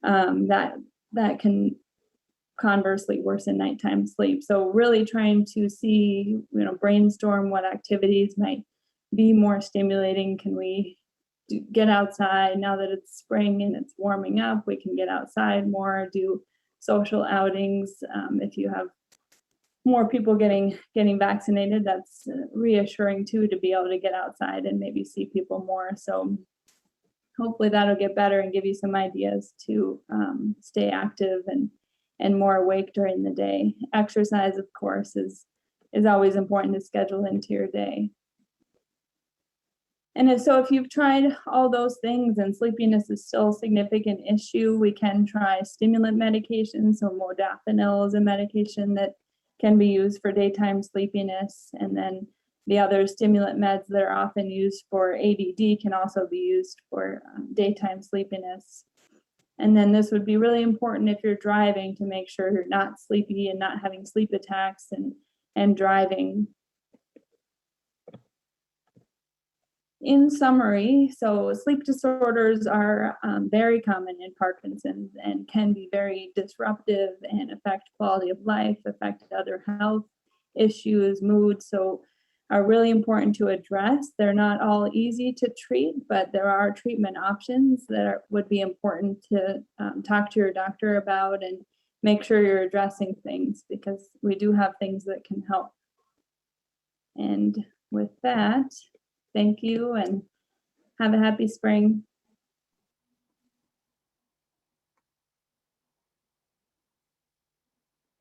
that can conversely worsen nighttime sleep. So really trying to see, brainstorm what activities might be more stimulating. Can we get outside now that it's spring and it's warming up? We can get outside more, do social outings. If you have more people getting vaccinated, that's reassuring too, to be able to get outside and maybe see people more. So hopefully that'll get better and give you some ideas to stay active and more awake during the day. Exercise, of course, is always important to schedule into your day. And if you've tried all those things and sleepiness is still a significant issue, we can try stimulant medication. So modafinil is a medication that can be used for daytime sleepiness. And then the other stimulant meds that are often used for ADD can also be used for daytime sleepiness. And then this would be really important if you're driving, to make sure you're not sleepy and not having sleep attacks and driving. In summary, so sleep disorders are very common in Parkinson's and can be very disruptive and affect quality of life, affect other health issues, mood, so are really important to address. They're not all easy to treat, but there are treatment options that would be important to talk to your doctor about and make sure you're addressing things, because we do have things that can help. And with that, thank you and have a happy spring.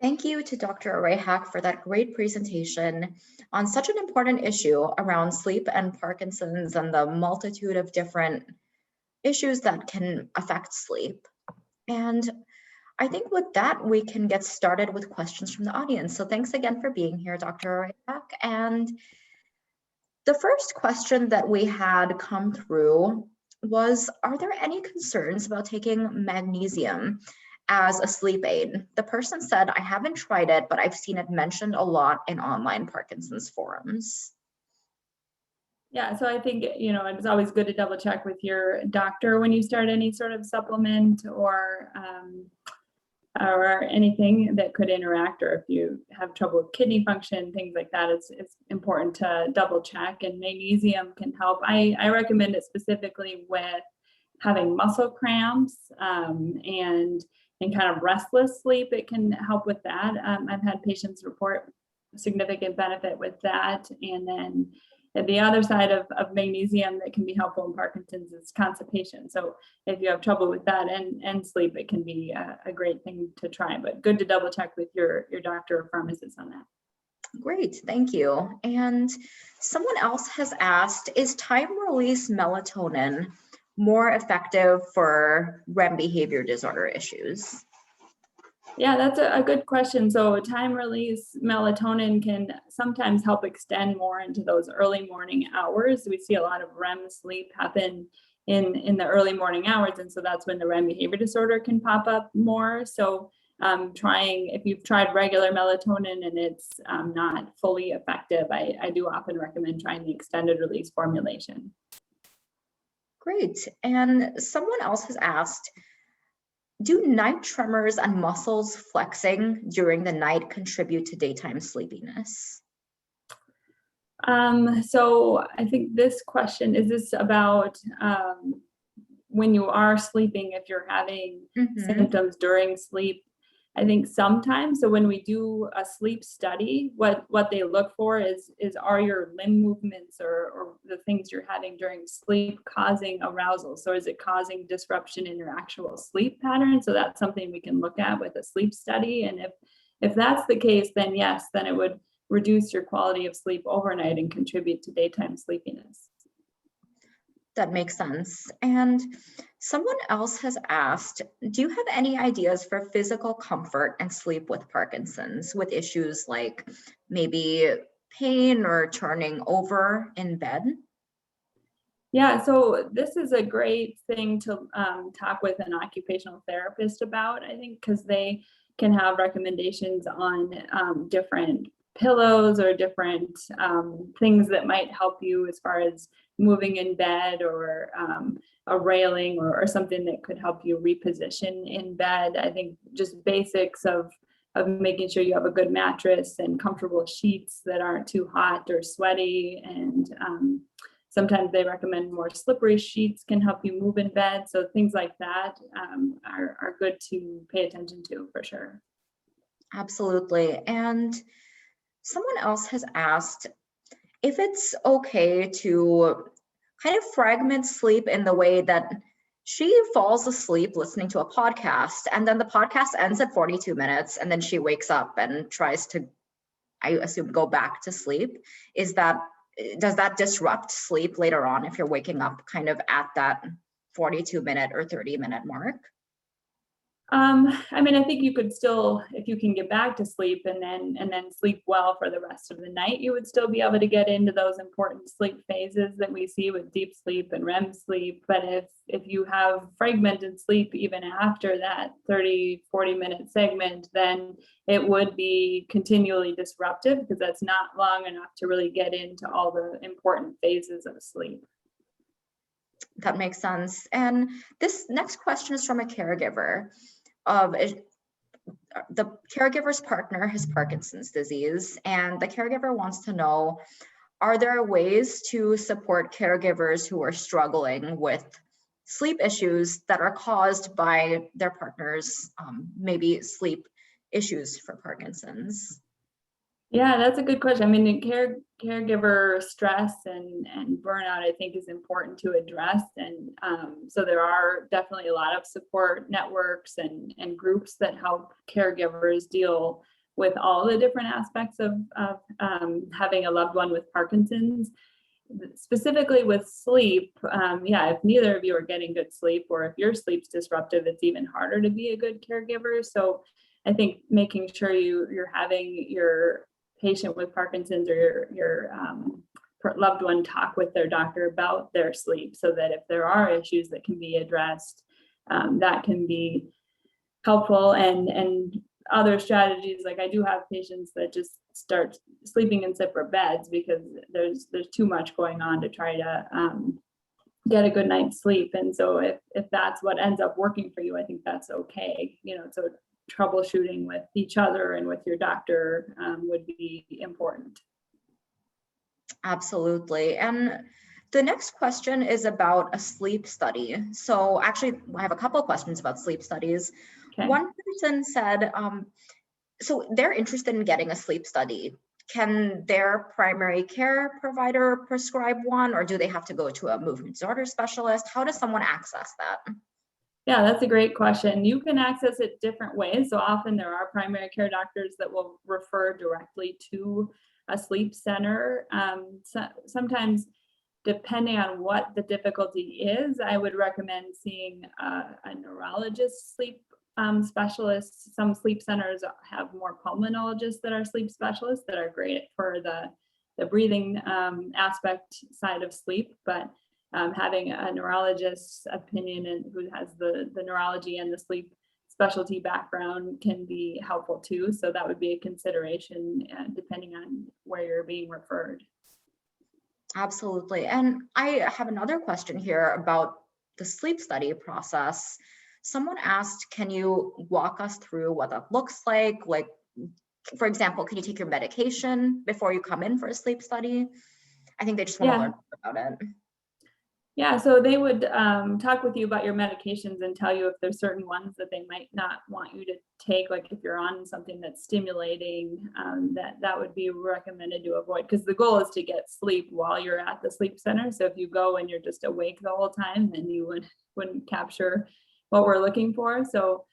Thank you to Dr. Arayhak for that great presentation on such an important issue around sleep and Parkinson's and the multitude of different issues that can affect sleep. And I think with that, we can get started with questions from the audience. So thanks again for being here, Dr. Arayhak. And the first question that we had come through was, are there any concerns about taking magnesium as a sleep aid? The person said, I haven't tried it, but I've seen it mentioned a lot in online Parkinson's forums. Yeah, so I think, it's always good to double check with your doctor when you start any sort of supplement or anything that could interact, or if you have trouble with kidney function, things like that, it's important to double check. And magnesium can help. I recommend it specifically with having muscle cramps and kind of restless sleep. It can help with that. I've had patients report significant benefit with that. And then the other side of magnesium that can be helpful in Parkinson's is constipation. So if you have trouble with that and sleep, it can be a great thing to try, but good to double check with your doctor or pharmacist on that. Great, thank you. And someone else has asked, is time-release melatonin more effective for REM behavior disorder issues? Yeah, that's a good question. So time-release melatonin can sometimes help extend more into those early morning hours. We see a lot of REM sleep happen in the early morning hours, and so that's when the REM behavior disorder can pop up more. So if you've tried regular melatonin and it's not fully effective, I do often recommend trying the extended release formulation. Great. And someone else has asked, do night tremors and muscles flexing during the night contribute to daytime sleepiness? So I think this question, is this about when you are sleeping, if you're having symptoms during sleep? I think sometimes, so when we do a sleep study, what they look for is are your limb movements or the things you're having during sleep causing arousal? So is it causing disruption in your actual sleep pattern? So that's something we can look at with a sleep study. And if that's the case, then yes, then it would reduce your quality of sleep overnight and contribute to daytime sleepiness. That makes sense. And someone else has asked, do you have any ideas for physical comfort and sleep with Parkinson's, with issues like maybe pain or turning over in bed? Yeah, so this is a great thing to talk with an occupational therapist about, I think, because they can have recommendations on different pillows or different things that might help you as far as moving in bed, or a railing or something that could help you reposition in bed. I think just basics of making sure you have a good mattress and comfortable sheets that aren't too hot or sweaty. And sometimes they recommend more slippery sheets can help you move in bed. So things like that are good to pay attention to for sure. Absolutely. And someone else has asked if it's okay to kind of fragment sleep in the way that she falls asleep listening to a podcast, and then the podcast ends at 42 minutes, and then she wakes up and tries to, I assume, go back to sleep. Does that disrupt sleep later on if you're waking up kind of at that 42-minute or 30-minute mark? I mean, I think you could still, if you can get back to sleep and then sleep well for the rest of the night, you would still be able to get into those important sleep phases that we see with deep sleep and REM sleep. But if you have fragmented sleep even after that 30-40-minute segment, then it would be continually disruptive, because that's not long enough to really get into all the important phases of sleep. That makes sense. And this next question is from a caregiver. The caregiver's partner has Parkinson's disease, and the caregiver wants to know, are there ways to support caregivers who are struggling with sleep issues that are caused by their partner's maybe sleep issues for Parkinson's? Yeah, that's a good question. I mean, the caregiver stress and burnout, I think, is important to address. And so there are definitely a lot of support networks and groups that help caregivers deal with all the different aspects of having a loved one with Parkinson's. Specifically with sleep, if neither of you are getting good sleep, or if your sleep's disruptive, it's even harder to be a good caregiver. So I think making sure you're having your patient with Parkinson's or your loved one talk with their doctor about their sleep, so that if there are issues that can be addressed, that can be helpful. And other strategies, like I do have patients that just start sleeping in separate beds because there's too much going on to try to get a good night's sleep. And so if that's what ends up working for you, I think that's okay. So troubleshooting with each other and with your doctor would be important. Absolutely. And the next question is about a sleep study. So actually, I have a couple of questions about sleep studies. Okay. One person said, so they're interested in getting a sleep study can their primary care provider prescribe one, or do they have to go to a movement disorder specialist? How does someone access that? Yeah, that's a great question. You can access it different ways. So often there are primary care doctors that will refer directly to a sleep center. Sometimes, depending on what the difficulty is, I would recommend seeing a neurologist sleep specialist. Some sleep centers have more pulmonologists that are sleep specialists that are great for the breathing aspect side of sleep, but having a neurologist's opinion and who has the neurology and the sleep specialty background can be helpful too. So that would be a consideration depending on where you're being referred. Absolutely. And I have another question here about the sleep study process. Someone asked, can you walk us through what that looks like? Like, for example, can you take your medication before you come in for a sleep study? I think they just want to learn about it. Yeah, so they would talk with you about your medications and tell you if there's certain ones that they might not want you to take, like if you're on something that's stimulating, that would be recommended to avoid, because the goal is to get sleep while you're at the sleep center. So if you go and you're just awake the whole time, then you wouldn't capture what we're looking for. So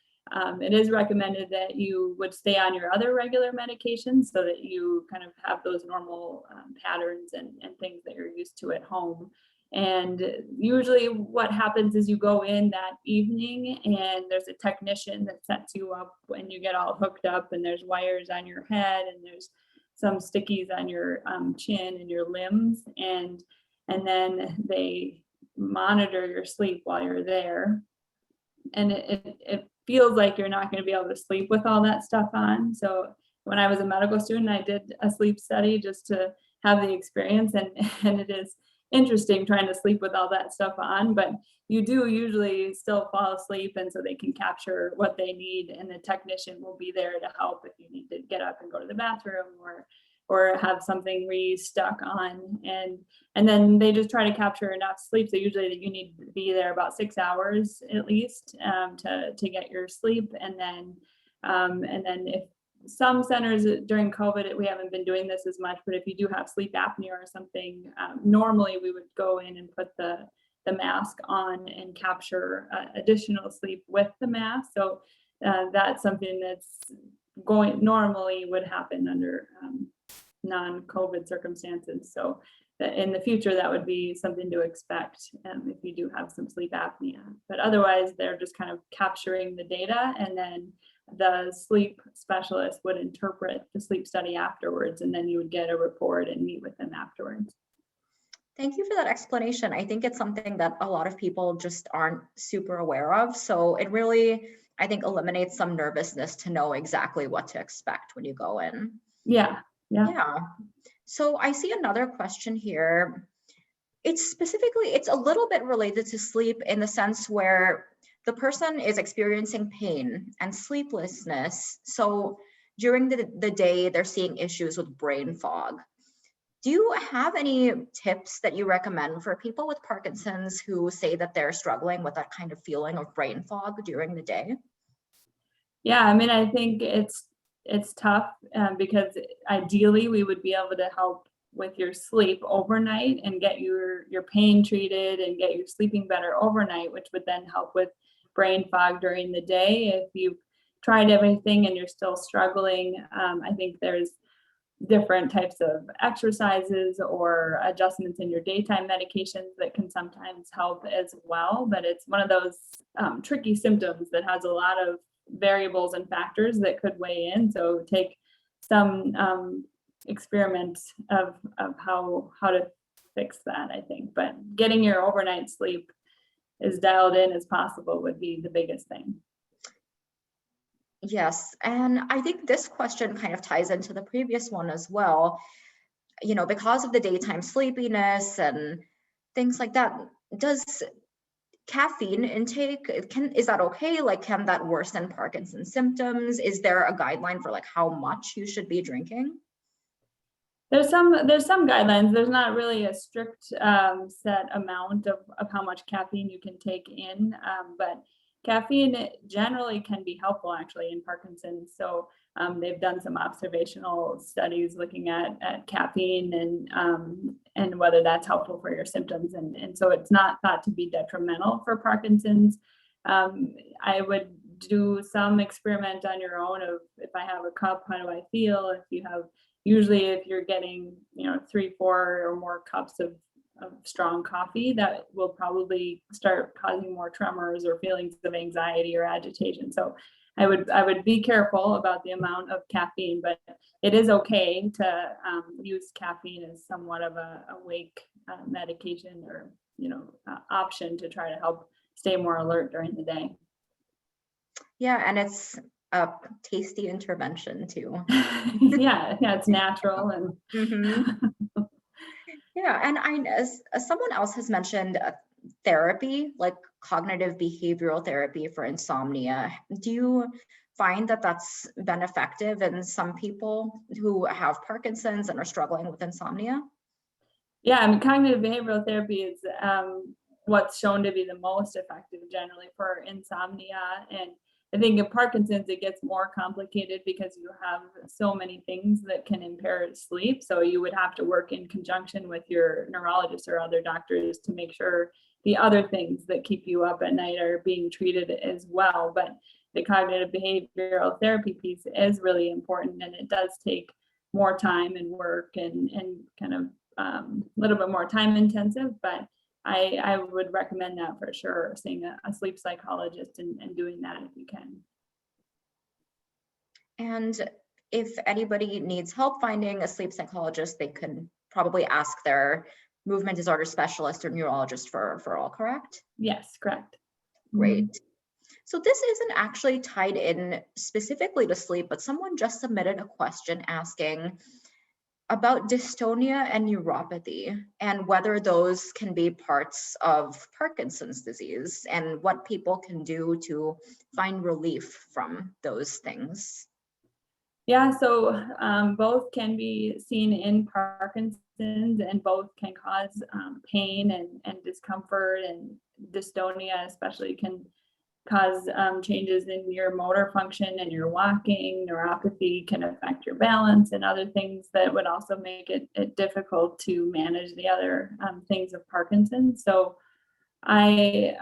it is recommended that you would stay on your other regular medications so that you kind of have those normal patterns and things that you're used to at home. And usually what happens is you go in that evening and there's a technician that sets you up when you get all hooked up, and there's wires on your head and there's some stickies on your chin and your limbs. And then they monitor your sleep while you're there. And it feels like you're not going to be able to sleep with all that stuff on. So when I was a medical student, I did a sleep study just to have the experience, and it is interesting trying to sleep with all that stuff on, but you do usually still fall asleep, and so they can capture what they need, and the technician will be there to help if you need to get up and go to the bathroom or have something re-stuck on, and then they just try to capture enough sleep. So usually you need to be there about 6 hours at least to get your sleep, and then if some centers during COVID, we haven't been doing this as much, but if you do have sleep apnea or something, normally we would go in and put the mask on and capture additional sleep with the mask. So that's something that's normally would happen under non-COVID circumstances. So in the future, that would be something to expect if you do have some sleep apnea. But otherwise, they're just kind of capturing the data, and then the sleep specialist would interpret the sleep study afterwards, and then you would get a report and meet with them afterwards. Thank you for that explanation. I think it's something that a lot of people just aren't super aware of. So it really, I think, eliminates some nervousness to know exactly what to expect when you go in. Yeah. So I see another question here. It's a little bit related to sleep in the sense where the person is experiencing pain and sleeplessness. So during the day, they're seeing issues with brain fog. Do you have any tips that you recommend for people with Parkinson's who say that they're struggling with that kind of feeling of brain fog during the day? Yeah, I mean, I think it's tough because ideally we would be able to help with your sleep overnight and get your pain treated and get you sleeping better overnight, which would then help with brain fog during the day. If you've tried everything and you're still struggling, I think there's different types of exercises or adjustments in your daytime medications that can sometimes help as well. But it's one of those tricky symptoms that has a lot of variables and factors that could weigh in. So take some experiment of how to fix that, I think. But getting your overnight sleep as dialed in as possible would be the biggest thing. Yes, and I think this question kind of ties into the previous one as well. You know, because of the daytime sleepiness and things like that, does caffeine intake, is that okay? Like, can that worsen Parkinson's symptoms? Is there a guideline for like how much you should be drinking? There's some guidelines. There's not really a strict set amount of how much caffeine you can take in, but caffeine generally can be helpful actually in Parkinson's. So they've done some observational studies looking at caffeine and whether that's helpful for your symptoms. And so it's not thought to be detrimental for Parkinson's. I would do some experiment on your own of, if I have a cup, how do I feel? If you have, usually if you're getting, 3, 4 or more cups of strong coffee, that will probably start causing more tremors or feelings of anxiety or agitation. So I would be careful about the amount of caffeine, but it is okay to use caffeine as somewhat of a wake medication or option to try to help stay more alert during the day. Yeah, and it's a tasty intervention too. yeah, it's natural and. Mhm. Yeah, and as someone else has mentioned, therapy, like cognitive behavioral therapy for insomnia. Do you find that that's been effective in some people who have Parkinson's and are struggling with insomnia? Yeah, I mean, cognitive behavioral therapy is what's shown to be the most effective generally for insomnia. And I think in Parkinson's, it gets more complicated because you have so many things that can impair sleep. So you would have to work in conjunction with your neurologist or other doctors to make sure the other things that keep you up at night are being treated as well. But the cognitive behavioral therapy piece is really important, and it does take more time and work and kind of a little bit more time intensive, but I would recommend that for sure, seeing a sleep psychologist and doing that if you can. And if anybody needs help finding a sleep psychologist, they can probably ask their movement disorder specialist or neurologist for referral, correct? Yes, correct. Great. So this isn't actually tied in specifically to sleep, but someone just submitted a question asking about dystonia and neuropathy and whether those can be parts of Parkinson's disease and what people can do to find relief from those things. Yeah, so both can be seen in Parkinson's, and both can cause pain and discomfort, and dystonia especially can cause changes in your motor function and your walking. Neuropathy can affect your balance and other things that would also make it difficult to manage the other things of Parkinson's. So I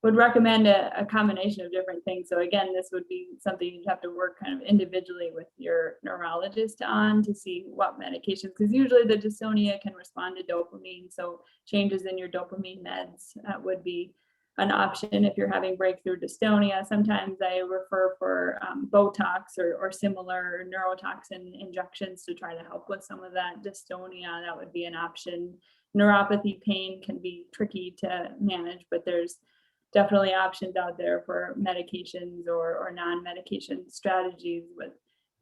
would recommend a combination of different things. So again, this would be something you'd have to work kind of individually with your neurologist on to see what medications, because usually the dystonia can respond to dopamine. So changes in your dopamine meds would be an option if you're having breakthrough dystonia. Sometimes I refer for Botox or similar neurotoxin injections to try to help with some of that dystonia. That would be an option. Neuropathy pain can be tricky to manage, but there's definitely options out there for medications or non-medication strategies with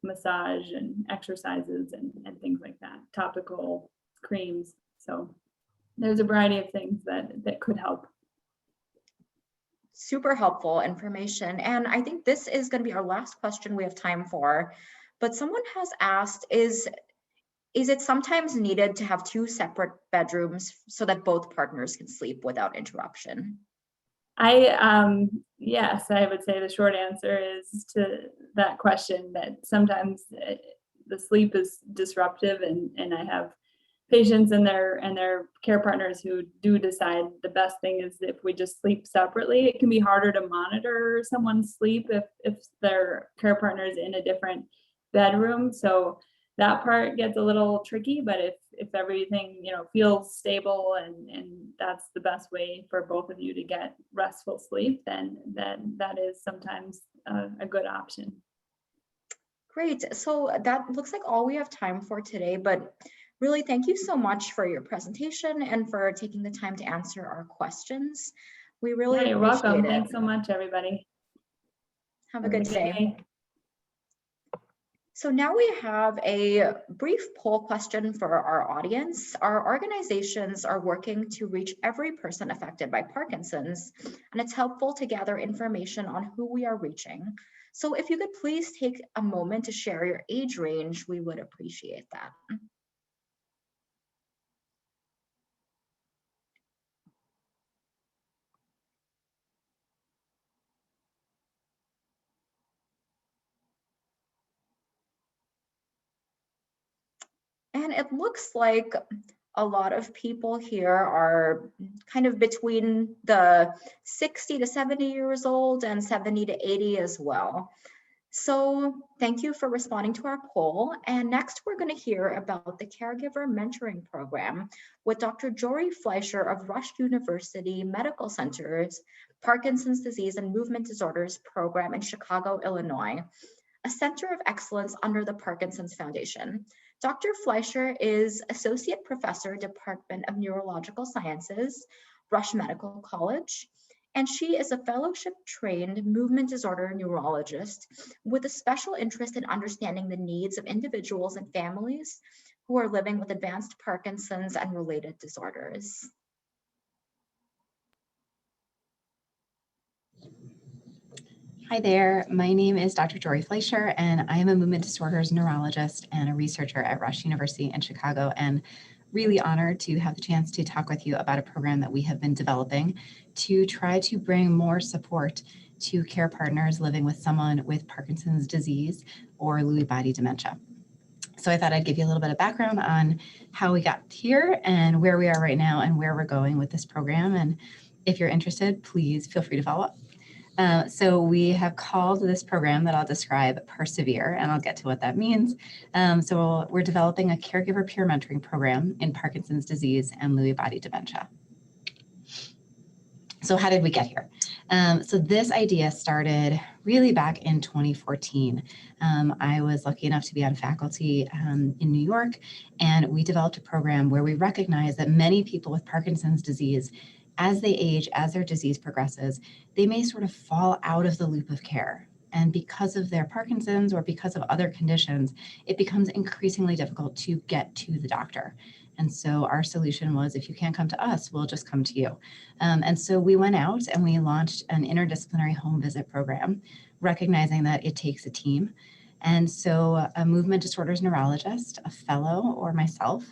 massage and exercises and things like that, topical creams. So there's a variety of things that could help. Super helpful information. And I think this is going to be our last question we have time for. But someone has asked, is it sometimes needed to have 2 separate bedrooms so that both partners can sleep without interruption? Yes, I would say the short answer is to that question, that sometimes the sleep is disruptive, and I have patients and their care partners who do decide the best thing is if we just sleep separately. It can be harder to monitor someone's sleep if their care partner is in a different bedroom. So that part gets a little tricky, but if everything feels stable and that's the best way for both of you to get restful sleep, then that is sometimes a good option. Great. So that looks like all we have time for today, but really thank you so much for your presentation and for taking the time to answer our questions. We really You're appreciate welcome. it. Thanks so much, everybody. Have a good day. So now we have a brief poll question for our audience. Our organizations are working to reach every person affected by Parkinson's, and it's helpful to gather information on who we are reaching. So if you could please take a moment to share your age range, we would appreciate that. And it looks like a lot of people here are kind of between the 60 to 70 years old and 70 to 80 as well. So thank you for responding to our poll. And next we're going to hear about the Caregiver Mentoring Program with Dr. Jory Fleischer of Rush University Medical Center's Parkinson's Disease and Movement Disorders Program in Chicago, Illinois, a center of excellence under the Parkinson's Foundation. Dr. Fleischer is Associate Professor, Department of Neurological Sciences, Rush Medical College, and she is a fellowship-trained movement disorder neurologist with a special interest in understanding the needs of individuals and families who are living with advanced Parkinson's and related disorders. Hi there, my name is Dr. Jory Fleischer, and I am a movement disorders neurologist and a researcher at Rush University in Chicago, and really honored to have the chance to talk with you about a program that we have been developing to try to bring more support to care partners living with someone with Parkinson's disease or Lewy body dementia. So I thought I'd give you a little bit of background on how we got here and where we are right now and where we're going with this program. And if you're interested, please feel free to follow up. So we have called this program that I'll describe Persevere, and I'll get to what that means. So we're developing a caregiver peer mentoring program in Parkinson's disease and Lewy body dementia. So how did we get here? So this idea started really back in 2014. I was lucky enough to be on faculty in New York, and we developed a program where we recognized that many people with Parkinson's disease, as they age, as their disease progresses, they may sort of fall out of the loop of care. And because of their Parkinson's or because of other conditions, it becomes increasingly difficult to get to the doctor. And so our solution was, if you can't come to us, we'll just come to you. And so we went out and we launched an interdisciplinary home visit program, recognizing that it takes a team. And so a movement disorders neurologist, a fellow, or myself,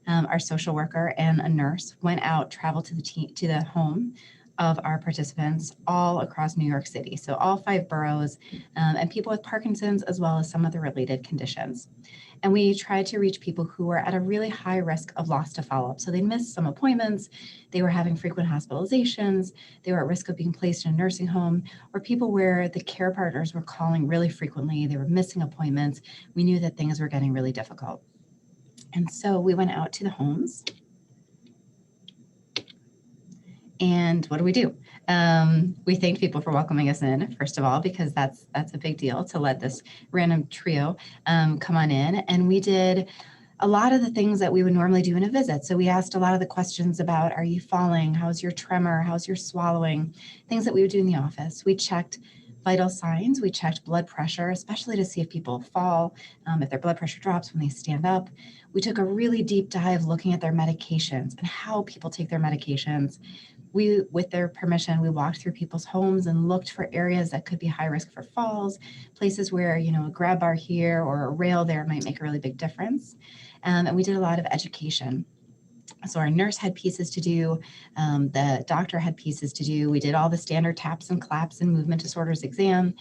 our social worker, and a nurse went out, traveled to the home of our participants all across New York City. So all 5 boroughs, and people with Parkinson's, as well as some of the related conditions. And we tried to reach people who were at a really high risk of loss to follow-up. So they missed some appointments, they were having frequent hospitalizations, they were at risk of being placed in a nursing home, or people where the care partners were calling really frequently, they were missing appointments. We knew that things were getting really difficult. And so we went out to the homes. And what do? We thanked people for welcoming us in, first of all, because that's a big deal to let this random trio come on in. And we did a lot of the things that we would normally do in a visit. So we asked a lot of the questions about, are you falling? How's your tremor? How's your swallowing? Things that we would do in the office. We checked vital signs. We checked blood pressure, especially to see if people fall, if their blood pressure drops when they stand up. We took a really deep dive looking at their medications and how people take their medications. We, with their permission, we walked through people's homes and looked for areas that could be high risk for falls, places where, you know, a grab bar here or a rail there might make a really big difference. And we did a lot of education. So our nurse had pieces to do, the doctor had pieces to do. We did all the standard taps and claps and movement disorders exam.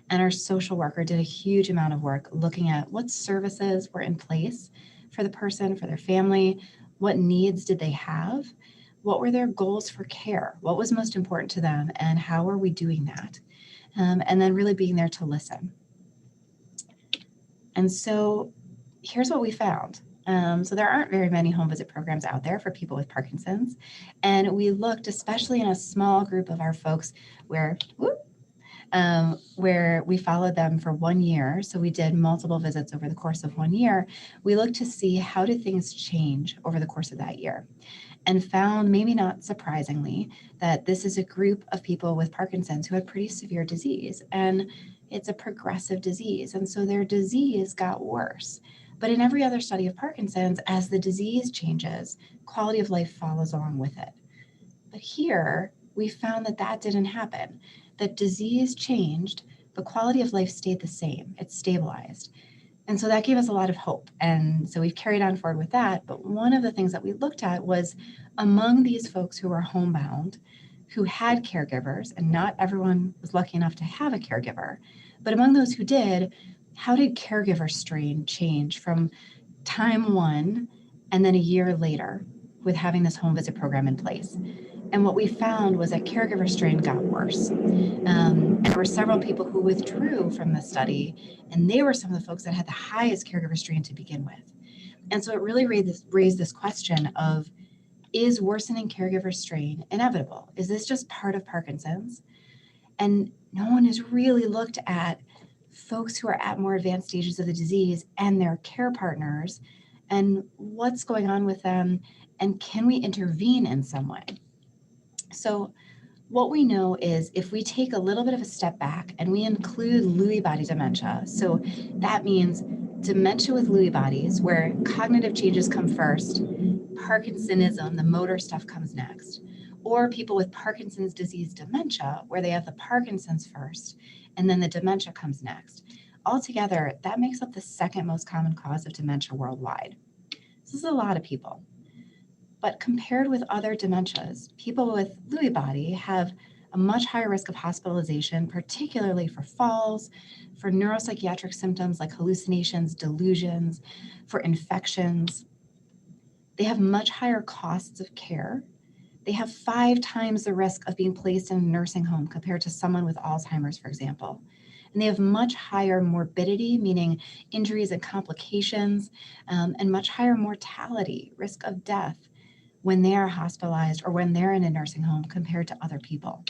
And our social worker did a huge amount of work looking at what services were in place for the person, for their family, what needs did they have, what were their goals for care, what was most important to them, and how are we doing that? And then really being there to listen. And so here's what we found. So there aren't very many home visit programs out there for people with Parkinson's. And we looked, especially in a small group of our folks where we followed them for 1 year. So we did multiple visits over the course of 1 year. We looked to see how did things change over the course of that year, and found, maybe not surprisingly, that this is a group of people with Parkinson's who had pretty severe disease, and it's a progressive disease. And so their disease got worse. But in every other study of Parkinson's, as the disease changes, quality of life follows along with it. But here, we found that that didn't happen. That disease changed, but quality of life stayed the same. It stabilized. And so that gave us a lot of hope. And so we've carried on forward with that. But one of the things that we looked at was among these folks who were homebound, who had caregivers, and not everyone was lucky enough to have a caregiver, but among those who did, how did caregiver strain change from time one, and then a year later with having this home visit program in place. And what we found was that caregiver strain got worse. And there were several people who withdrew from the study, and they were some of the folks that had the highest caregiver strain to begin with. And so it really raised this question of, is worsening caregiver strain inevitable? Is this just part of Parkinson's? And no one has really looked at folks who are at more advanced stages of the disease and their care partners and what's going on with them, and can we intervene in some way? So what we know is if we take a little bit of a step back and we include Lewy body dementia, so that means dementia with Lewy bodies, where cognitive changes come first, Parkinsonism, the motor stuff, comes next, or people with Parkinson's disease dementia, where they have the Parkinson's first, and then the dementia comes next. Altogether, that makes up the second most common cause of dementia worldwide. This is a lot of people. But compared with other dementias, people with Lewy body have a much higher risk of hospitalization, particularly for falls, for neuropsychiatric symptoms like hallucinations, delusions, for infections. They have much higher costs of care. They have 5 times the risk of being placed in a nursing home compared to someone with Alzheimer's, for example. And they have much higher morbidity, meaning injuries and complications, and much higher mortality, risk of death, when they are hospitalized or when they're in a nursing home compared to other people.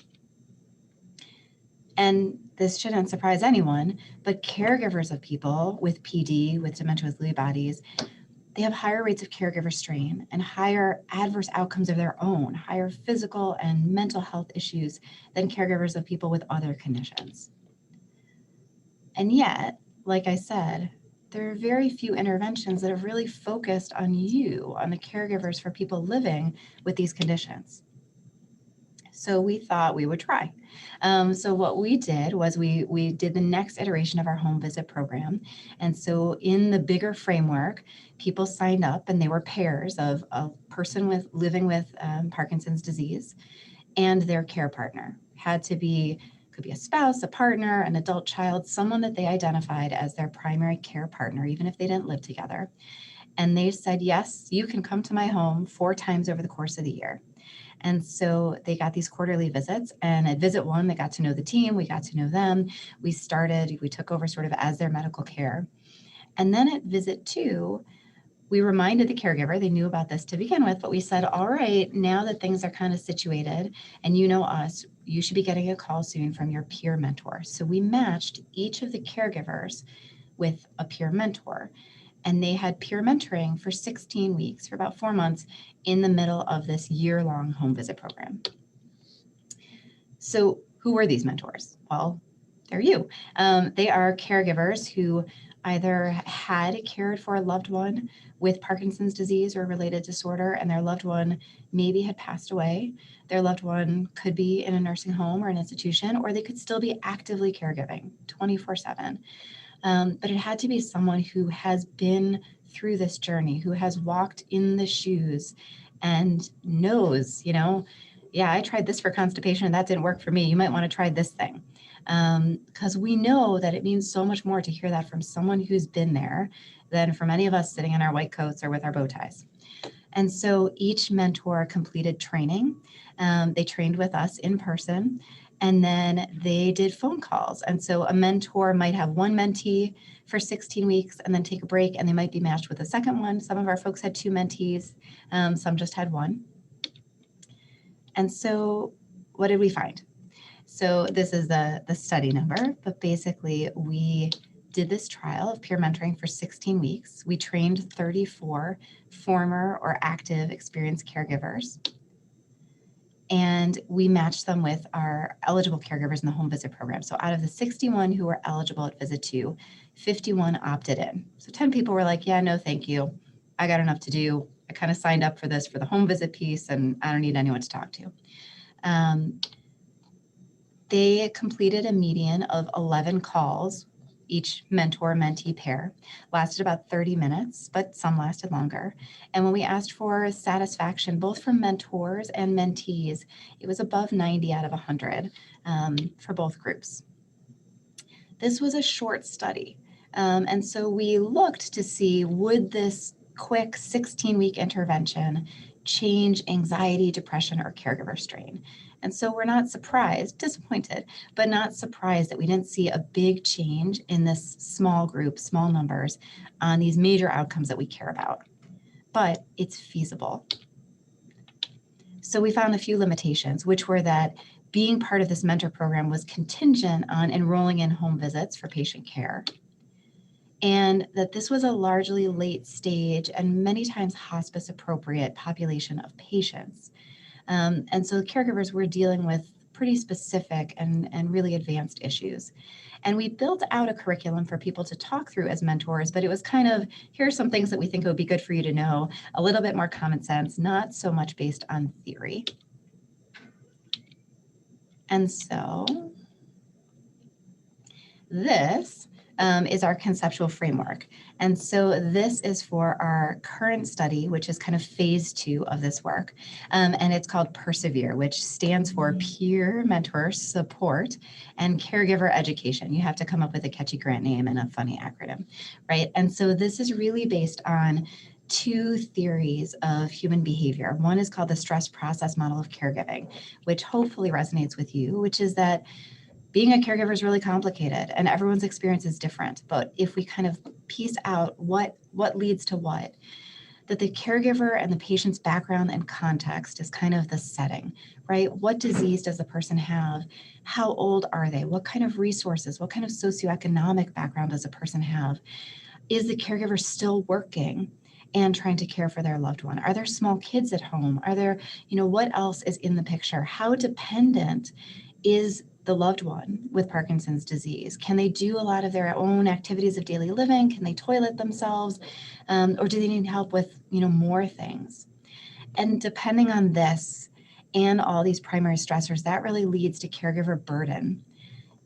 And this shouldn't surprise anyone, but caregivers of people with PD, with dementia with Lewy bodies, they have higher rates of caregiver strain and higher adverse outcomes of their own, higher physical and mental health issues than caregivers of people with other conditions. And yet, like I said, there are very few interventions that have really focused on you, on the caregivers for people living with these conditions. So we thought we would try. So what we did was we did the next iteration of our home visit program. And so in the bigger framework, people signed up and they were pairs of a person living with Parkinson's disease and their care partner. Could be a spouse, a partner, an adult child, someone that they identified as their primary care partner, even if they didn't live together. And they said, yes, you can come to my home 4 times over the course of the year. And so they got these quarterly visits, and at visit 1, they got to know the team, we got to know them. We took over sort of as their medical care. And then at visit 2, we reminded the caregiver, they knew about this to begin with, but we said, all right, now that things are kind of situated and you know us, you should be getting a call soon from your peer mentor. So we matched each of the caregivers with a peer mentor, and they had peer mentoring for 16 weeks, for about 4 months, in the middle of this year-long home visit program. So who were these mentors? Well, they're you. They are caregivers who either had cared for a loved one with Parkinson's disease or related disorder, and their loved one maybe had passed away. Their loved one could be in a nursing home or an institution, or they could still be actively caregiving 24/7. But it had to be someone who has been through this journey, who has walked in the shoes and knows, yeah, I tried this for constipation and that didn't work for me. You might want to try this thing. Because we know that it means so much more to hear that from someone who's been there than from any of us sitting in our white coats or with our bow ties. And so each mentor completed training. They trained with us in person, and then they did phone calls. And so a mentor might have one mentee for 16 weeks and then take a break, and they might be matched with a second one. Some of our folks had 2 mentees, some just had 1. And so what did we find? So this is the study number, but basically we did this trial of peer mentoring for 16 weeks. We trained 34 former or active experienced caregivers, and we matched them with our eligible caregivers in the home visit program. So out of the 61 who were eligible at visit 2, 51 opted in. So 10 people were like, yeah, no, thank you. I got enough to do. I kind of signed up for this for the home visit piece, and I don't need anyone to talk to. They completed a median of 11 calls, each mentor-mentee pair, lasted about 30 minutes, but some lasted longer. And when we asked for satisfaction, both from mentors and mentees, it was above 90 out of 100 for both groups. This was a short study. And so we looked to see, would this quick 16-week intervention change anxiety, depression, or caregiver strain? And so we're not surprised, disappointed, but not surprised that we didn't see a big change in this small group, small numbers on these major outcomes that we care about. But it's feasible. So we found a few limitations, which were that being part of this mentor program was contingent on enrolling in home visits for patient care, and that this was a largely late stage and many times hospice appropriate population of patients. And so the caregivers were dealing with pretty specific and really advanced issues. And we built out a curriculum for people to talk through as mentors, but it was kind of, here are some things that we think it would be good for you to know, a little bit more common sense, not so much based on theory. And so this is our conceptual framework. And so this is for our current study, which is kind of phase 2 of this work. And it's called Persevere, which stands for Peer Mentor Support and Caregiver Education. You have to come up with a catchy grant name and a funny acronym, right? And so this is really based on 2 theories of human behavior. One is called the stress process model of caregiving, which hopefully resonates with you, which is that being a caregiver is really complicated and everyone's experience is different. But if we kind of piece out what leads to what, that the caregiver and the patient's background and context is kind of the setting, right? What disease does the person have? How old are they? What kind of resources? What kind of socioeconomic background does a person have? Is the caregiver still working and trying to care for their loved one? Are there small kids at home? Are there, what else is in the picture? How dependent is the loved one with Parkinson's disease? Can they do a lot of their own activities of daily living? Can they toilet themselves? Or do they need help with, more things? And depending on this and all these primary stressors, that really leads to caregiver burden.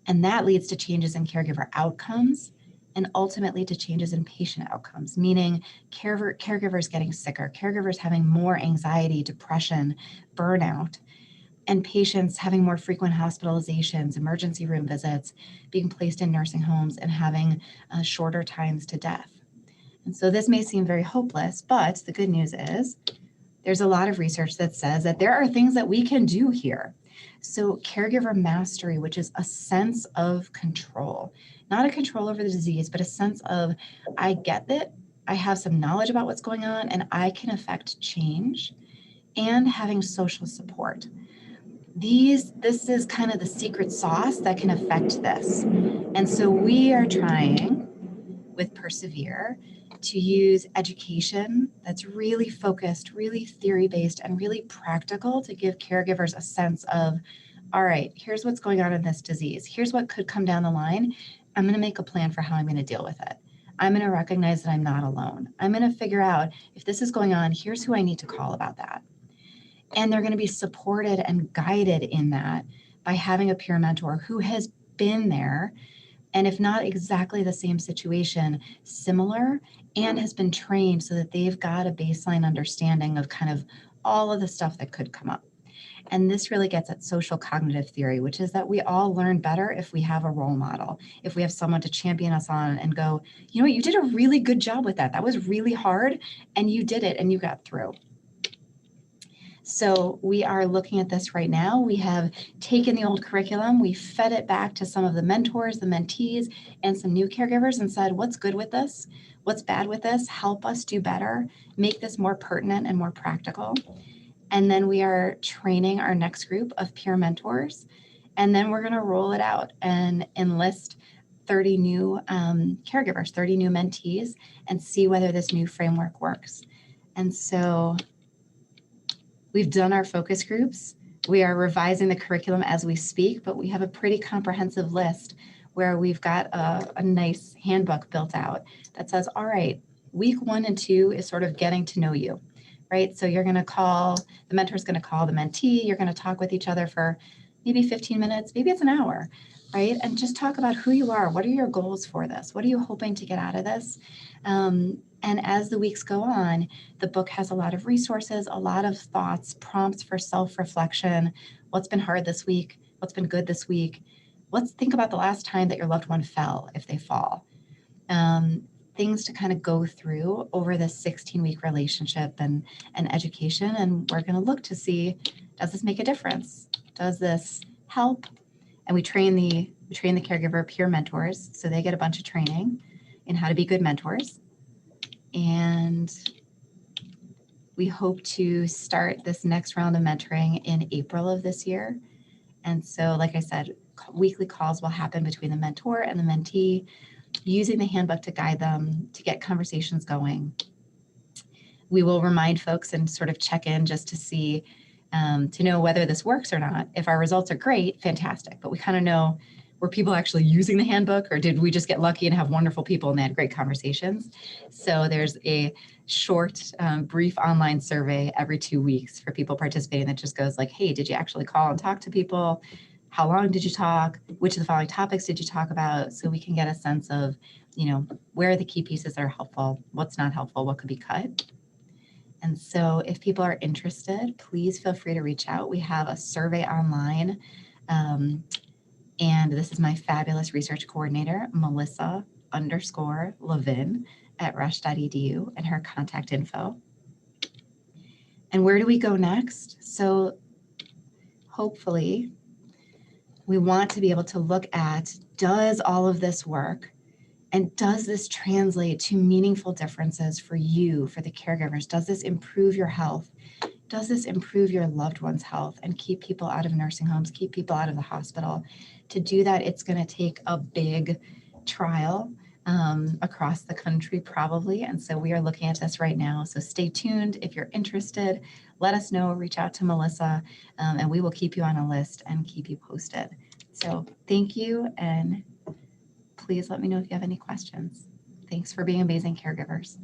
And that leads to changes in caregiver outcomes and ultimately to changes in patient outcomes, meaning caregivers getting sicker, caregivers having more anxiety, depression, burnout, and patients having more frequent hospitalizations, emergency room visits, being placed in nursing homes, and having shorter times to death. And so this may seem very hopeless, but the good news is there's a lot of research that says that there are things that we can do here. So caregiver mastery, which is a sense of control, not a control over the disease, but a sense of, I get it, I have some knowledge about what's going on, and I can affect change, and having social support. This is kind of the secret sauce that can affect this. And so we are trying with Persevere to use education that's really focused, really theory-based, and really practical to give caregivers a sense of, all right, here's what's going on in this disease. Here's what could come down the line. I'm going to make a plan for how I'm going to deal with it. I'm going to recognize that I'm not alone. I'm going to figure out if this is going on, here's who I need to call about that. And they're going to be supported and guided in that by having a peer mentor who has been there, and if not exactly the same situation, similar, and has been trained so that they've got a baseline understanding of kind of all of the stuff that could come up. And this really gets at social cognitive theory, which is that we all learn better if we have a role model, if we have someone to champion us on and go, you know what, you did a really good job with that. That was really hard, and you did it, and you got through. So we are looking at this right now. We have taken the old curriculum, we fed it back to some of the mentors, the mentees, and some new caregivers and said, what's good with this? What's bad with this? Help us do better, make this more pertinent and more practical. And then we are training our next group of peer mentors. And then we're gonna roll it out and enlist 30 new caregivers, 30 new mentees, and see whether this new framework works. And so we've done our focus groups. We are revising the curriculum as we speak, but we have a pretty comprehensive list where we've got a nice handbook built out that says, all right, week 1 and 2 is sort of getting to know you, right? So you're gonna call, the mentor's gonna call the mentee, you're gonna talk with each other for maybe 15 minutes, maybe it's an hour, right? And just talk about who you are. What are your goals for this? What are you hoping to get out of this? And as the weeks go on, the book has a lot of resources, a lot of thoughts, prompts for self-reflection. What's been hard this week? What's been good this week? Let's think about the last time that your loved one fell, if they fall. things to kind of go through over this 16-week relationship and education. And we're going to look to see, does this make a difference? Does this help? And we train the caregiver peer mentors, so they get a bunch of training in how to be good mentors. And we hope to start this next round of mentoring in April of this year. And so, like I said, weekly calls will happen between the mentor and the mentee, using the handbook to guide them, to get conversations going. We will remind folks and sort of check in just to see, to know whether this works or not. If our results are great, fantastic, but we kind of know, were people actually using the handbook, or did we just get lucky and have wonderful people and they had great conversations? So there's a short, brief online survey every 2 weeks for people participating that just goes like, hey, did you actually call and talk to people? How long did you talk? Which of the following topics did you talk about? So we can get a sense of, where are the key pieces that are helpful, what's not helpful, what could be cut. And so if people are interested, please feel free to reach out. We have a survey online. And this is my fabulous research coordinator, Melissa_Levin at rush.edu, and her contact info. And where do we go next? So hopefully we want to be able to look at, does all of this work? And does this translate to meaningful differences for you, for the caregivers? Does this improve your health? Does this improve your loved one's health and keep people out of nursing homes, keep people out of the hospital? To do that, it's going to take a big trial across the country probably. And so we are looking at this right now. So stay tuned. If you're interested, let us know, reach out to Melissa, and we will keep you on a list and keep you posted. So thank you. And please let me know if you have any questions. Thanks for being amazing caregivers.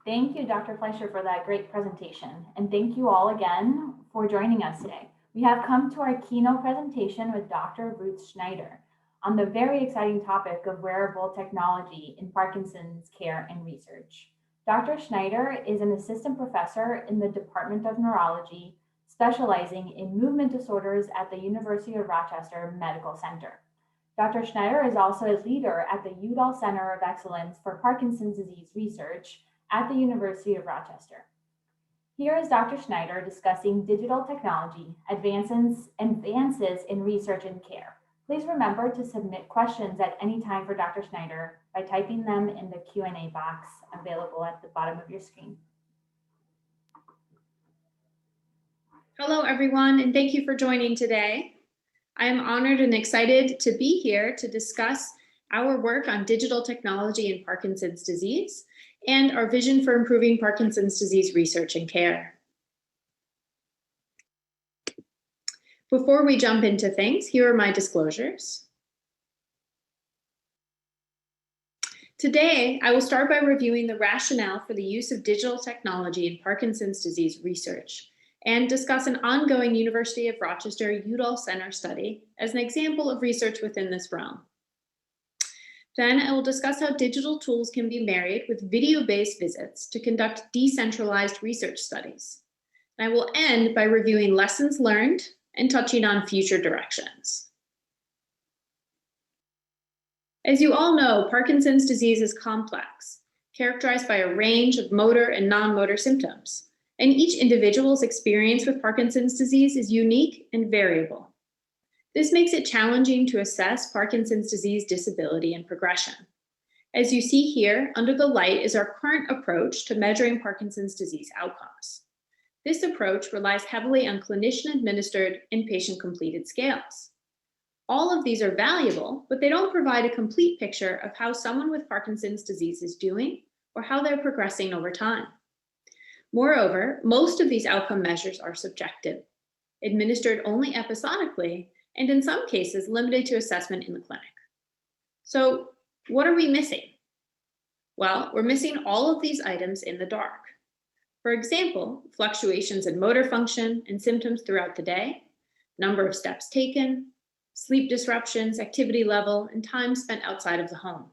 Thank you, Dr. Fleischer, for that great presentation. And thank you all again for joining us today. We have come to our keynote presentation with Dr. Ruth Schneider on the very exciting topic of wearable technology in Parkinson's care and research. Dr. Schneider is an assistant professor in the Department of Neurology, specializing in movement disorders at the University of Rochester Medical Center. Dr. Schneider is also a leader at the Udall Center of Excellence for Parkinson's Disease Research at the University of Rochester. Here is Dr. Schneider discussing digital technology, advances in research and care. Please remember to submit questions at any time for Dr. Schneider by typing them in the Q&A box available at the bottom of your screen. Hello, everyone, and thank you for joining today. I am honored and excited to be here to discuss our work on digital technology in Parkinson's disease and our vision for improving Parkinson's disease research and care. Before we jump into things, here are my disclosures. Today, I will start by reviewing the rationale for the use of digital technology in Parkinson's disease research and discuss an ongoing University of Rochester Udall Center study as an example of research within this realm. Then I will discuss how digital tools can be married with video-based visits to conduct decentralized research studies. And I will end by reviewing lessons learned and touching on future directions. As you all know, Parkinson's disease is complex, characterized by a range of motor and non-motor symptoms, and each individual's experience with Parkinson's disease is unique and variable. This makes it challenging to assess Parkinson's disease disability and progression. As you see here, under the light is our current approach to measuring Parkinson's disease outcomes. This approach relies heavily on clinician-administered and patient-completed scales. All of these are valuable, but they don't provide a complete picture of how someone with Parkinson's disease is doing or how they're progressing over time. Moreover, most of these outcome measures are subjective, administered only episodically, and in some cases limited to assessment in the clinic. So what are we missing? Well, we're missing all of these items in the dark. For example, fluctuations in motor function and symptoms throughout the day, number of steps taken, sleep disruptions, activity level, and time spent outside of the home.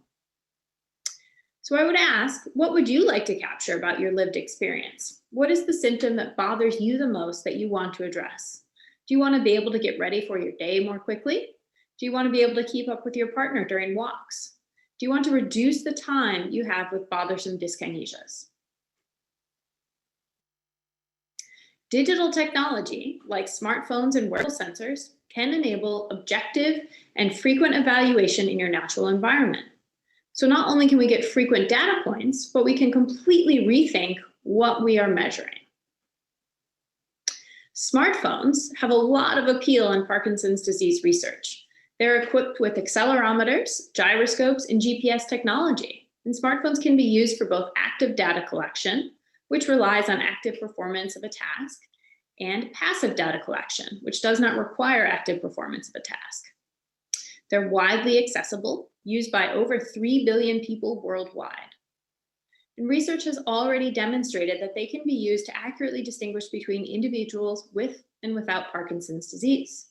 So I would ask, what would you like to capture about your lived experience? What is the symptom that bothers you the most that you want to address? Do you want to be able to get ready for your day more quickly? Do you want to be able to keep up with your partner during walks? Do you want to reduce the time you have with bothersome dyskinesias? Digital technology, like smartphones and wearable sensors, can enable objective and frequent evaluation in your natural environment. So not only can we get frequent data points, but we can completely rethink what we are measuring. Smartphones have a lot of appeal in Parkinson's disease research. They're equipped with accelerometers, gyroscopes, and GPS technology. And smartphones can be used for both active data collection, which relies on active performance of a task, and passive data collection, which does not require active performance of a task. They're widely accessible, used by over 3 billion people worldwide. And research has already demonstrated that they can be used to accurately distinguish between individuals with and without Parkinson's disease.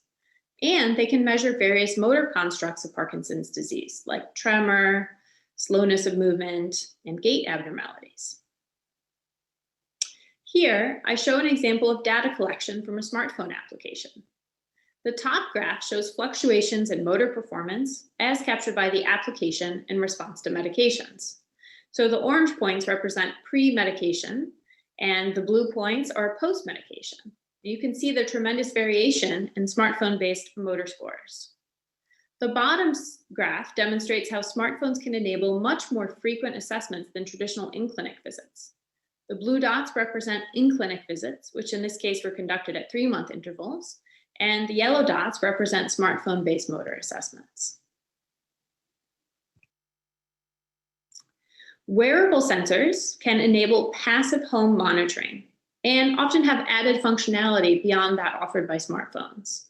And they can measure various motor constructs of Parkinson's disease, like tremor, slowness of movement, and gait abnormalities. Here, I show an example of data collection from a smartphone application. The top graph shows fluctuations in motor performance as captured by the application in response to medications. So the orange points represent pre-medication, and the blue points are post-medication. You can see the tremendous variation in smartphone-based motor scores. The bottom graph demonstrates how smartphones can enable much more frequent assessments than traditional in-clinic visits. The blue dots represent in-clinic visits, which in this case were conducted at 3-month intervals, and the yellow dots represent smartphone-based motor assessments. Wearable sensors can enable passive home monitoring and often have added functionality beyond that offered by smartphones.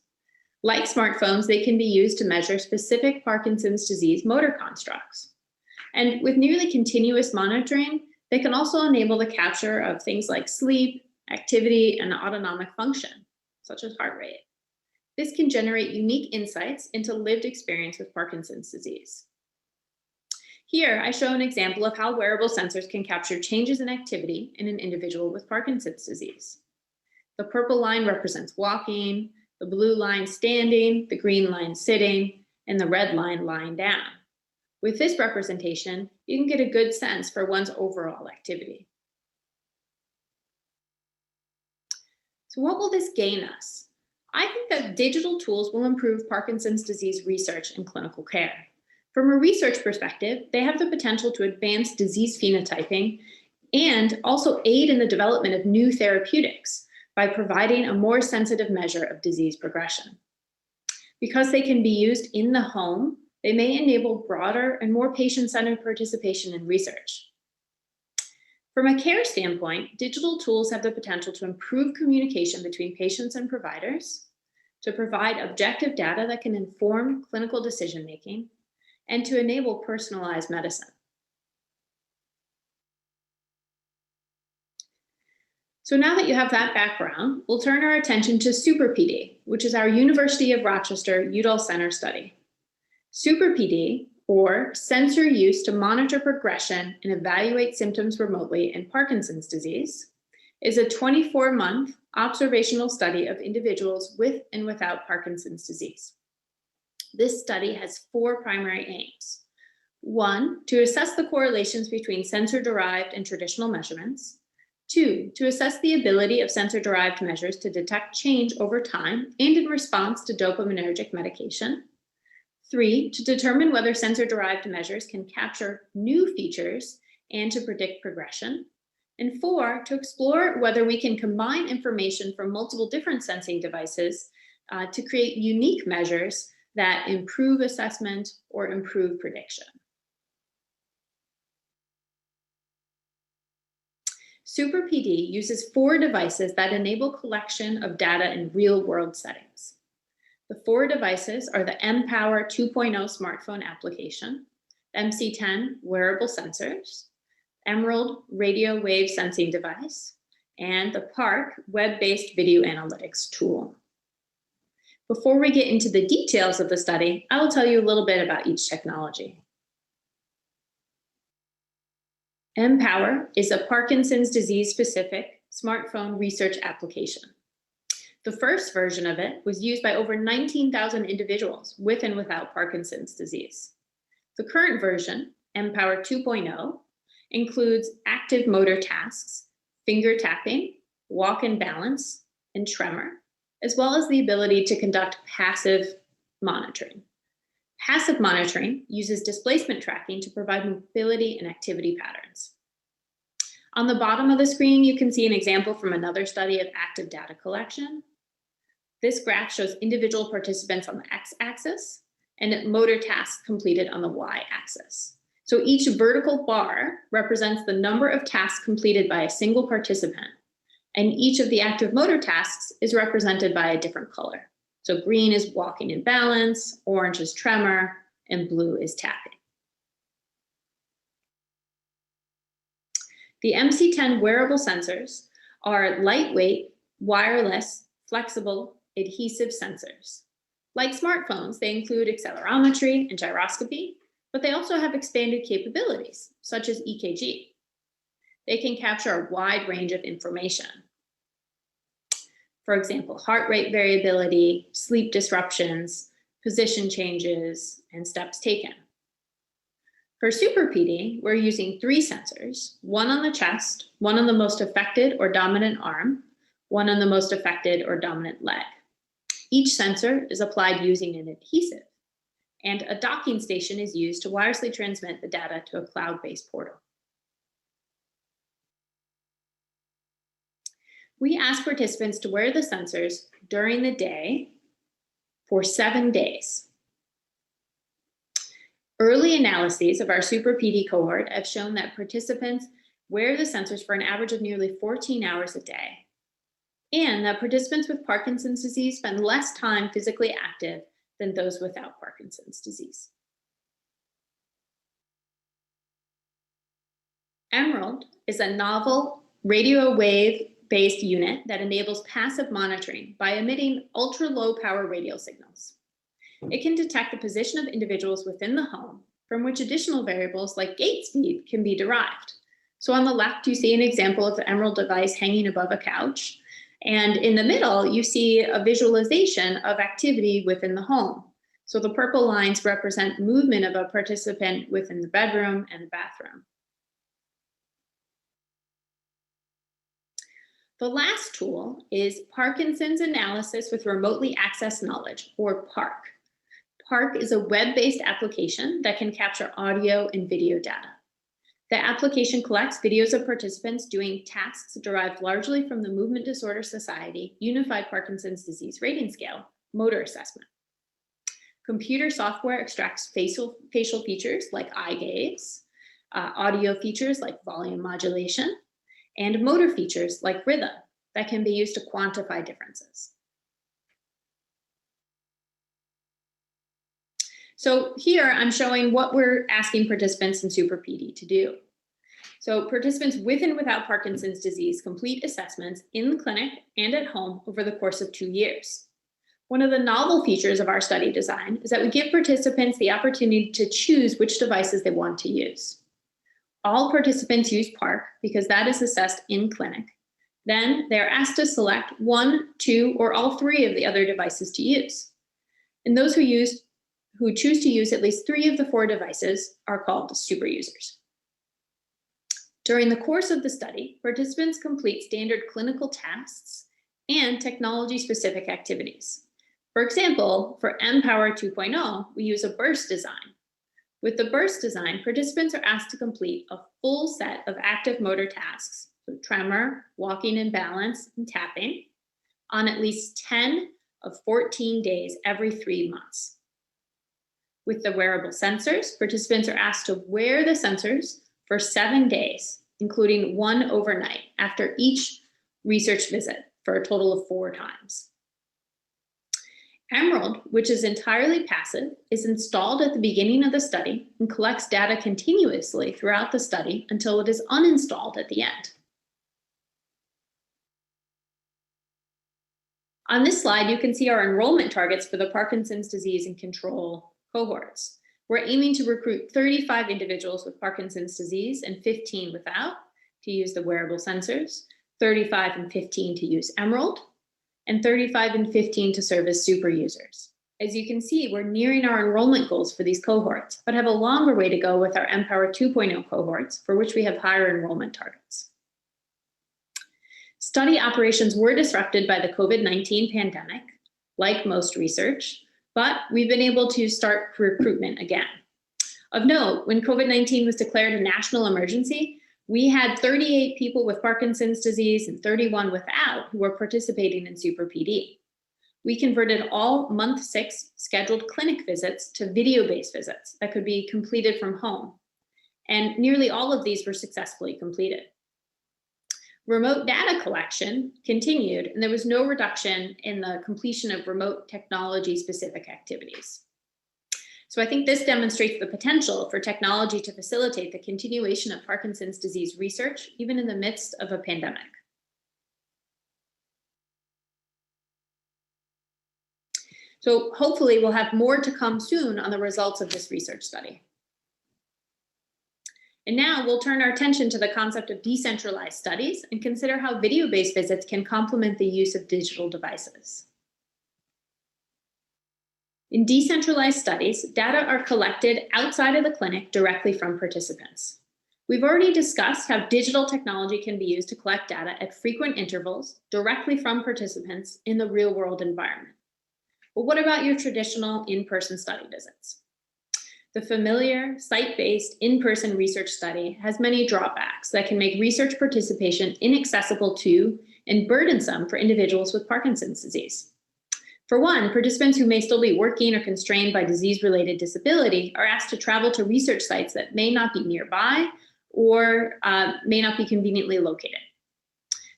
Like smartphones, they can be used to measure specific Parkinson's disease motor constructs. And with nearly continuous monitoring, they can also enable the capture of things like sleep, activity, and autonomic function, such as heart rate. This can generate unique insights into lived experience with Parkinson's disease. Here, I show an example of how wearable sensors can capture changes in activity in an individual with Parkinson's disease. The purple line represents walking, the blue line standing, the green line sitting, and the red line lying down. With this representation, you can get a good sense for one's overall activity. So what will this gain us? I think that digital tools will improve Parkinson's disease research and clinical care. From a research perspective, they have the potential to advance disease phenotyping and also aid in the development of new therapeutics by providing a more sensitive measure of disease progression. Because they can be used in the home, they may enable broader and more patient-centered participation in research. From a care standpoint, digital tools have the potential to improve communication between patients and providers, to provide objective data that can inform clinical decision-making, and to enable personalized medicine. So now that you have that background, we'll turn our attention to SuperPD, which is our University of Rochester Udall Center study. SuperPD, or Sensor Use to Monitor Progression and Evaluate Symptoms Remotely in Parkinson's Disease, is a 24-month observational study of individuals with and without Parkinson's disease. This study has 4 primary aims. 1, to assess the correlations between sensor-derived and traditional measurements. 2, to assess the ability of sensor-derived measures to detect change over time and in response to dopaminergic medication. 3, to determine whether sensor-derived measures can capture new features and to predict progression. And 4, to explore whether we can combine information from multiple different sensing devices to create unique measures that improve assessment or improve prediction. SuperPD uses 4 devices that enable collection of data in real-world settings. The 4 devices are the mPower 2.0 smartphone application, MC10 wearable sensors, Emerald radio wave sensing device, and the Park web-based video analytics tool. Before we get into the details of the study, I will tell you a little bit about each technology. mPower is a Parkinson's disease-specific smartphone research application. The first version of it was used by over 19,000 individuals with and without Parkinson's disease. The current version, Empower 2.0, includes active motor tasks, finger tapping, walk and balance, and tremor, as well as the ability to conduct passive monitoring. Passive monitoring uses displacement tracking to provide mobility and activity patterns. On the bottom of the screen, you can see an example from another study of active data collection. This graph shows individual participants on the x-axis and motor tasks completed on the y-axis. So each vertical bar represents the number of tasks completed by a single participant, and each of the active motor tasks is represented by a different color. So green is walking in balance, orange is tremor, and blue is tapping. The MC10 wearable sensors are lightweight, wireless, flexible, adhesive sensors. Like smartphones, they include accelerometry and gyroscopy, but they also have expanded capabilities, such as EKG. They can capture a wide range of information. For example, heart rate variability, sleep disruptions, position changes, and steps taken. For Super PD, we're using 3 sensors, one on the chest, one on the most affected or dominant arm, one on the most affected or dominant leg. Each sensor is applied using an adhesive, and a docking station is used to wirelessly transmit the data to a cloud-based portal. We ask participants to wear the sensors during the day for 7 days. Early analyses of our Super PD cohort have shown that participants wear the sensors for an average of nearly 14 hours a day, and that participants with Parkinson's disease spend less time physically active than those without Parkinson's disease. Emerald is a novel radio wave-based unit that enables passive monitoring by emitting ultra-low power radio signals. It can detect the position of individuals within the home, from which additional variables like gait speed can be derived. So on the left, you see an example of the Emerald device hanging above a couch. And in the middle, you see a visualization of activity within the home. So the purple lines represent movement of a participant within the bedroom and the bathroom. The last tool is Parkinson's Analysis with Remotely Accessed Knowledge, or PARC. PARC is a web-based application that can capture audio and video data. The application collects videos of participants doing tasks derived largely from the Movement Disorder Society Unified Parkinson's Disease Rating Scale motor assessment. Computer software extracts facial features like eye gaze, audio features like volume modulation, and motor features like rhythm that can be used to quantify differences. So here I'm showing what we're asking participants in Super PD to do. So participants with and without Parkinson's disease complete assessments in the clinic and at home over the course of 2 years. One of the novel features of our study design is that we give participants the opportunity to choose which devices they want to use. All participants use PARC because that is assessed in clinic. Then they're asked to select 1, 2, or all 3 of the other devices to use. And those who choose to use at least 3 of the 4 devices are called super users. During the course of the study, participants complete standard clinical tasks and technology-specific activities. For example, for Empower 2.0, we use a burst design. With the burst design, participants are asked to complete a full set of active motor tasks, so tremor, walking and balance, and tapping, on at least 10 of 14 days every 3 months. With the wearable sensors, participants are asked to wear the sensors for 7 days, including 1 overnight after each research visit for a total of 4 times. Emerald, which is entirely passive, is installed at the beginning of the study and collects data continuously throughout the study until it is uninstalled at the end. On this slide, you can see our enrollment targets for the Parkinson's disease and control cohorts. We're aiming to recruit 35 individuals with Parkinson's disease and 15 without to use the wearable sensors, 35 and 15 to use Emerald, and 35 and 15 to serve as super users. As you can see, we're nearing our enrollment goals for these cohorts, but have a longer way to go with our Empower 2.0 cohorts, for which we have higher enrollment targets. Study operations were disrupted by the COVID-19 pandemic, like most research, but we've been able to start recruitment again. Of note, when COVID-19 was declared a national emergency, we had 38 people with Parkinson's disease and 31 without who were participating in Super PD. We converted all month 6 scheduled clinic visits to video-based visits that could be completed from home. And nearly all of these were successfully completed. Remote data collection continued, and there was no reduction in the completion of remote technology-specific activities. So I think this demonstrates the potential for technology to facilitate the continuation of Parkinson's disease research, even in the midst of a pandemic. So hopefully we'll have more to come soon on the results of this research study. And now we'll turn our attention to the concept of decentralized studies and consider how video-based visits can complement the use of digital devices. In decentralized studies, data are collected outside of the clinic directly from participants. We've already discussed how digital technology can be used to collect data at frequent intervals directly from participants in the real-world environment. But what about your traditional in-person study visits? The familiar, site-based, in-person research study has many drawbacks that can make research participation inaccessible to and burdensome for individuals with Parkinson's disease. For one, participants who may still be working or constrained by disease-related disability are asked to travel to research sites that may not be nearby or may not be conveniently located.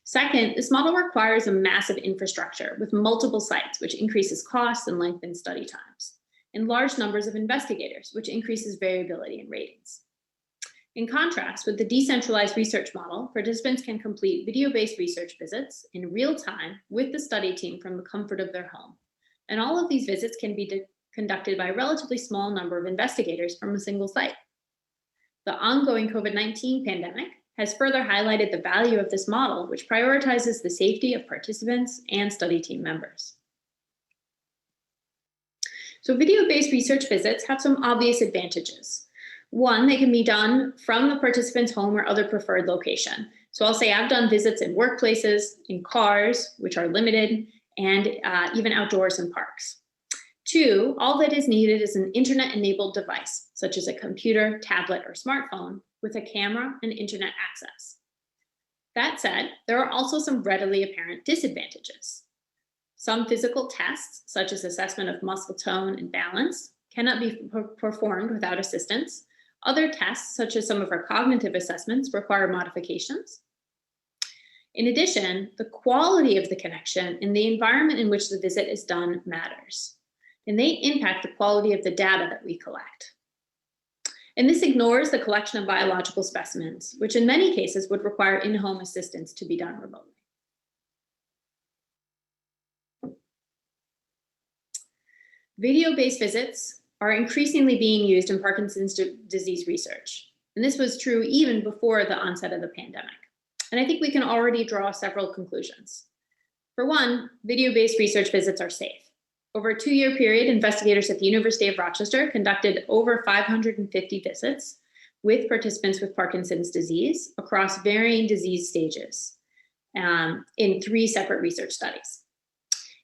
Second, this model requires a massive infrastructure with multiple sites, which increases costs and lengthens study times, and large numbers of investigators, which increases variability in ratings. In contrast, with the decentralized research model, participants can complete video-based research visits in real time with the study team from the comfort of their home. And all of these visits can be conducted by a relatively small number of investigators from a single site. The ongoing COVID-19 pandemic has further highlighted the value of this model, which prioritizes the safety of participants and study team members. So video-based research visits have some obvious advantages. One, they can be done from the participant's home or other preferred location. So I'll say I've done visits in workplaces, in cars, which are limited, and even outdoors in parks. Two, all that is needed is an internet-enabled device, such as a computer, tablet, or smartphone, with a camera and internet access. That said, there are also some readily apparent disadvantages. Some physical tests, such as assessment of muscle tone and balance, cannot be performed without assistance. Other tests, such as some of our cognitive assessments, require modifications. In addition, the quality of the connection and the environment in which the visit is done matters, and they impact the quality of the data that we collect. And this ignores the collection of biological specimens, which in many cases would require in-home assistance to be done remotely. Video-based visits are increasingly being used in Parkinson's disease research. And this was true even before the onset of the pandemic. And I think we can already draw several conclusions. For one, video-based research visits are safe. Over a 2-year period, investigators at the University of Rochester conducted over 550 visits with participants with Parkinson's disease across varying disease stages in 3 separate research studies.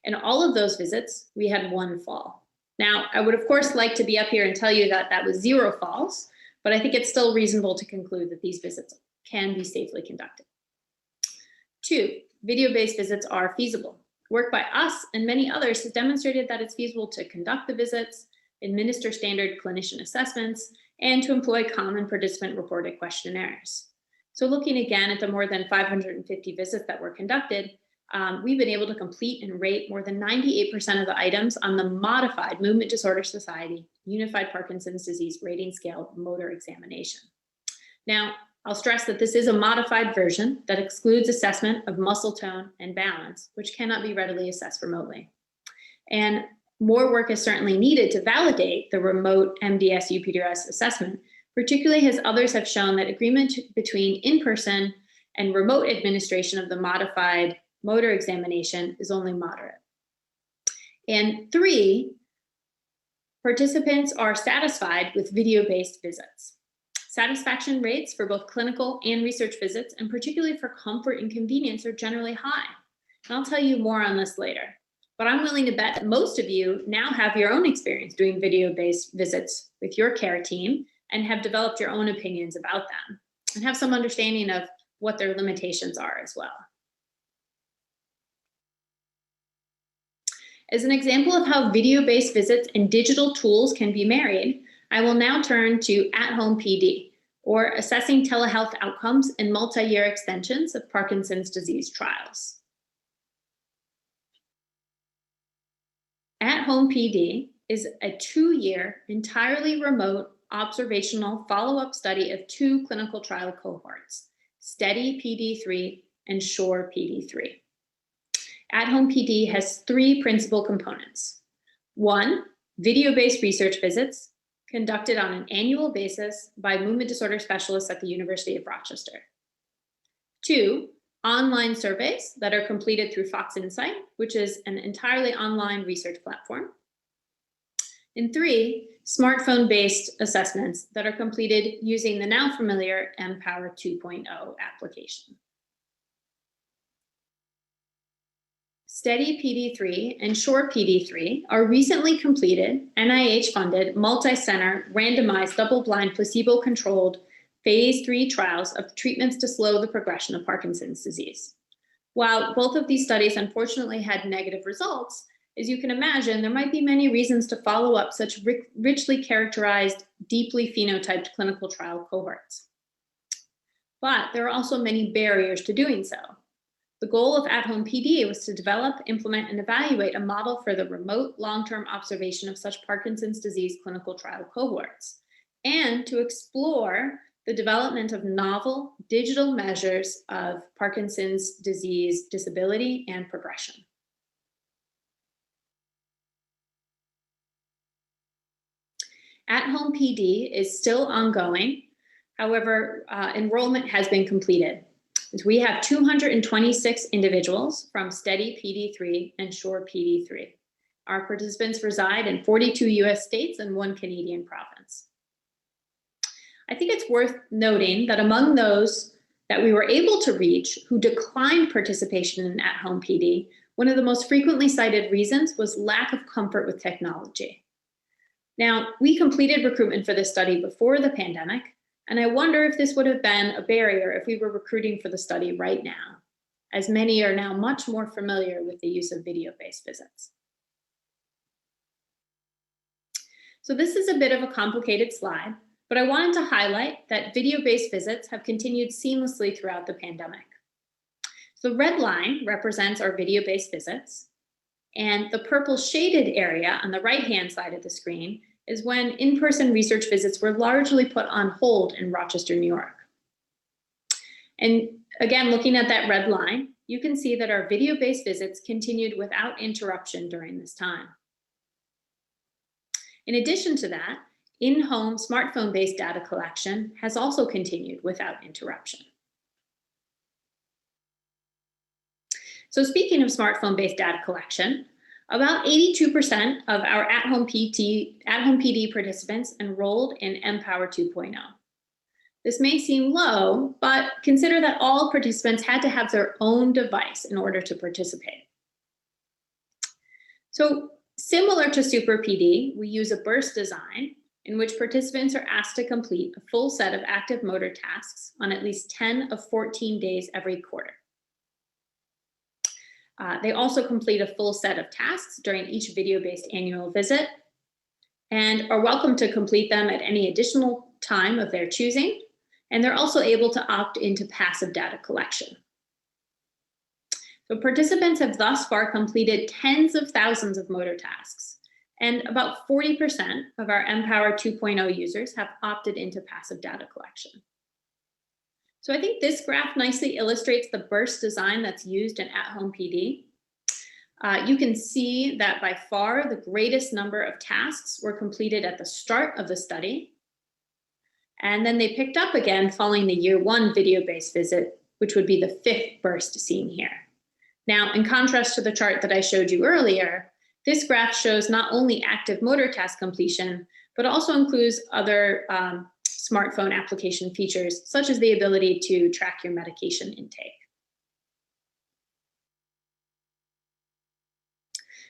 In all of those visits, we had 1 fall. Now, I would of course like to be up here and tell you that that was 0 falls, but I think it's still reasonable to conclude that these visits can be safely conducted. 2, video-based visits are feasible. Work by us and many others has demonstrated that it's feasible to conduct the visits, administer standard clinician assessments, and to employ common participant-reported questionnaires. So looking again at the more than 550 visits that were conducted, we've been able to complete and rate more than 98% of the items on the modified Movement Disorder Society Unified Parkinson's Disease Rating Scale motor examination. Now, I'll stress that this is a modified version that excludes assessment of muscle tone and balance, which cannot be readily assessed remotely. And more work is certainly needed to validate the remote MDS-UPDRS assessment, particularly as others have shown that agreement between in-person and remote administration of the modified Motor examination is only moderate. And 3, participants are satisfied with video-based visits. Satisfaction rates for both clinical and research visits, and particularly for comfort and convenience, are generally high. And I'll tell you more on this later. But I'm willing to bet that most of you now have your own experience doing video-based visits with your care team and have developed your own opinions about them and have some understanding of what their limitations are as well. As an example of how video-based visits and digital tools can be married, I will now turn to at-home PD, or assessing telehealth outcomes in multi-year extensions of Parkinson's disease trials. At-home PD is a 2-year, entirely remote observational follow-up study of 2 clinical trial cohorts, STEADY PD3 and SURE PD3. At-home PD has 3 principal components. 1, video-based research visits conducted on an annual basis by movement disorder specialists at the University of Rochester. 2, online surveys that are completed through Fox Insight, which is an entirely online research platform. And 3, smartphone-based assessments that are completed using the now familiar Empower 2.0 application. STEADY PD3 and SURE PD3 are recently completed, NIH-funded, multi-center, randomized, double-blind, placebo-controlled phase 3 trials of treatments to slow the progression of Parkinson's disease. While both of these studies unfortunately had negative results, as you can imagine, there might be many reasons to follow up such richly characterized, deeply phenotyped clinical trial cohorts. But there are also many barriers to doing so. The goal of at-home PD was to develop, implement, and evaluate a model for the remote long-term observation of such Parkinson's disease clinical trial cohorts, and to explore the development of novel digital measures of Parkinson's disease disability and progression. At-home PD is still ongoing. However, enrollment has been completed. We have 226 individuals from STEADY PD3 and SURE PD3. Our participants reside in 42 US states and 1 Canadian province. I think it's worth noting that among those that we were able to reach who declined participation in at-home PD, one of the most frequently cited reasons was lack of comfort with technology. Now, we completed recruitment for this study before the pandemic, and I wonder if this would have been a barrier if we were recruiting for the study right now, as many are now much more familiar with the use of video-based visits. So this is a bit of a complicated slide, but I wanted to highlight that video-based visits have continued seamlessly throughout the pandemic. So the red line represents our video-based visits, and the purple shaded area on the right-hand side of the screen is when in-person research visits were largely put on hold in Rochester, New York. And again, looking at that red line, you can see that our video-based visits continued without interruption during this time. In addition to that, in-home smartphone-based data collection has also continued without interruption. So speaking of smartphone-based data collection, about 82% of our at-home PD participants enrolled in Empower 2.0. This may seem low, but consider that all participants had to have their own device in order to participate. So similar to Super PD, we use a burst design in which participants are asked to complete a full set of active motor tasks on at least 10 of 14 days every quarter. They also complete a full set of tasks during each video-based annual visit and are welcome to complete them at any additional time of their choosing. And they're also able to opt into passive data collection. So participants have thus far completed tens of thousands of motor tasks, and about 40% of our Empower 2.0 users have opted into passive data collection. So I think this graph nicely illustrates the burst design that's used in at-home PD. You can see that by far the greatest number of tasks were completed at the start of the study. And then they picked up again following the year 1 video-based visit, which would be the 5th burst seen here. Now, in contrast to the chart that I showed you earlier, this graph shows not only active motor task completion, but also includes other smartphone application features, such as the ability to track your medication intake.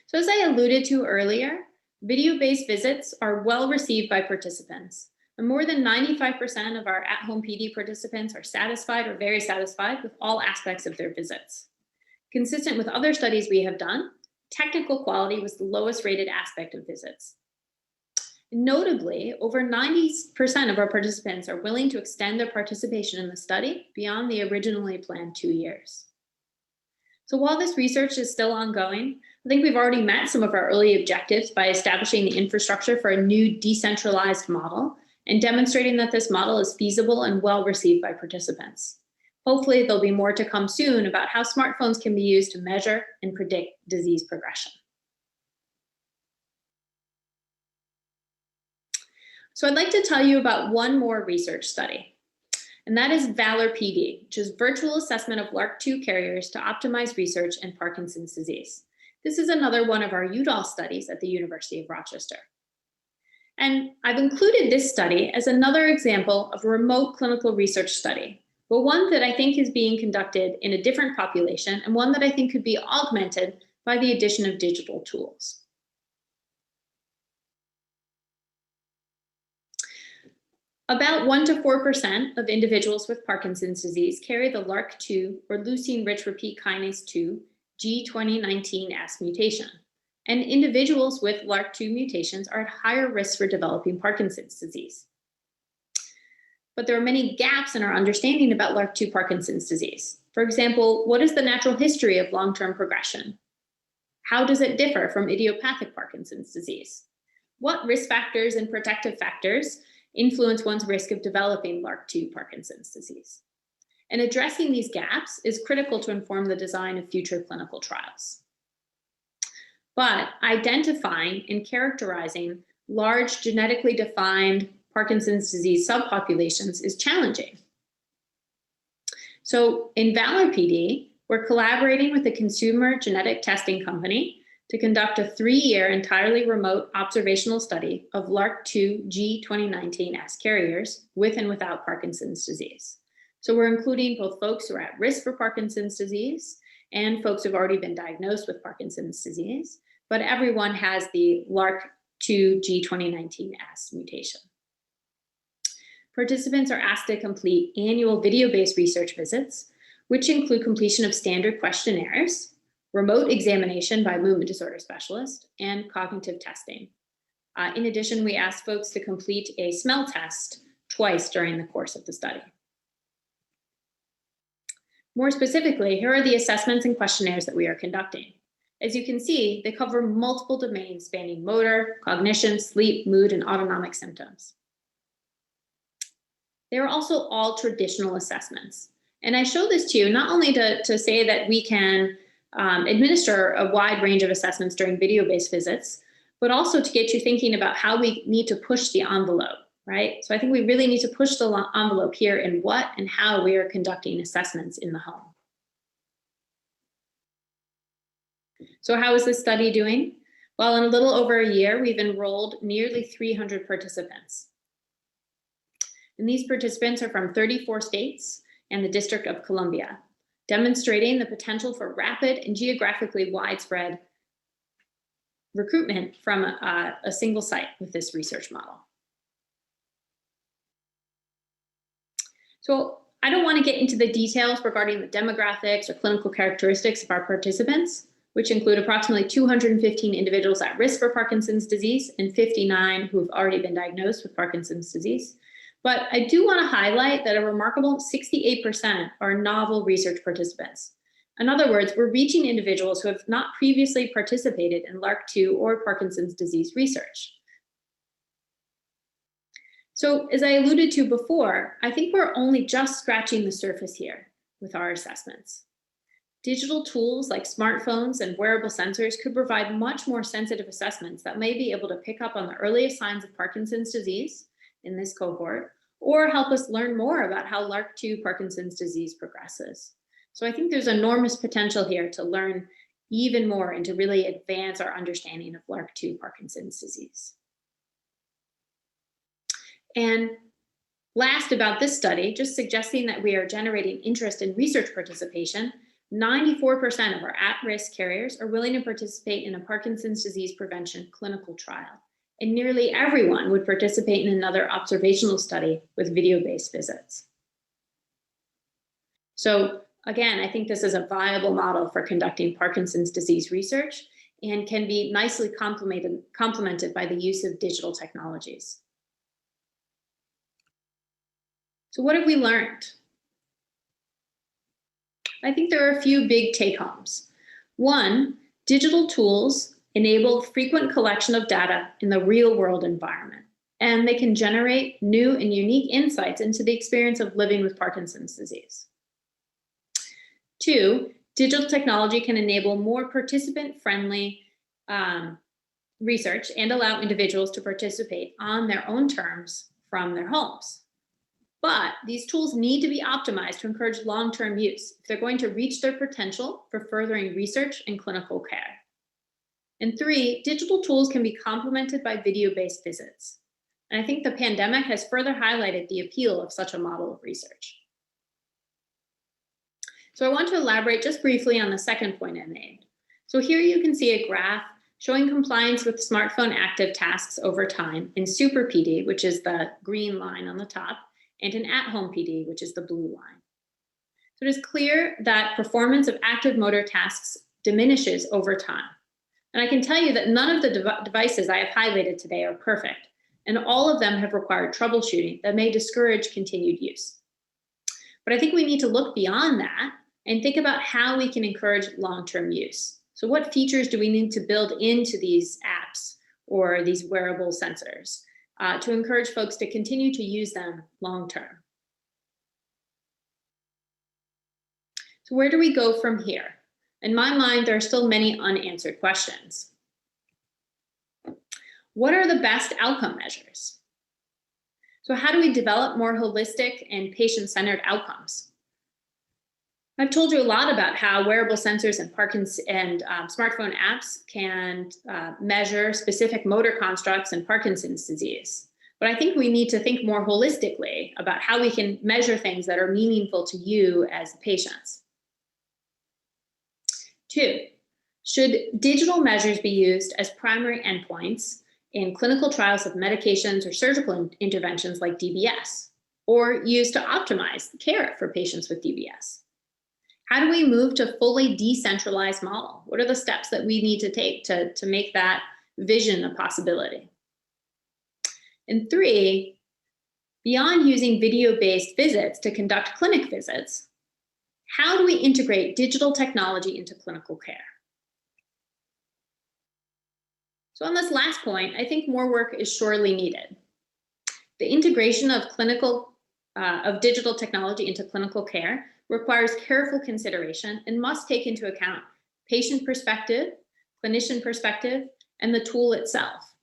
So as I alluded to earlier, video-based visits are well received by participants. And more than 95% of our at-home PD participants are satisfied or very satisfied with all aspects of their visits. Consistent with other studies we have done, technical quality was the lowest rated aspect of visits. Notably, over 90% of our participants are willing to extend their participation in the study beyond the originally planned 2 years. So while this research is still ongoing, I think we've already met some of our early objectives by establishing the infrastructure for a new decentralized model and demonstrating that this model is feasible and well received by participants. Hopefully, there'll be more to come soon about how smartphones can be used to measure and predict disease progression. So I'd like to tell you about one more research study, and that is Valor PD, which is virtual assessment of LRRK2 carriers to optimize research in Parkinson's disease. This is another one of our Udall studies at the University of Rochester. And I've included this study as another example of a remote clinical research study, but one that I think is being conducted in a different population and one that I think could be augmented by the addition of digital tools. About 1 to 4% of individuals with Parkinson's disease carry the LRRK2 or leucine-rich repeat kinase 2 G2019S mutation. And individuals with LRRK2 mutations are at higher risk for developing Parkinson's disease. But there are many gaps in our understanding about LRRK2 Parkinson's disease. For example, what is the natural history of long-term progression? How does it differ from idiopathic Parkinson's disease? What risk factors and protective factors influence one's risk of developing LRRK2 Parkinson's disease? And addressing these gaps is critical to inform the design of future clinical trials. But identifying and characterizing large genetically defined Parkinson's disease subpopulations is challenging. So in Valor PD, we're collaborating with a consumer genetic testing company to conduct a 3-year entirely remote observational study of LRRK2 G2019S carriers with and without Parkinson's disease. So we're including both folks who are at risk for Parkinson's disease and folks who've already been diagnosed with Parkinson's disease, but everyone has the LRRK2 G2019S mutation. Participants are asked to complete annual video-based research visits, which include completion of standard questionnaires, remote examination by movement disorder specialist, and cognitive testing. In addition, we asked folks to complete a smell test twice during the course of the study. More specifically, here are the assessments and questionnaires that we are conducting. As you can see, they cover multiple domains spanning motor, cognition, sleep, mood, and autonomic symptoms. They are also all traditional assessments. And I show this to you not only to say that we can administer a wide range of assessments during video-based visits, but also to get you thinking about how we need to push the envelope, right? So I think we really need to push the envelope here in what and how we are conducting assessments in the home. So how is this study doing? Well, in a little over a year, we've enrolled nearly 300 participants. And these participants are from 34 states and the District of Columbia, demonstrating the potential for rapid and geographically widespread recruitment from a single site with this research model. So I don't want to get into the details regarding the demographics or clinical characteristics of our participants, which include approximately 215 individuals at risk for Parkinson's disease and 59 who have already been diagnosed with Parkinson's disease. But I do want to highlight that a remarkable 68% are novel research participants. In other words, we're reaching individuals who have not previously participated in LRRK2 or Parkinson's disease research. So as I alluded to before, I think we're only just scratching the surface here with our assessments. Digital tools like smartphones and wearable sensors could provide much more sensitive assessments that may be able to pick up on the earliest signs of Parkinson's disease in this cohort, or help us learn more about how LRRK2 Parkinson's disease progresses. So I think there's enormous potential here to learn even more and to really advance our understanding of LRRK2 Parkinson's disease. And last about this study, just suggesting that we are generating interest in research participation, 94% of our at-risk carriers are willing to participate in a Parkinson's disease prevention clinical trial. And nearly everyone would participate in another observational study with video-based visits. So again, I think this is a viable model for conducting Parkinson's disease research and can be nicely complemented by the use of digital technologies. So what have we learned? I think there are a few big take-homes. One, digital tools enable frequent collection of data in the real-world environment, and they can generate new and unique insights into the experience of living with Parkinson's disease. Two, digital technology can enable more participant-friendly research and allow individuals to participate on their own terms from their homes. But these tools need to be optimized to encourage long-term use if they're going to reach their potential for furthering research and clinical care. And three, digital tools can be complemented by video-based visits. And I think the pandemic has further highlighted the appeal of such a model of research. So I want to elaborate just briefly on the second point I made. So here you can see a graph showing compliance with smartphone active tasks over time in super PD, which is the green line on the top, and in at-home PD, which is the blue line. So it is clear that performance of active motor tasks diminishes over time. And I can tell you that none of the devices I have highlighted today are perfect, and all of them have required troubleshooting that may discourage continued use. But I think we need to look beyond that and think about how we can encourage long-term use. So what features do we need to build into these apps or these wearable sensors to encourage folks to continue to use them long-term? So where do we go from here? In my mind, there are still many unanswered questions. What are the best outcome measures? So how do we develop more holistic and patient-centered outcomes? I've told you a lot about how wearable sensors and smartphone apps can measure specific motor constructs in Parkinson's disease. But I think we need to think more holistically about how we can measure things that are meaningful to you as patients. Two, should digital measures be used as primary endpoints in clinical trials of medications or surgical interventions like DBS, or used to optimize care for patients with DBS? How do we move to a fully decentralized model? What are the steps that we need to take to make that vision a possibility? And three, beyond using video-based visits to conduct clinic visits, how do we integrate digital technology into clinical care? So on this last point, I think more work is surely needed. The integration of digital technology into clinical care requires careful consideration and must take into account patient perspective, clinician perspective, and the tool itself.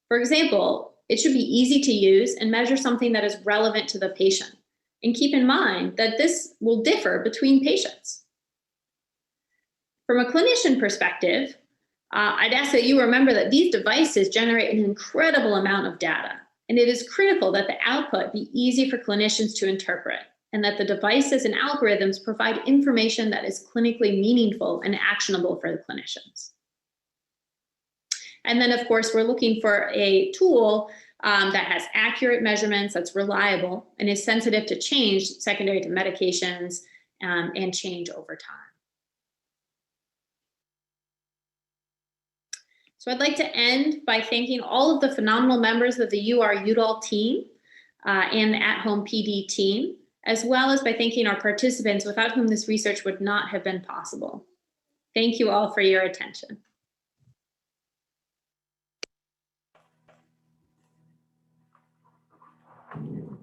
For example, it should be easy to use and measure something that is relevant to the patient. And keep in mind that this will differ between patients. From a clinician perspective, I'd ask that you remember that these devices generate an incredible amount of data, and it is critical that the output be easy for clinicians to interpret, and that the devices and algorithms provide information that is clinically meaningful and actionable for the clinicians. And then, of course, we're looking for a tool that has accurate measurements, that's reliable, and is sensitive to change secondary to medications and change over time. So I'd like to end by thanking all of the phenomenal members of the Udall team and the at-home PD team, as well as by thanking our participants without whom this research would not have been possible. Thank you all for your attention.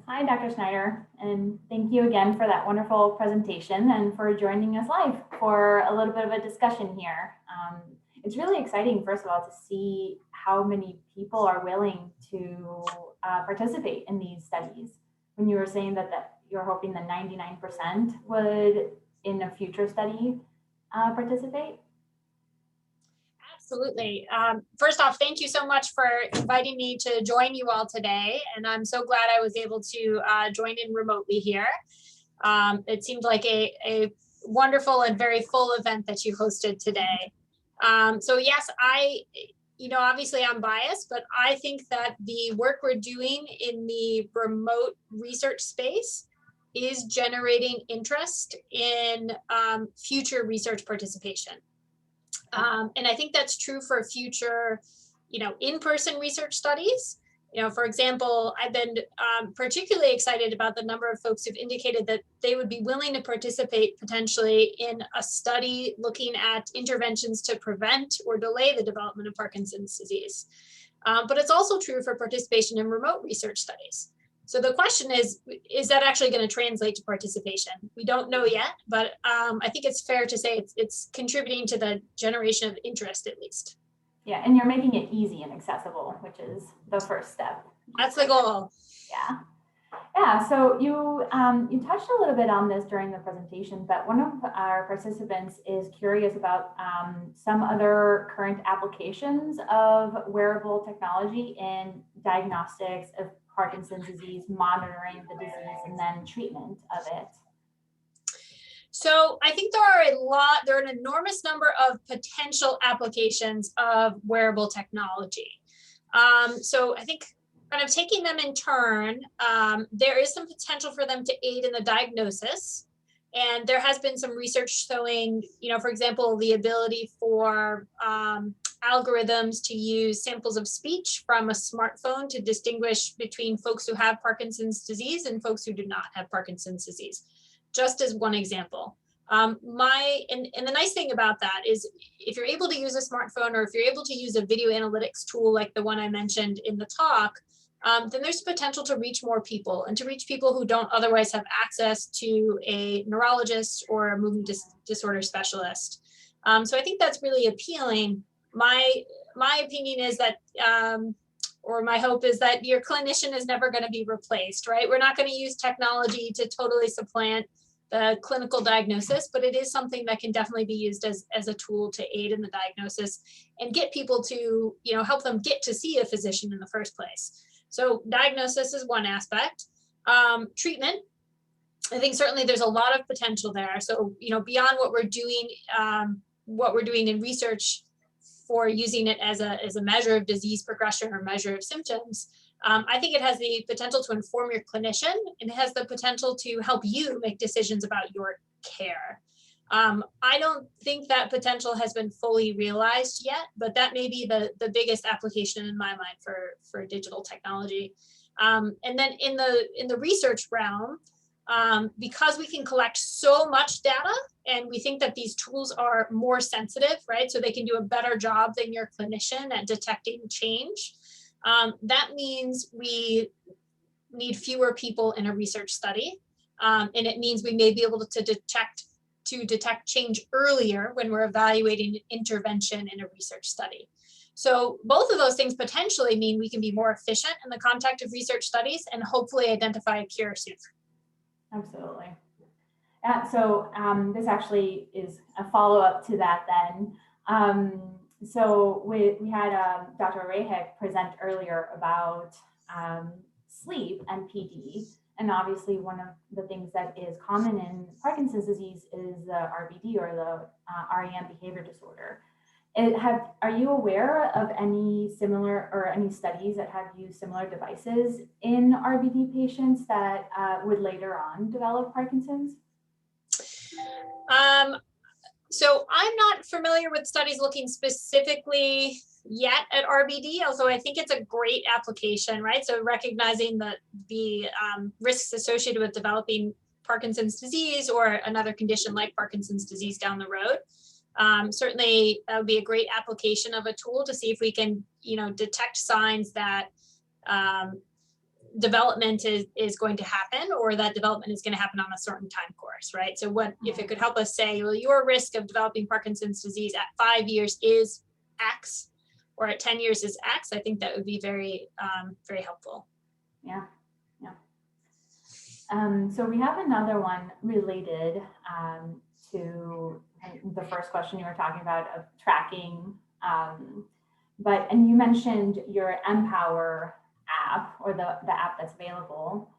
Hi, Dr. Snyder, and thank you again for that wonderful presentation and for joining us live for a little bit of a discussion here. It's really exciting, first of all, to see how many people are willing to participate in these studies. When you were saying that you're hoping that 99% would in a future study participate? Absolutely. First off, thank you so much for inviting me to join you all today. And I'm so glad I was able to join in remotely here. It seemed like a wonderful and very full event that you hosted today. So yes, obviously I'm biased, but I think that the work we're doing in the remote research space is generating interest in future research participation. And I think that's true for future, in-person research studies. For example, I've been particularly excited about the number of folks who've indicated that they would be willing to participate potentially in a study looking at interventions to prevent or delay the development of Parkinson's disease. But it's also true for participation in remote research studies. So the question is that actually going to translate to participation? We don't know yet, but I think it's fair to say it's contributing to the generation of interest at least. Yeah, and you're making it easy and accessible, which is the first step. That's the goal. Yeah. Yeah, so you touched a little bit on this during the presentation, but one of our participants is curious about some other current applications of wearable technology in diagnostics of Parkinson's disease, monitoring the disease, and then treatment of it. So I think there are an enormous number of potential applications of wearable technology. So I think kind of taking them in turn, there is some potential for them to aid in the diagnosis. And there has been some research showing, for example, the ability for algorithms to use samples of speech from a smartphone to distinguish between folks who have Parkinson's disease and folks who do not have Parkinson's disease, just as one example. And the nice thing about that is if you're able to use a smartphone or if you're able to use a video analytics tool like the one I mentioned in the talk, then there's potential to reach more people and to reach people who don't otherwise have access to a neurologist or a movement disorder specialist. So I think that's really appealing. My opinion is that, or my hope is that your clinician is never going to be replaced, right? We're not going to use technology to totally supplant the clinical diagnosis, but it is something that can definitely be used as a tool to aid in the diagnosis and get people to, help them get to see a physician in the first place. So diagnosis is one aspect. Treatment, I think certainly there's a lot of potential there. So, beyond what we're doing in research for using it as a measure of disease progression or measure of symptoms, I think it has the potential to inform your clinician and it has the potential to help you make decisions about your care. I don't think that potential has been fully realized yet, but that may be the biggest application in my mind for digital technology. And then in the research realm, because we can collect so much data and we think that these tools are more sensitive, right? So they can do a better job than your clinician at detecting change. That means we need fewer people in a research study. And it means we may be able to detect change earlier when we're evaluating intervention in a research study. So both of those things potentially mean we can be more efficient in the context of research studies and hopefully identify a cure soon. Absolutely. So this actually is a follow-up to that then. So we had Dr. Rehek present earlier about sleep and PD. And obviously one of the things that is common in Parkinson's disease is the RBD or the REM behavior disorder. Are you aware of any similar or any studies that have used similar devices in RBD patients that would later on develop Parkinson's? So I'm not familiar with studies looking specifically yet at RBD, although I think it's a great application, right? So recognizing the risks associated with developing Parkinson's disease or another condition like Parkinson's disease down the road. Certainly that would be a great application of a tool to see if we can, detect signs that development is going to happen or that development is going to happen on a certain time course, right? So what if it could help us say, well, your risk of developing Parkinson's disease at 5 years is X or at 10 years is X, I think that would be very, very helpful. Yeah. So we have another one related to the first question you were talking about of tracking. And you mentioned your Empower app, or the app that's available.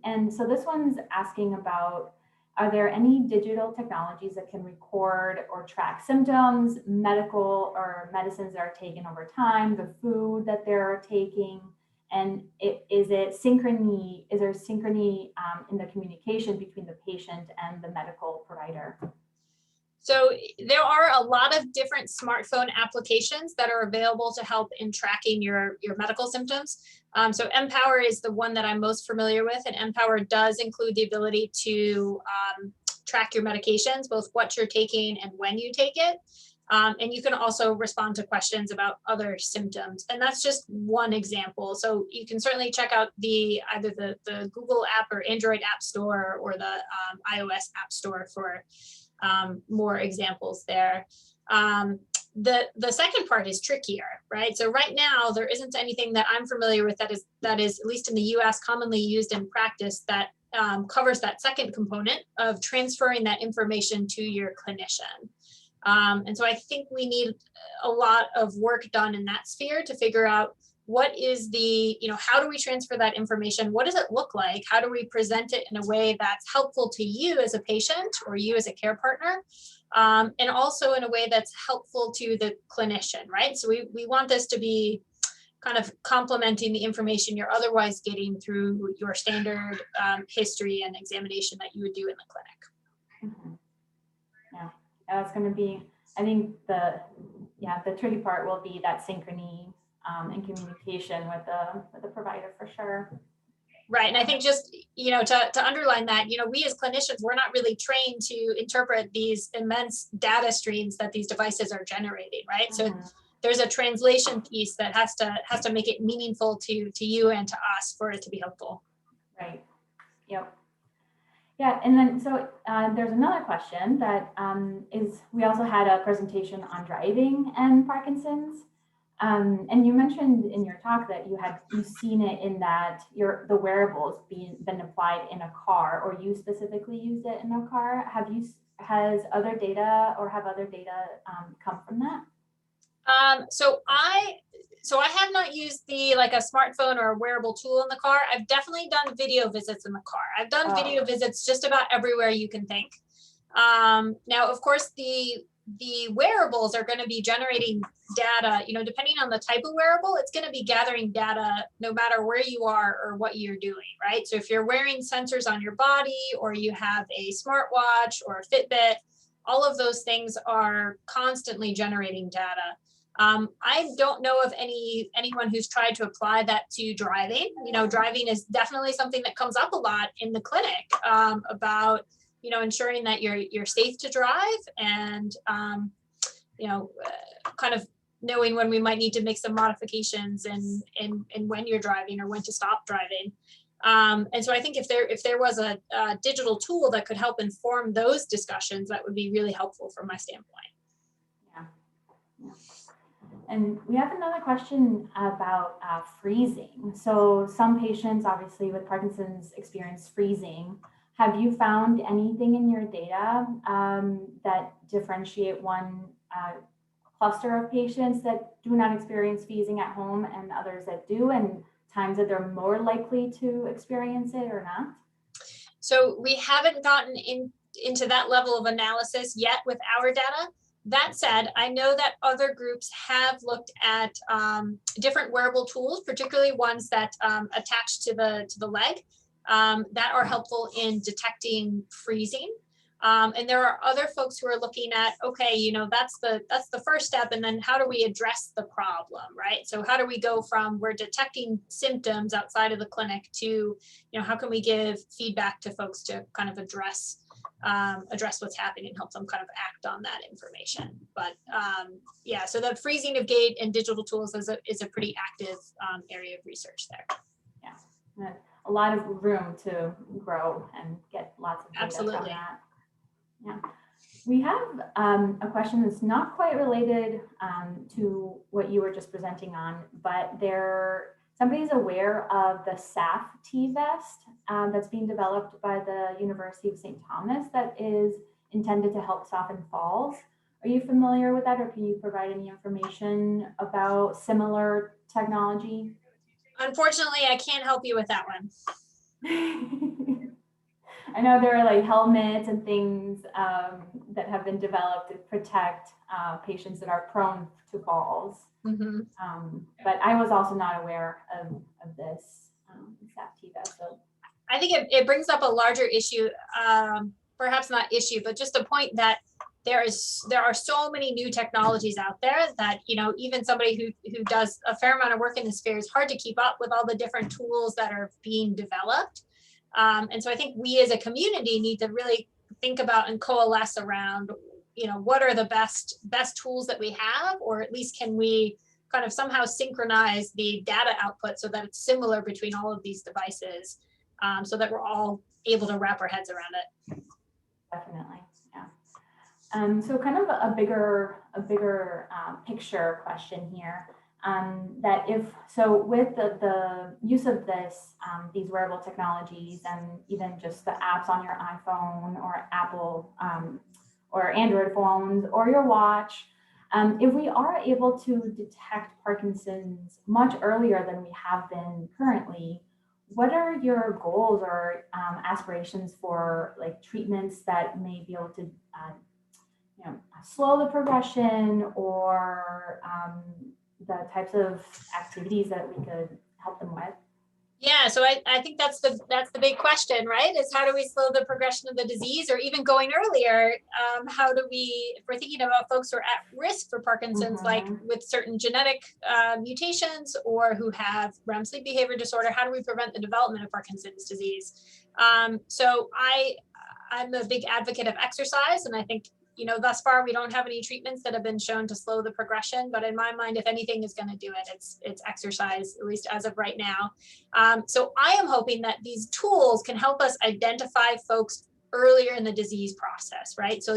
And so this one's asking about, are there any digital technologies that can record or track symptoms, medical or medicines that are taken over time, the food that they're taking, and is there synchrony in the communication between the patient and the medical provider? So there are a lot of different smartphone applications that are available to help in tracking your medical symptoms. So Empower is the one that I'm most familiar with, and Empower does include the ability to track your medications, both what you're taking and when you take it. And you can also respond to questions about other symptoms. And that's just one example. So you can certainly check out either the Google app or Android app store, or the iOS app store for more examples there. The second part is trickier, right? So right now there isn't anything that I'm familiar with that is at least in the US commonly used in practice that covers that second component of transferring that information to your clinician. And so I think we need a lot of work done in that sphere to figure out what is how do we transfer that information? What does it look like? How do we present it in a way that's helpful to you as a patient or you as a care partner? And also in a way that's helpful to the clinician, right? So we want this to be kind of complementing the information you're otherwise getting through your standard history and examination that you would do in the clinic. Mm-hmm. Yeah, that's going to be, I think the tricky part will be that synchrony and communication with the provider for sure. Right, and I think just, to underline that, we as clinicians, we're not really trained to interpret these immense data streams that these devices are generating, right? Mm-hmm. So there's a translation piece that has to make it meaningful to you and to us for it to be helpful. Right, yep. Yeah, and then so there's another question that we also had a presentation on driving and Parkinson's. And you mentioned in your talk that you've seen it in that the wearables been applied in a car, or you specifically used it in a car. Have other data come from that? So I have not used a smartphone or a wearable tool in the car. I've definitely done video visits in the car. I've done video visits just about everywhere you can think. Now, of course, the wearables are going to be generating data, depending on the type of wearable, it's going to be gathering data no matter where you are or what you're doing, right? So if you're wearing sensors on your body, or you have a smartwatch or a Fitbit, all of those things are constantly generating data. I don't know of anyone who's tried to apply that to driving. Driving is definitely something that comes up a lot in the clinic about ensuring that you're safe to drive, and kind of knowing when we might need to make some modifications and when you're driving or when to stop driving. And so I think if there was a digital tool that could help inform those discussions, that would be really helpful from my standpoint. Yeah. And we have another question about freezing. So some patients, obviously, with Parkinson's experience freezing. Have you found anything in your data that differentiate one cluster of patients that do not experience freezing at home and others that do, and times that they're more likely to experience it or not? So we haven't gotten into that level of analysis yet with our data. That said, I know that other groups have looked at different wearable tools, particularly ones that attach to the leg, that are helpful in detecting freezing. And there are other folks who are looking at, okay, that's the first step, and then how do we address the problem, right? So how do we go from we're detecting symptoms outside of the clinic to, how can we give feedback to folks to kind of address what's happening and help them kind of act on that information. But yeah, so the freezing of gait and digital tools is a pretty active area of research there. Yeah, a lot of room to grow and get lots of data. Absolutely. From that. Yeah, we have a question that's not quite related to what you were just presenting on, but somebody's aware of the SAF T-vest that's being developed by the University of St. Thomas that is intended to help soften falls. Are you familiar with that, or can you provide any information about similar technology? Unfortunately, I can't help you with that one. I know there are like helmets and things that have been developed to protect patients that are prone to falls. Mm-hmm. But I was also not aware of this APDA. So I think it brings up a larger issue, perhaps not issue, but just a point that there are so many new technologies out there that, you know, even somebody who does a fair amount of work in this sphere, is hard to keep up with all the different tools that are being developed. And so I think we as a community need to really think about and coalesce around, you know, what are the best tools that we have, or at least can we kind of somehow synchronize the data output so that it's similar between all of these devices, so that we're all able to wrap our heads around it. Definitely, yeah. So kind of a bigger picture question here. That with the use of these wearable technologies, and even just the apps on your iPhone or Apple or Android phones or your watch, if we are able to detect Parkinson's much earlier than we have been currently, what are your goals or aspirations for like treatments that may be able to slow the progression, or the types of activities that we could help them with? Yeah, so I think that's the big question, right? Is how do we slow the progression of the disease, or even going earlier? How do we, if we're thinking about folks who are at risk for Parkinson's, like with certain genetic mutations, or who have REM sleep behavior disorder, how do we prevent the development of Parkinson's disease? So I'm a big advocate of exercise, and I think, you know, thus far we don't have any treatments that have been shown to slow the progression, but in my mind, if anything is going to do it, it's exercise, at least as of right now. So I am hoping that these tools can help us identify folks earlier in the disease process, right? So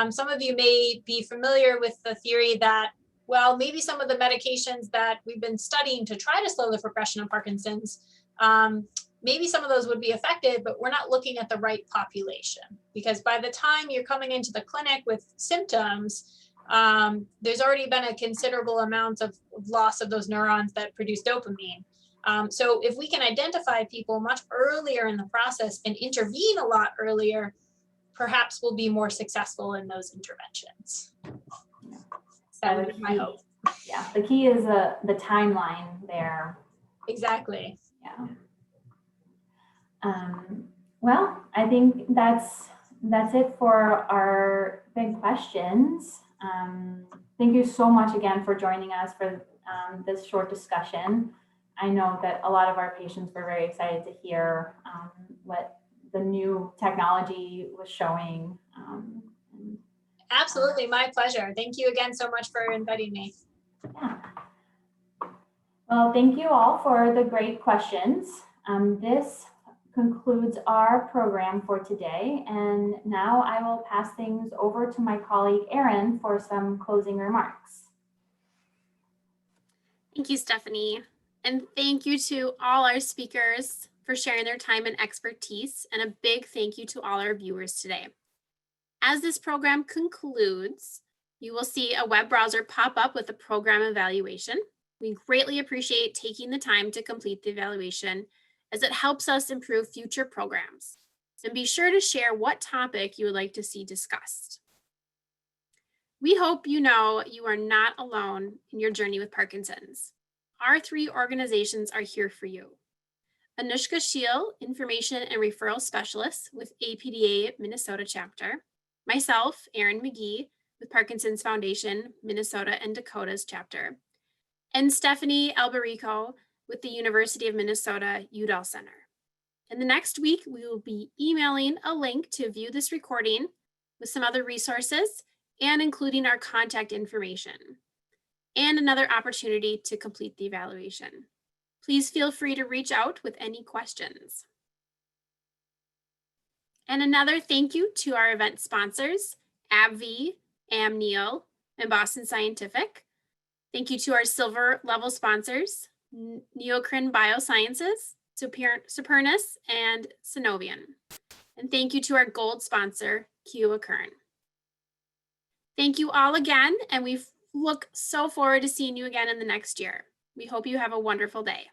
some of you may be familiar with the theory that, well, maybe some of the medications that we've been studying to try to slow the progression of Parkinson's, maybe some of those would be effective, but we're not looking at the right population, because by the time you're coming into the clinic with symptoms, there's already been a considerable amount of loss of those neurons that produce dopamine. So if we can identify people much earlier in the process and intervene a lot earlier, perhaps we'll be more successful in those interventions. That would be my hope. Yeah, the key is the timeline there. Exactly. Yeah. Well, I think that's it for our big questions. Thank you so much again for joining us for this short discussion. I know that a lot of our patients were very excited to hear what the new technology was showing. Absolutely, my pleasure. Thank you again so much for inviting me. Yeah. Well, thank you all for the great questions. This concludes our program for today. And now I will pass things over to my colleague, Erin, for some closing remarks. Thank you, Stephanie. And thank you to all our speakers for sharing their time and expertise. And a big thank you to all our viewers today. As this program concludes, you will see a web browser pop up with a program evaluation. We greatly appreciate taking the time to complete the evaluation, as it helps us improve future programs. And be sure to share what topic you would like to see discussed. We hope you know you are not alone in your journey with Parkinson's. Our 3 organizations are here for you. Anushka Sheel, Information and Referral Specialist with APDA Minnesota Chapter. Myself, Erin McGee, with Parkinson's Foundation, Minnesota and Dakotas Chapter. And Stephanie Alberico, with the University of Minnesota Udall Center. In the next week, we will be emailing a link to view this recording with some other resources and including our contact information and another opportunity to complete the evaluation. Please feel free to reach out with any questions. And another thank you to our event sponsors, AbbVie, Amneal, and Boston Scientific. Thank you to our silver level sponsors, Neocrine Biosciences, Supernus, and Synovian. And thank you to our gold sponsor, Q occurring. Thank you all again, and we look so forward to seeing you again in the next year. We hope you have a wonderful day.